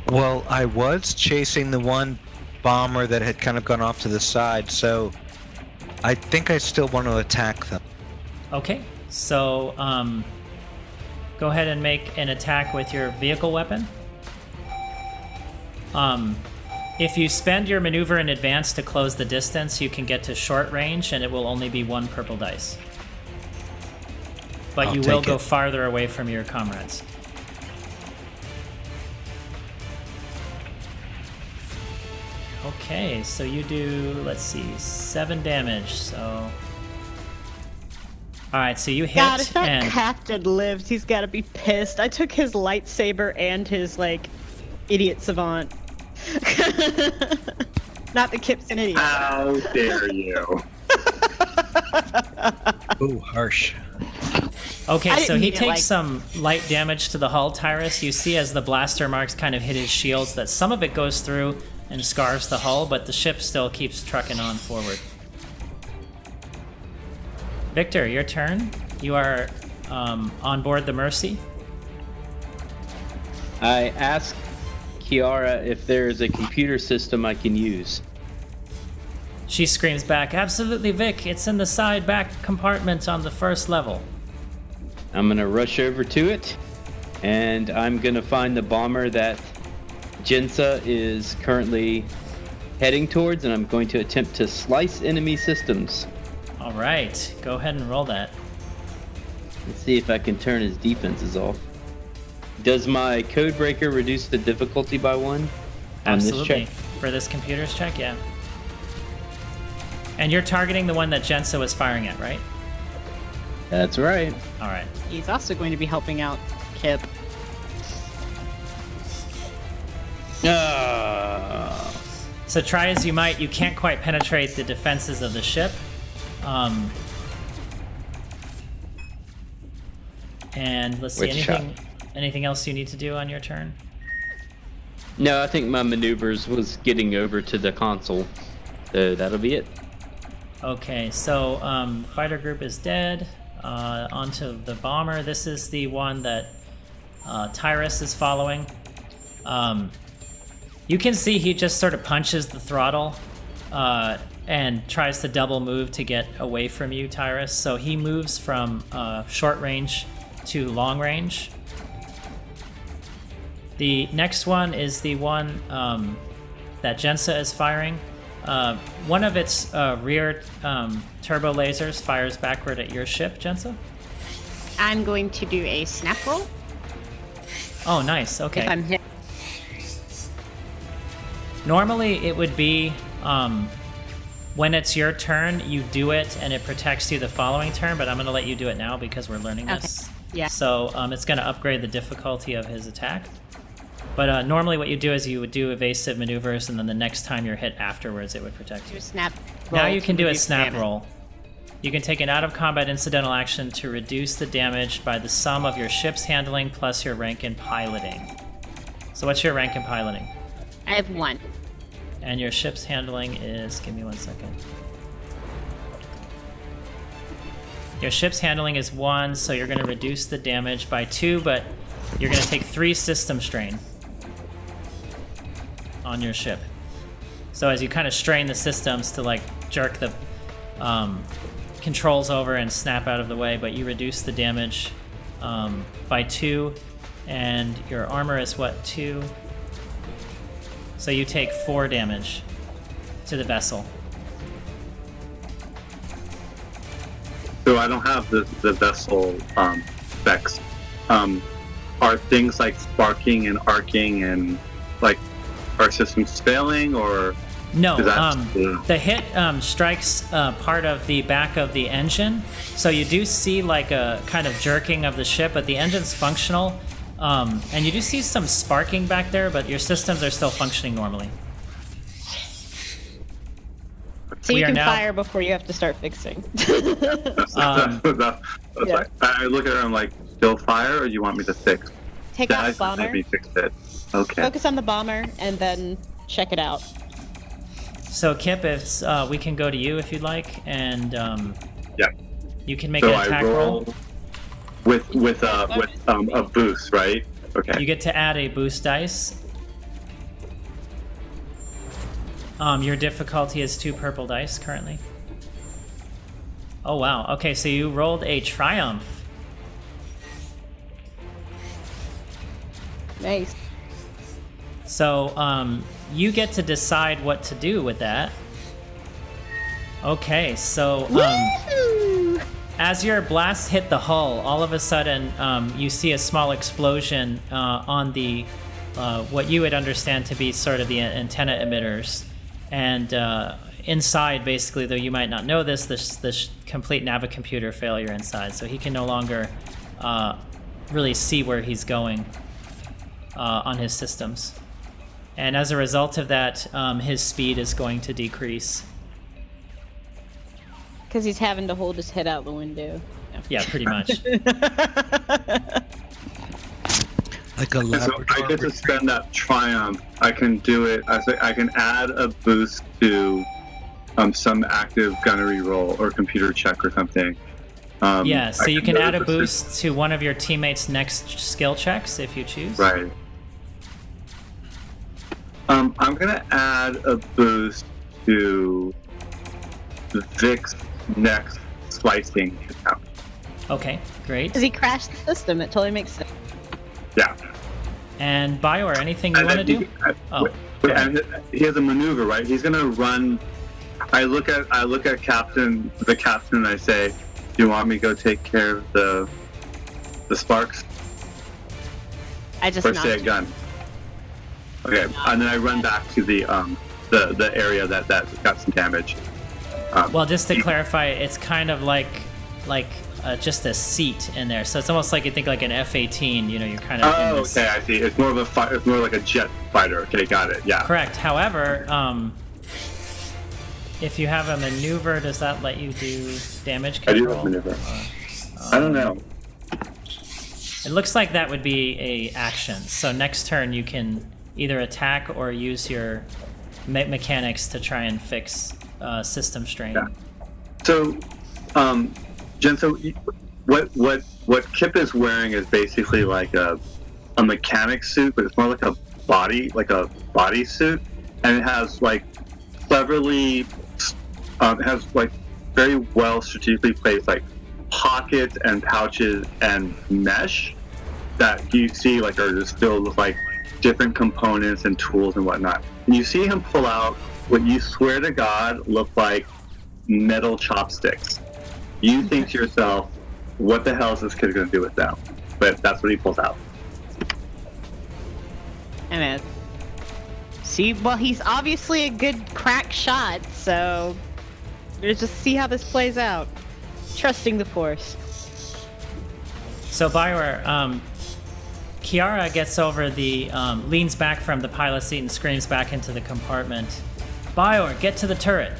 Well, I was chasing the one bomber that had kind of gone off to the side, so I think I still want to attack them. Okay, so go ahead and make an attack with your vehicle weapon. If you spend your maneuver in advance to close the distance, you can get to short range, and it will only be 1 purple dice. But I'll you will take go it. farther away from your comrades. Okay, so you do, let's see, 7 damage, so... Alright, so you hit, God, if that and... captain lives, he's got to be pissed. I took his lightsaber and his, idiot savant. Not that Kip's an idiot. How dare you? Ooh, harsh. Okay, I so didn't he mean it takes like- some light damage to the hull, Tyrus. You see as the blaster marks kind of hit his shields that some of it goes through and scars the hull, but the ship still keeps trucking on forward. Victor, your turn. You are on board the Mercy. I asked Kiara if there is a computer system I can use. She screams back, "Absolutely, Vic. It's in the side back compartment on the first level." I'm gonna rush over to it, and I'm gonna find the bomber that Jensa is currently heading towards, and I'm going to attempt to slice enemy systems. All right, go ahead and roll that. Let's see if I can turn his defenses off. Does my code breaker reduce the difficulty by 1 on Absolutely. this check? For this computer's check, yeah. And you're targeting the one that Jensa was firing at, right? That's right. All right. He's also going to be helping out Kip. So try as you might, you can't quite penetrate the defenses of the ship. And let's see, Which shot? anything else you need to do on your turn? No, I think my maneuvers was getting over to the console. So that'll be it. Okay, so fighter group is dead. Onto the bomber. This is the one that Tyrus is following. You can see he just sort of punches the throttle and tries to double move to get away from you, Tyrus. So he moves from short range to long range. The next one is the one that Jensa is firing. One of its rear turbo lasers fires backward at your ship, Jensa. I'm going to do a snap roll Oh, nice. Okay. if I'm hit. Normally, it would be when it's your turn, you do it, and it protects you the following turn. But I'm going to let you do it now because we're learning this. Yeah. So it's going to upgrade the difficulty of his attack. But normally, what you do is you would do evasive maneuvers, and then the next time you're hit afterwards, it would protect Do you. a snap Now roll you to can do a reduce snap damage. roll. You can take an out-of-combat incidental action to reduce the damage by the sum of your ship's handling plus your rank in piloting. So what's your rank in piloting? I have 1. And your ship's handling is... Give me 1 second. Your ship's handling is 1, so you're going to reduce the damage by 2, but you're going to take 3 system strain on your ship. So as you kind of strain the systems to jerk the controls over and snap out of the way, but you reduce the damage by 2, and your armor is what, 2? So you take 4 damage to the vessel. so I don't have the vessel specs. Are things like sparking and arcing and like our systems failing, or No, is that the hit strikes part of the back of the engine, so you do see like a kind of jerking of the ship, but the engine's functional, and you do see some sparking back there, but your systems are still functioning normally. So We you are can now- fire before you have to start fixing. that's Yeah. like, I look at her, I'm like, still fire, or you want me to fix? Take That off bomber, maybe fix it. Okay. focus on the bomber, and then check it out. So Kip, if we can go to you if you'd like, and Yeah. you can make So an I attack roll roll. with a boost, right? Okay. You get to add a boost dice. Your difficulty is 2 purple dice currently. Oh wow. Okay, so you rolled a triumph. Nice. So you get to decide what to do with that. Okay, so Woo! as your blasts hit the hull, all of a sudden you see a small explosion on the what you would understand to be sort of the antenna emitters, and inside, basically, though you might not know this complete navicomputer failure inside, so he can no longer really see where he's going on his systems, and as a result of that, his speed is going to decrease. Because he's having to hold his head out the window. Yeah, pretty much. Like a So Labrador. I get to spend that triumph. I can do it. I can add a boost to some active gunnery roll or computer check or something. Yeah, so I you can do add a this- boost to one of your teammates' next skill checks if you choose. Right. I'm gonna add a boost to Vic's next slicing attempt. Okay, great. Because he crashed the system, it totally makes sense. Yeah. And Bioware, anything you And want to then do? Oh, wait, go ahead. and he has a maneuver, right? He's gonna run. I look at the captain, and I say, "Do you want me to go take care of the sparks, I just or say a nodded. gun?" Okay, and then I run back to the area that got some damage. Well, just to clarify, it's kind of like just a seat in there. So it's almost like you think like an F-18. You know, you're kind of. in Oh, this- okay, I see. It's more of a it's more like a jet fighter. Okay, got it. Yeah. Correct. However, if you have a maneuver, does that let you do damage I do control? have maneuver. I don't know. It looks like that would be a action. So next turn you can either attack or use your mechanics to try and fix system strain. Yeah. So, Jen, so what Kip is wearing is basically like a mechanic suit, but it's more like a body suit, and it has like cleverly, it has like very well strategically placed like pockets and pouches and mesh that you see like are just filled with like different components and tools and whatnot. And you see him pull out what you swear to God look like metal chopsticks. You think to yourself, what the hell is this kid going to do with them? But that's what he pulls out. And see, well, he's obviously a good crack shot, so let's just see how this plays out. Trusting the Force. So Bioware, Kiara gets over the, leans back from the pilot seat and screams back into the compartment. Bioware, get to the turret.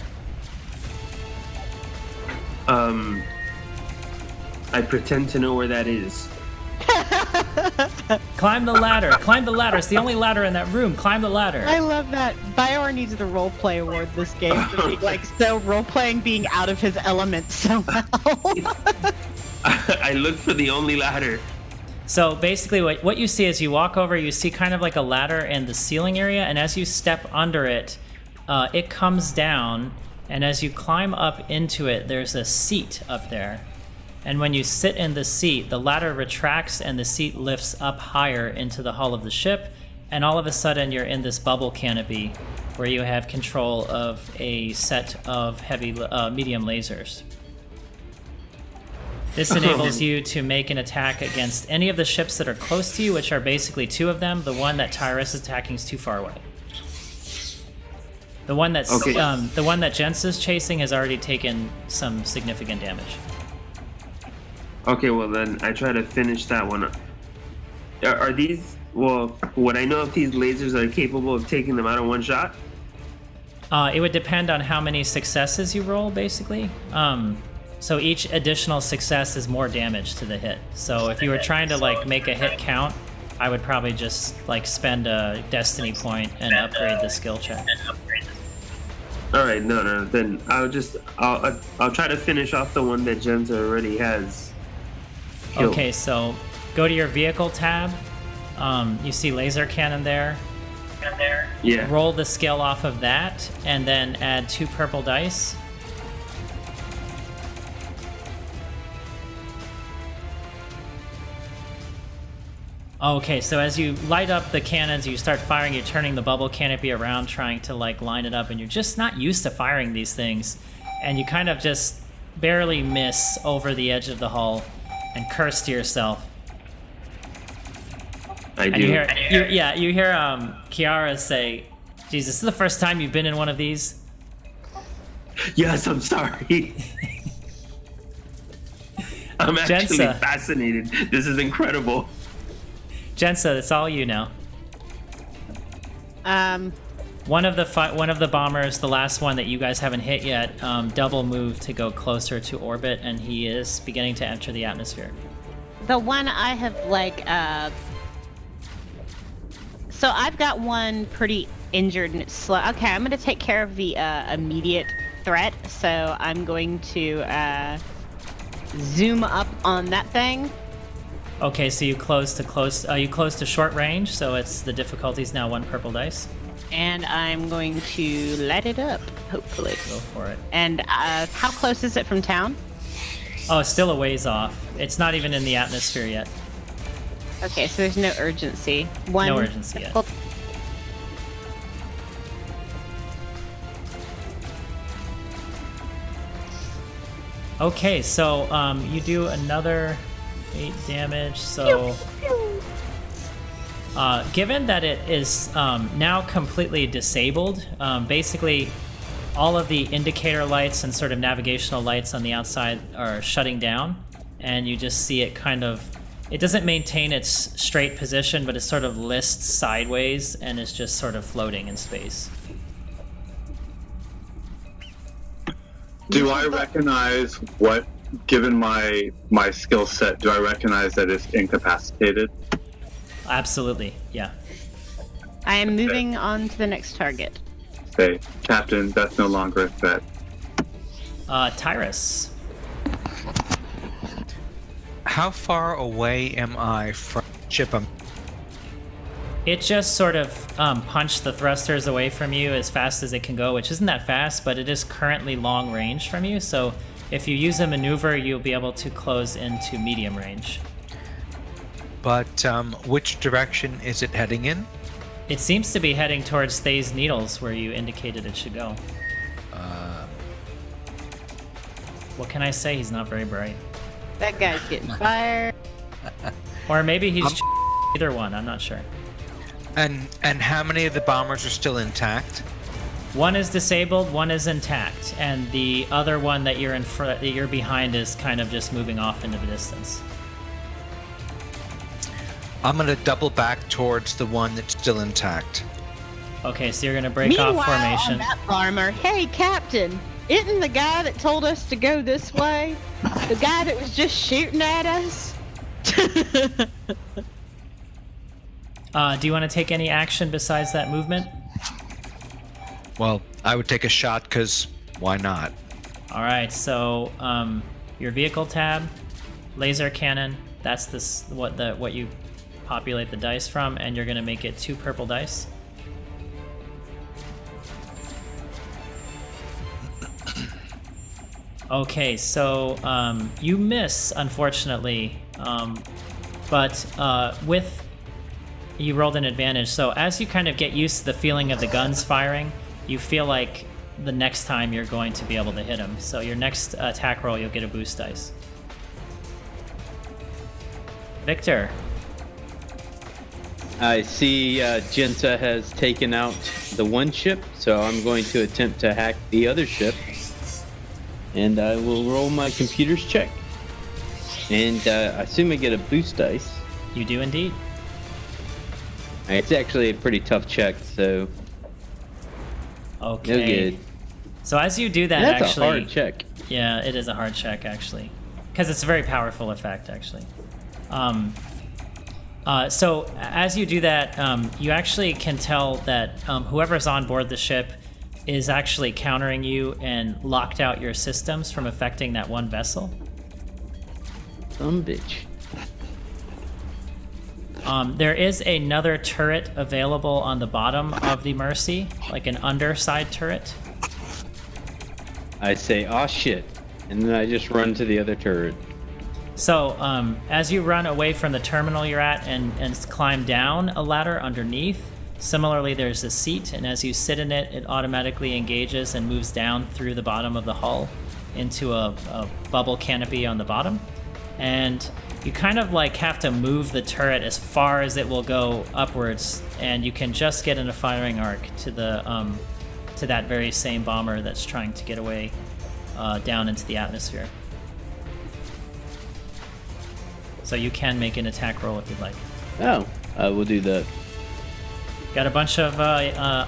I pretend to know where that is. Climb the ladder. Climb the ladder. It's the only ladder in that room. Climb the ladder. I love that. Bioware needs the roleplay award this game for being like so roleplaying being out of his element so well. I look for the only ladder. So basically what you see is you walk over, you see kind of like a ladder in the ceiling area, and as you step under it, it comes down, and as you climb up into it, there's a seat up there. And when you sit in the seat, the ladder retracts and the seat lifts up higher into the hull of the ship, and all of a sudden you're in this bubble canopy where you have control of a set of heavy, medium lasers. This enables you to make an attack against any of the ships that are close to you, which are basically 2 of them. The one that Tyrus is attacking is too far away. The one that's Okay. the one that Jens is chasing has already taken some significant damage. Okay, well then I try to finish that one. Are these? Well, would I know if these lasers are capable of taking them out in one shot? It would depend on how many successes you roll, basically. So each additional success is more damage to the hit. So if you were trying to like make a hit count, I would probably just like spend a destiny point and upgrade the skill check. All right, no. Then I'll try to finish off the one that Jensen already has killed. Okay, so go to your vehicle tab. You see laser cannon there. Yeah. Roll the skill off of that, and then add 2 purple dice. Okay, so as you light up the cannons, you start firing, you're turning the bubble canopy around, trying to like line it up, and you're just not used to firing these things. And you kind of just barely miss over the edge of the hull and curse to yourself. I And do. you hear Kiara say, "Geez, this is the first time you've been in one of these." Yes, I'm sorry. I'm actually Jensa. fascinated. This is incredible. Jensa, it's all you now. One of the bombers, the last one that you guys haven't hit yet, double moved to go closer to orbit, and he is beginning to enter the atmosphere. The one I have so I've got one pretty injured and it's slow. Okay, I'm going to take care of the immediate threat. So I'm going to zoom up on that thing. Okay, so you close to short range, so it's the difficulty's now 1 purple dice. And I'm going to light it up, hopefully. Go for it. And how close is it from town? Oh, it's still a ways off. It's not even in the atmosphere yet. Okay, so there's no urgency. No urgency yet. Okay, so you do another 8 damage. So, given that it is now completely disabled, basically all of the indicator lights and sort of navigational lights on the outside are shutting down, and you just see it kind of. It doesn't maintain its straight position, but it sort of lists sideways and is just sort of floating in space. Do I recognize what, given my skill set, do I recognize that it's incapacitated? Absolutely, yeah. I am moving on to the next target. Say, Captain, that's no longer a threat. Tyrus. How far away am I from ship? It just sort of punched the thrusters away from you as fast as it can go, which isn't that fast, but it is currently long range from you. So if you use a maneuver, you'll be able to close into medium range. But which direction is it heading in? It seems to be heading towards Thay's Needles, where you indicated it should go. What can I say? He's not very bright. That guy's getting fired. Or maybe he's either one, I'm not sure. And how many of the bombers are still intact? One is disabled, one is intact, and the other one that you're that you're behind is kind of just moving off into the distance. I'm gonna double back towards the one that's still intact. Okay, so you're gonna break Meanwhile, off formation. on that farmer, hey, Captain, isn't the guy that told us to go this way the guy that was just shooting at us? Do you want to take any action besides that movement? Well, I would take a shot because why not? All right, so your vehicle tab, laser cannon. That's what you populate the dice from, and you're gonna make it 2 purple dice. Okay, so you miss, unfortunately, but with you rolled an advantage. So as you kind of get used to the feeling of the guns firing, you feel like the next time you're going to be able to hit him. So your next attack roll, you'll get a boost dice. Victor. I see Jensa has taken out the one ship, so I'm going to attempt to hack the other ship. And I will roll my computer's check. And I assume I get a boost dice. You do indeed. It's actually a pretty tough check, so Okay. no good. So as you do that, That's actually, a hard check. Yeah, it is a hard check actually, because it's a very powerful effect actually. So as you do that, you actually can tell that whoever's on board the ship is actually countering you and locked out your systems from affecting that one vessel. Some bitch. There is another turret available on the bottom of the Mercy, like an underside turret. I say, "Aw shit," and then I just run to the other turret. So as you run away from the terminal you're at and climb down a ladder underneath, similarly there's a seat, and as you sit in it, it automatically engages and moves down through the bottom of the hull into a bubble canopy on the bottom. And you kind of like have to move the turret as far as it will go upwards, and you can just get in a firing arc to the to that very same bomber that's trying to get away down into the atmosphere. So you can make an attack roll if you'd like. Oh, I will do that. Got a bunch of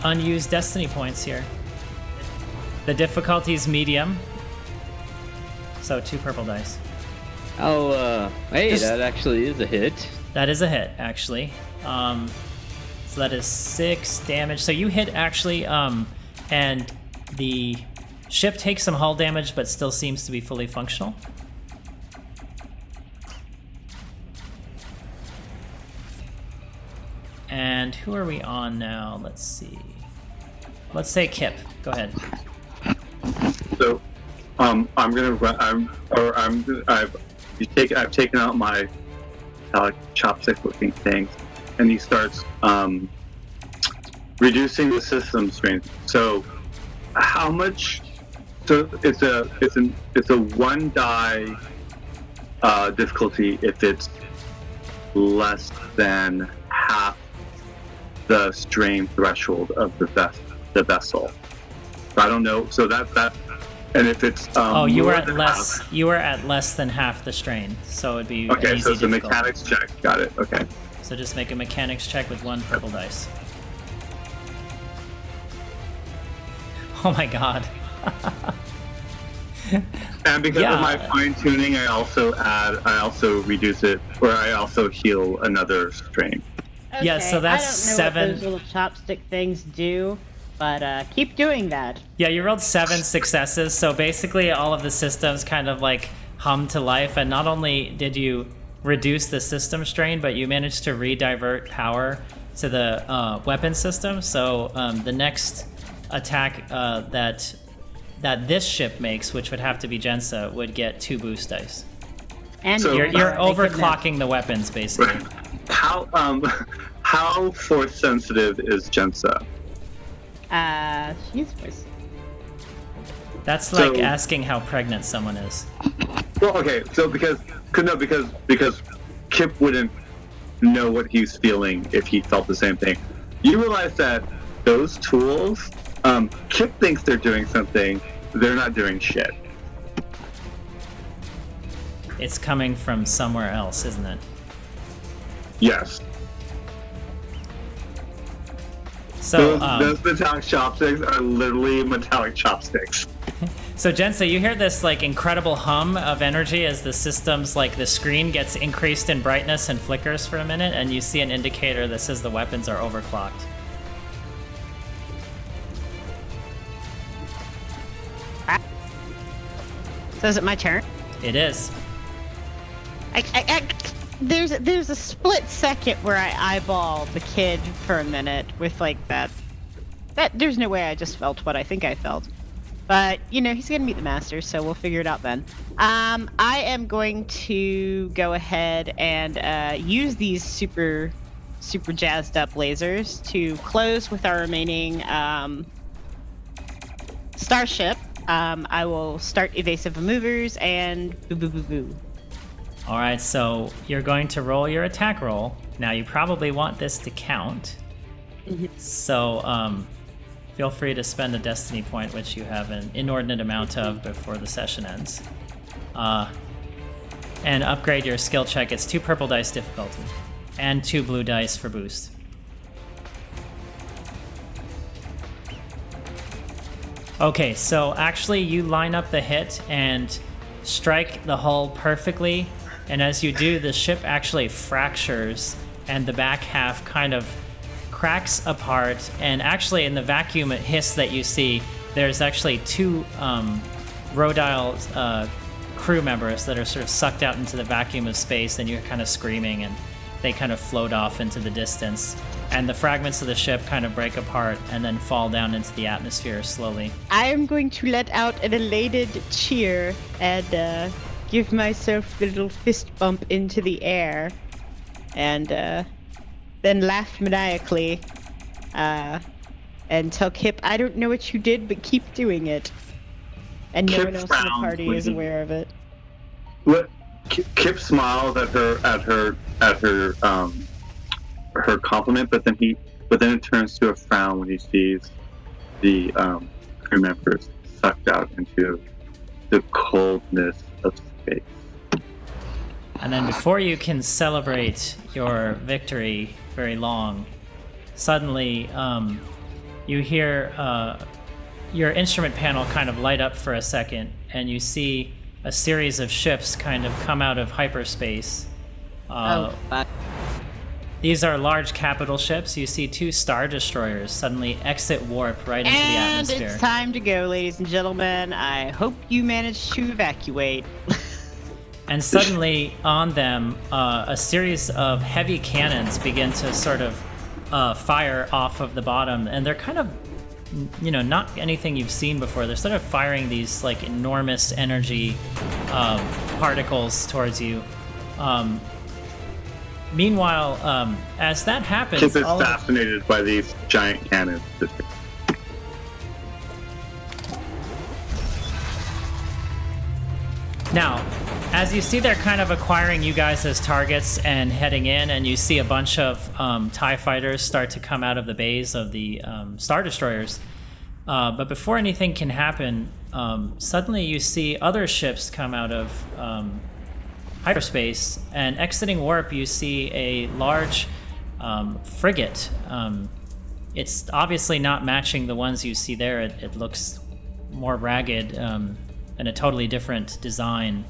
unused destiny points here. The difficulty's medium, so 2 purple dice. Oh, hey, Just- that actually is a hit. That is a hit, actually. So that is 6 damage. So you hit, actually, and the ship takes some hull damage, but still seems to be fully functional. And who are we on now? Let's see. Let's say Kip. Go ahead. So, I'm gonna run. I've taken out my chopstick-looking thing, and he starts reducing the system strength. So, how much? So it's a 1 die difficulty if it's less than half the strain threshold of the vessel. So I don't know. So that. And if it's you were more at than less. half- You were at less than half the strain, so it'd be an Okay, easy so it's a difficulty. mechanics check. Got it. Okay. So just make a mechanics check with 1 purple dice. Oh my god. And because Yeah. of my fine tuning, I also reduce it, or I also heal another strain. Yeah, so that's I don't know 7. what those little chopstick things do, but keep doing that. Yeah, you rolled 7 successes, so basically all of the systems kind of like hum to life, and not only did you reduce the system strain, but you managed to redivert power to the weapon system, so the next attack that this ship makes, which would have to be Jensa, would get 2 boost dice. And So- You're Thank goodness. overclocking the weapons, basically. How force sensitive is Jensa? She's voice. That's like So- asking how pregnant someone is. Well, okay, so because Kip wouldn't know what he's feeling if he felt the same thing. You realize that those tools, Kip thinks they're doing something, they're not doing shit. It's coming from somewhere else, isn't it? Yes. So, Those metallic chopsticks are literally metallic chopsticks. So Jensa, you hear this like incredible hum of energy as the system's like the screen gets increased in brightness and flickers for a minute, and you see an indicator that says the weapons are overclocked. So is it my turn? It is. There's a split second where I eyeball the kid for a minute with like that. There's no way I just felt what I think I felt. But, you know, he's going to meet the master, so we'll figure it out then. I am going to go ahead and use these super jazzed up lasers to close with our remaining starship. I will start evasive maneuvers and boo boo boo boo. All right, so you're going to roll your attack roll. Now, you probably want this to count. So, feel free to spend a destiny point, which you have an inordinate amount of before the session ends. And upgrade your skill check. It's 2 purple dice difficulty and 2 blue dice for boost. Okay, so actually you line up the hit and strike the hull perfectly, and as you do, the ship actually fractures and the back half kind of cracks apart, and actually in the vacuum hiss that you see, there's actually 2 Rhodile crew members that are sort of sucked out into the vacuum of space, and you're kind of screaming, and they kind of float off into the distance. And the fragments of the ship kind of break apart and then fall down into the atmosphere slowly. I am going to let out an elated cheer and give myself a little fist bump into the air, and then laugh maniacally and tell Kip, I don't know what you did, but keep doing it. And no Kip one else in the frowns party when is he- aware of it. What? Kip smiles at her compliment, but then it turns to a frown when he sees the crew members sucked out into the coldness of space. And then before you can celebrate your victory very long, suddenly you hear your instrument panel kind of light up for a second, and you see a series of ships kind of come out of hyperspace. Oh, fuck. These are large capital ships. You see 2 Star Destroyers suddenly exit warp right into the And atmosphere. it's time to go, ladies and gentlemen. I hope you managed to evacuate. And suddenly on them, a series of heavy cannons begin to sort of fire off of the bottom, and they're kind of, you know, not anything you've seen before. They're sort of firing these like enormous energy particles towards you. Meanwhile, as that happens, Kip is all of- fascinated by these giant cannons. now, as you see, they're kind of acquiring you guys as targets and heading in, and you see a bunch of TIE fighters start to come out of the bays of the Star Destroyers. But before anything can happen, suddenly you see other ships come out of hyperspace, and exiting warp, you see a large frigate. It's obviously not matching the ones you see there. It looks more ragged and a totally different design.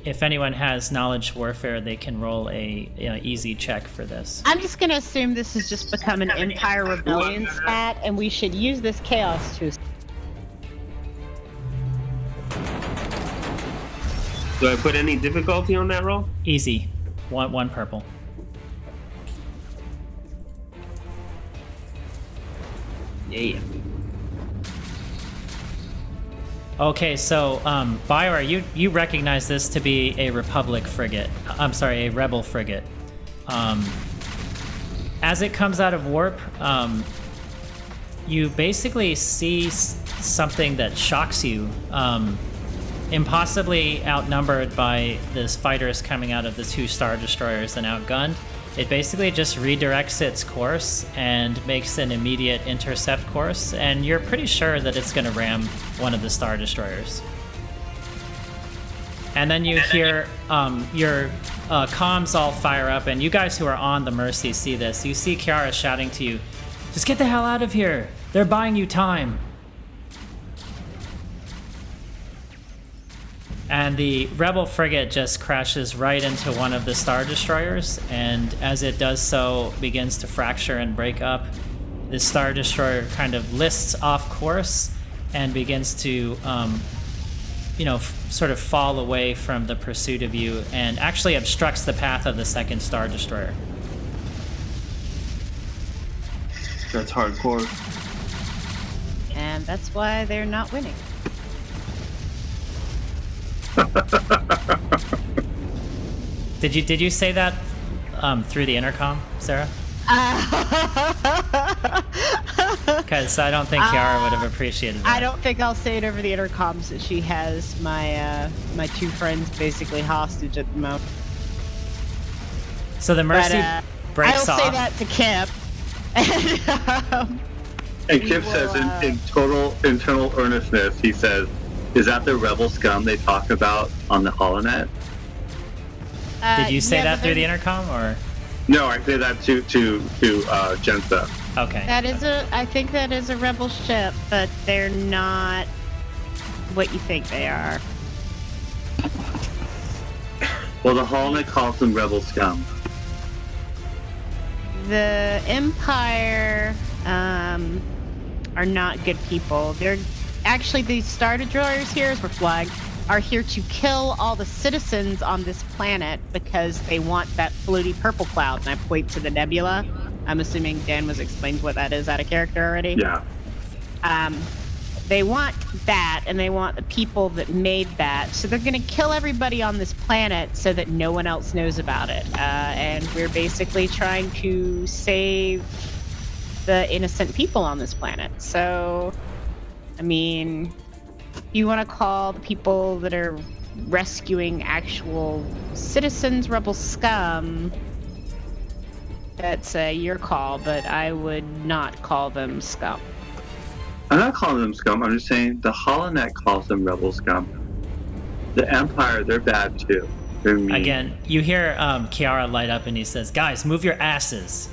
If anyone has knowledge warfare, they can roll a easy check for this. I'm just gonna assume this has just become an Empire Rebellion spat, and we should use this chaos to. Do I put any difficulty on that roll? Easy. One purple. Yeah. Okay, so Bioware, you recognize this to be a Republic frigate. I'm sorry, a Rebel frigate. As it comes out of warp, you basically see something that shocks you. Impossibly outnumbered by this fighters coming out of the 2 Star Destroyers and outgunned, it basically just redirects its course and makes an immediate intercept course, and you're pretty sure that it's going to ram one of the Star Destroyers. And then you hear your comms all fire up, and you guys who are on the Mercy see this. You see Kiara shouting to you, "Just get the hell out of here! They're buying you time!" And the Rebel frigate just crashes right into one of the Star Destroyers, and as it does so, begins to fracture and break up. The Star Destroyer kind of lists off course and begins to, sort of fall away from the pursuit of you, and actually obstructs the path of the 2nd Star Destroyer. That's hardcore. And that's why they're not winning. Did you say that through the intercom, Sarah? Because I don't think Kiara would have appreciated that. I don't think I'll say it over the intercoms that she has my two friends basically hostage at the moment. So the Mercy But, breaks I'll off. say that to Kip. And, And We Kip will, says in total internal earnestness, he says, "Is that the rebel scum they talk about on the Holonet?" Did you say yeah, that but through the they're- intercom, or? No, I say that to Jensa. Okay. I think that is a rebel ship, but they're not what you think they are. Well, the Holonet calls them rebel scum. The Empire are not good people. They're actually these Star Destroyers here, as we're flagged, are here to kill all the citizens on this planet because they want that floaty purple cloud. And I point to the nebula. I'm assuming Dan was explained what that is out of character already. Yeah. They want that, and they want the people that made that. So they're going to kill everybody on this planet so that no one else knows about it. And we're basically trying to save the innocent people on this planet. So, I mean, if you want to call the people that are rescuing actual citizens rebel scum, that's your call, but I would not call them scum. I'm not calling them scum. I'm just saying the Holonet calls them rebel scum. The Empire, they're bad too. They're mean. Again, you hear Kiara light up and he says, "Guys, move your asses."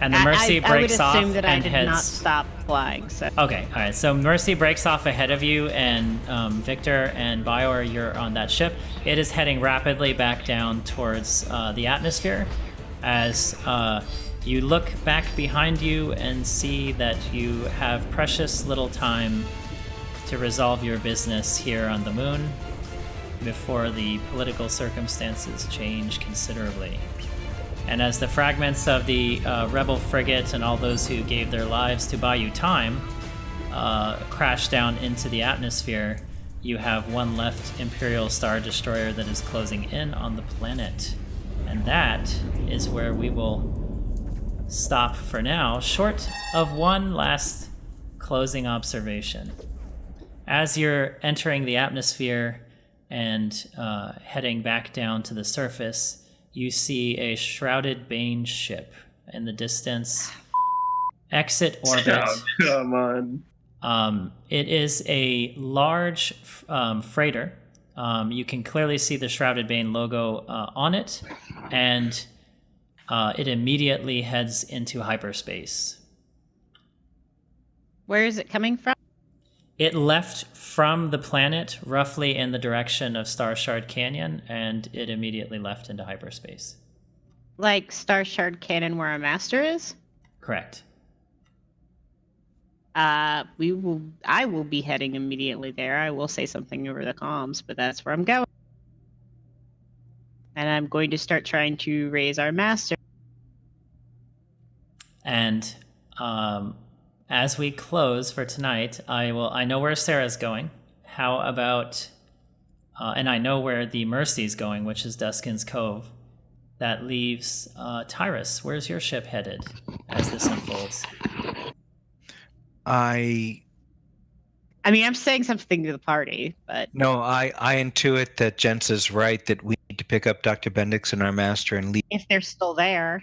And the Mercy breaks I off would assume that I and did heads. not stop flying. So Okay, all right. So Mercy breaks off ahead of you, and Victor and Bior, you're on that ship. It is heading rapidly back down towards the atmosphere as you look back behind you and see that you have precious little time to resolve your business here on the moon before the political circumstances change considerably. And as the fragments of the rebel frigate and all those who gave their lives to buy you time crash down into the atmosphere, you have one left Imperial Star Destroyer that is closing in on the planet. And that is where we will stop for now, short of one last closing observation. As you're entering the atmosphere and heading back down to the surface, you see a shrouded Bane ship in the distance. Exit orbit. Oh, come on. It is a large freighter. You can clearly see the Shrouded Bane logo on it, and it immediately heads into hyperspace. where is it coming from? It left from the planet roughly in the direction of Star Shard Canyon, and it immediately left into hyperspace. Like Star Shard Cannon, where our master is. Correct. I will be heading immediately there. I will say something over the comms, but that's where I'm going. And I'm going to start trying to raise our master. And as we close for tonight, I know where Sarah's going. How about, and I know where the Mercy's going, which is Duskin's Cove. That leaves Tyrus. Where's your ship headed as this unfolds? I mean, I'm saying something to the party, but I intuit that Jensa's right that we need to pick up Dr. Bendix and our master and leave, if they're still there.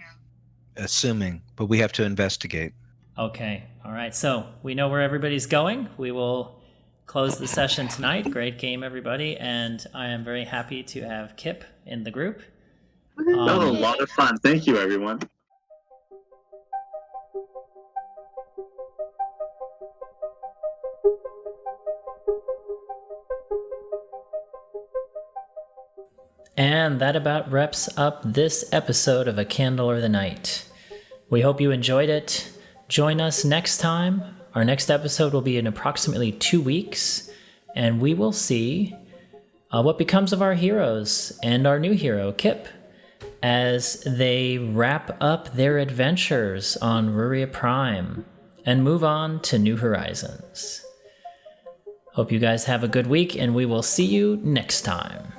assuming, but we have to investigate. Okay. All right. So we know where everybody's going. We will close the session tonight. Great game, everybody. And I am very happy to have Kip in the group. That was a lot of fun. Thank you, everyone. And that about wraps up this episode of A Candle or the Night. We hope you enjoyed it. Join us next time. Our next episode will be in approximately 2 weeks, and we will see what becomes of our heroes and our new hero, Kip, as they wrap up their adventures on Ruria Prime and move on to new horizons. Hope you guys have a good week, and we will see you next time.